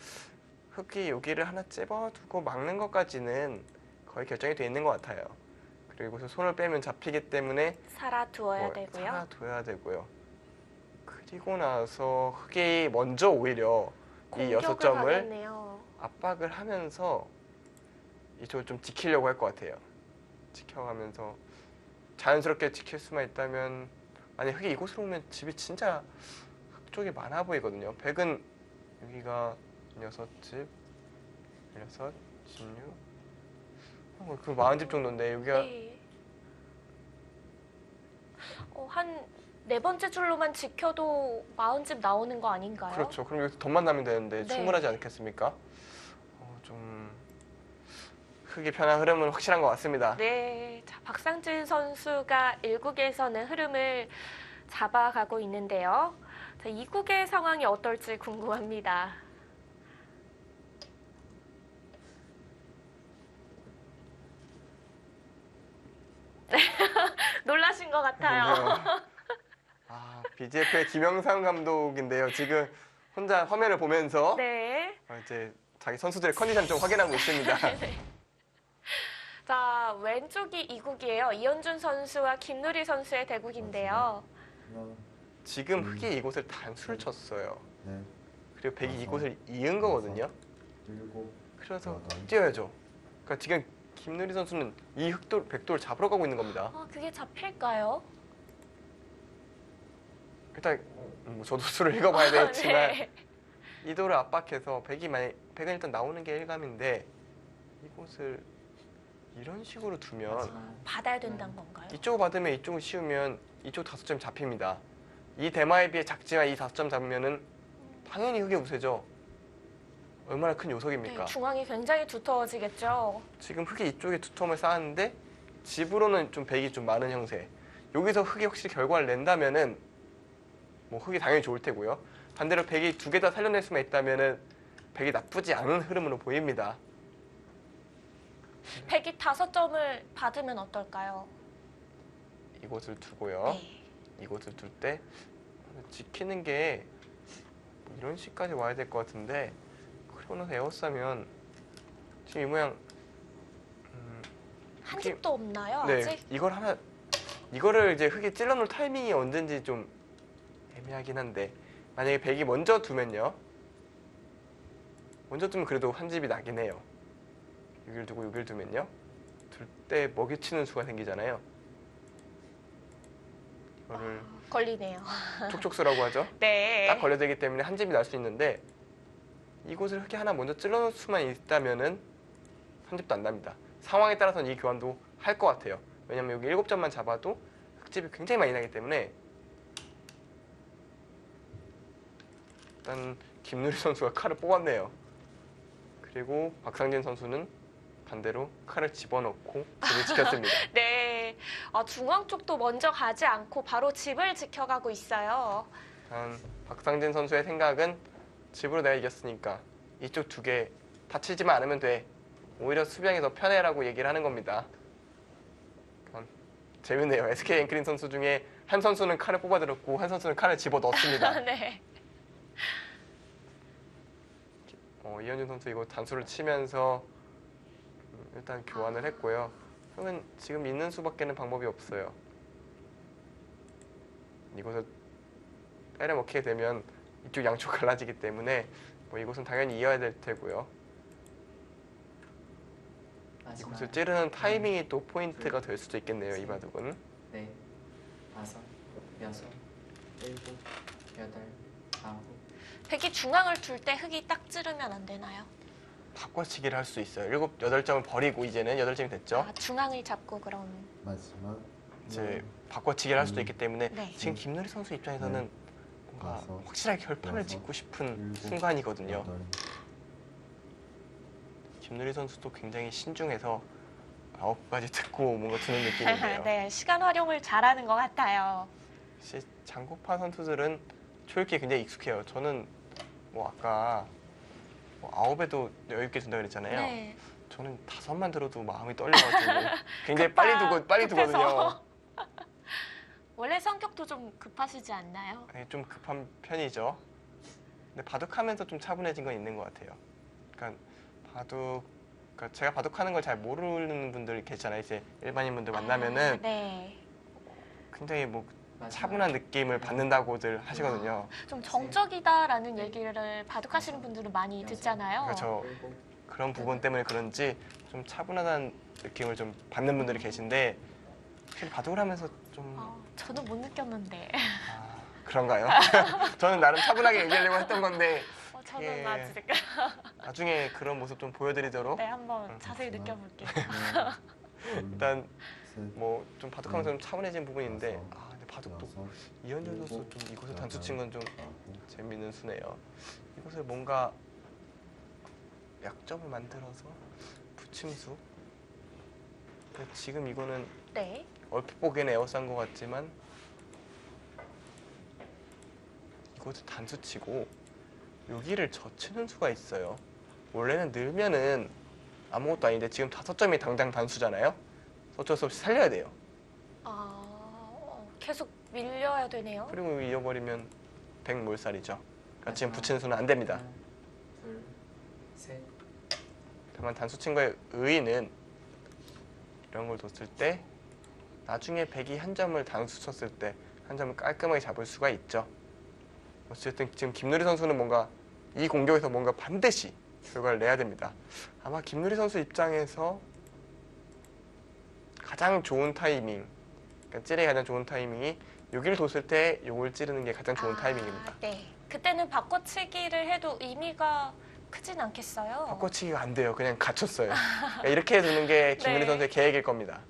흙이 여기를 하나 찝어두고 막는 것까지는 거의 결정이 돼 있는 것 같아요. 그리고 여기서 손을 빼면 잡히기 때문에 살아두어야 되고요. 살아둬야 되고요. 그리고 나서 흙이 먼저 오히려 이 여섯 공격을 점을 하겠네요. 압박을 하면서 이쪽을 좀 지키려고 할 것 같아요. 지켜가면서 자연스럽게 지킬 수만 있다면 아니 흙이 이곳으로 오면 집이 진짜 흙 쪽이 많아 보이거든요. 100은 여기가 6집, 16, 16, 그 40집 정도인데 여기가 네. 한 네 번째 줄로만 지켜도 40집 나오는 거 아닌가요? 그렇죠. 그럼 여기서 더 만나면 되는데 네. 충분하지 않겠습니까? 좀 흙이 편한 흐름은 확실한 것 같습니다. 네. 자, 박상진 선수가 1국에서는 흐름을 잡아가고 있는데요. 자, 2국의 상황이 어떨지 궁금합니다. 놀라신 것 같아요. 아, BGF의 김영삼 감독인데요. 지금 혼자 화면을 보면서 네. 이제 자기 선수들의 컨디션 좀 확인하고 있습니다. 자, 왼쪽이 이국이에요. 이현준 선수와 김누리 선수의 대국인데요. 하나, 지금 흑이 이곳을 단수를 쳤어요. 넷, 그리고 백이 이곳을 이은 거거든요. 일곱, 그래서 여덟. 뛰어야죠. 그러니까 지금 김누리 선수는 이 흑돌, 백돌 잡으러 가고 있는 겁니다. 그게 잡힐까요? 일단 저도 수를 읽어봐야 되겠지만 네. 이 돌을 압박해서 백은 일단 나오는 게 일감인데 이곳을 이런 식으로 두면 마지막. 받아야 된다는 건가요? 이쪽을 받으면 이쪽을 씌우면 이쪽 5점 잡힙니다. 이 대마에 비해 작지만 이 5점 잡으면은 당연히 흑의 우세죠. 얼마나 큰 요석입니까? 네, 중앙이 굉장히 두터워지겠죠. 지금 흑이 이쪽에 두툼을 쌓았는데 집으로는 좀 백이 좀 많은 형세. 여기서 흑이 확실히 결과를 낸다면은 뭐 흑이 당연히 좋을 테고요. 반대로 백이 두 개 다 살려낼 수만 있다면은 백이 나쁘지 않은 흐름으로 보입니다. 백이 5점을 받으면 어떨까요? 이곳을 두고요. 네. 이곳을 둘 때 지키는 게 이런 식까지 와야 될 것 같은데 그러고 나서 에어싸면 지금 이 모양 한 흑이- 집도 없나요, 네, 아직? 이거를 이제 흑이 찔러놓을 타이밍이 언젠지 좀 애매하긴 한데 만약에 백이 먼저 두면요. 먼저 두면 그래도 한 집이 나긴 해요. 6일 두고 6일 두면요. 둘 때 먹이치는 수가 생기잖아요. 이거를 걸리네요. 촉촉수라고 하죠. 네. 딱 걸려되기 때문에 한 집이 날 수 있는데 이곳을 흑이 하나 먼저 찔러놓을 수만 있다면은 한 집도 안 납니다. 상황에 따라서는 이 교환도 할 것 같아요. 왜냐면 여기 7점만 잡아도 흑집이 굉장히 많이 나기 때문에 일단 김누리 선수가 칼을 뽑았네요. 그리고 박상진 선수는 반대로 칼을 집어넣고 집을 지켰습니다. 네. 중앙 쪽도 먼저 가지 않고 바로 집을 지켜가고 있어요. 일단 박상진 선수의 생각은 집으로 내가 이겼으니까 이쪽 두 개 다치지만 않으면 돼. 오히려 수비형이 더 편해라고 얘기를 하는 겁니다. 재밌네요. SK 앵크린 선수 중에 한 선수는 칼을 뽑아들었고 한 선수는 칼을 집어넣었습니다. 네. 이현준 선수 이거 단수를 치면서 일단 교환을 했고요. 그러면 지금 있는 수밖에는 방법이 없어요. 이곳을 때려먹히게 되면 이쪽 양쪽 갈라지기 때문에 뭐 이곳은 당연히 이어야 될 테고요. 마지막. 이곳을 찌르는 타이밍이 또 포인트가 될 수도 있겠네요. 이 바둑은. 넷, 다섯, 여섯, 일곱, 여덟, 아홉. 백이 중앙을 둘 때 흑이 딱 찌르면 안 되나요? 바꿔치기를 할 수 있어요. 7, 8점을 버리고 이제는 8점이 됐죠. 중앙을 잡고 그럼. 마지막. 이제 바꿔치기를 할 수도 있기 때문에 네. 지금 김누리 선수 입장에서는 뭔가 다섯, 확실하게 결판을 여섯, 짓고 싶은 일곱, 순간이거든요. 여덟. 김누리 선수도 굉장히 신중해서 9가지 듣고 뭔가 두는 느낌인데요. 네, 시간 활용을 잘하는 것 같아요. 역시 장고파 선수들은 초읽기에 굉장히 익숙해요. 저는 뭐 아까 9에도 여유 있게 둔다 그랬잖아요. 네. 저는 5만 들어도 마음이 떨려가지고 굉장히 빨리 두거든요. 급해서. 원래 성격도 좀 급하시지 않나요? 네, 좀 급한 편이죠. 근데 바둑하면서 좀 차분해진 건 있는 것 같아요. 그러니까 제가 바둑하는 걸 잘 모르는 분들 계시잖아요. 이제 일반인 분들 만나면은 네. 굉장히 뭐 마지막. 차분한 느낌을 받는다고들 하시거든요. 좀 정적이다라는 얘기를 바둑하시는 분들은 많이 듣잖아요. 그렇죠. 일곱, 그런 부분 때문에 그런지 좀 차분하다는 느낌을 좀 받는 분들이 계신데 사실 바둑을 하면서 좀 저는 못 느꼈는데. 그런가요? 저는 나름 차분하게 얘기하려고 했던 건데 저는 예. 아직 나중에 그런 모습 좀 보여드리도록 네, 한번 자세히 느껴볼게요. 일단 셋, 뭐 좀 바둑하면서 좀 차분해진 부분이 있는데 근데 바둑도 여섯, 이현준 선수 좀 이곳을 단수 친 건 좀 아홉. 재밌는 수네요. 이곳을 뭔가 약점을 만들어서 붙임수. 근데 지금 이거는 네. 얼핏 보기에는 에어싼 것 같지만 이곳을 단수 치고 여기를 젖히는 수가 있어요. 원래는 늘면은 아무것도 아닌데 지금 5점이 당장 단수잖아요. 어쩔 수 없이 살려야 돼요. 계속 밀려야 되네요. 흐름을 이어버리면 100몰살이죠. 그러니까 지금 마지막. 붙이는 수는 안 됩니다. 하나, 둘, 셋. 다만 단수 친구의 의의는 이런 걸 뒀을 때 나중에 100이 한 점을 단수 쳤을 때 한 점을 깔끔하게 잡을 수가 있죠. 어쨌든 지금 김누리 선수는 뭔가 이 공격에서 뭔가 반드시 결과를 내야 됩니다. 아마 김누리 선수 입장에서 가장 좋은 타이밍, 그러니까 찌르기 가장 좋은 타이밍이 여기를 뒀을 때 요걸 찌르는 게 가장 좋은 타이밍입니다. 네. 그때는 바꿔치기를 해도 의미가 크진 않겠어요. 바꿔치기가 안 돼요. 그냥 갇혔어요. 그러니까 이렇게 두는 게 김누리 네. 선수의 계획일 겁니다.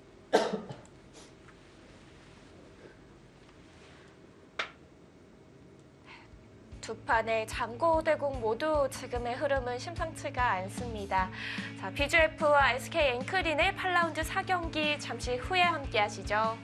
두 판의 장고대공 모두 지금의 흐름은 심상치가 않습니다. 자, BGF와 SK 앵크린의 8라운드 4경기 잠시 후에 함께 하시죠.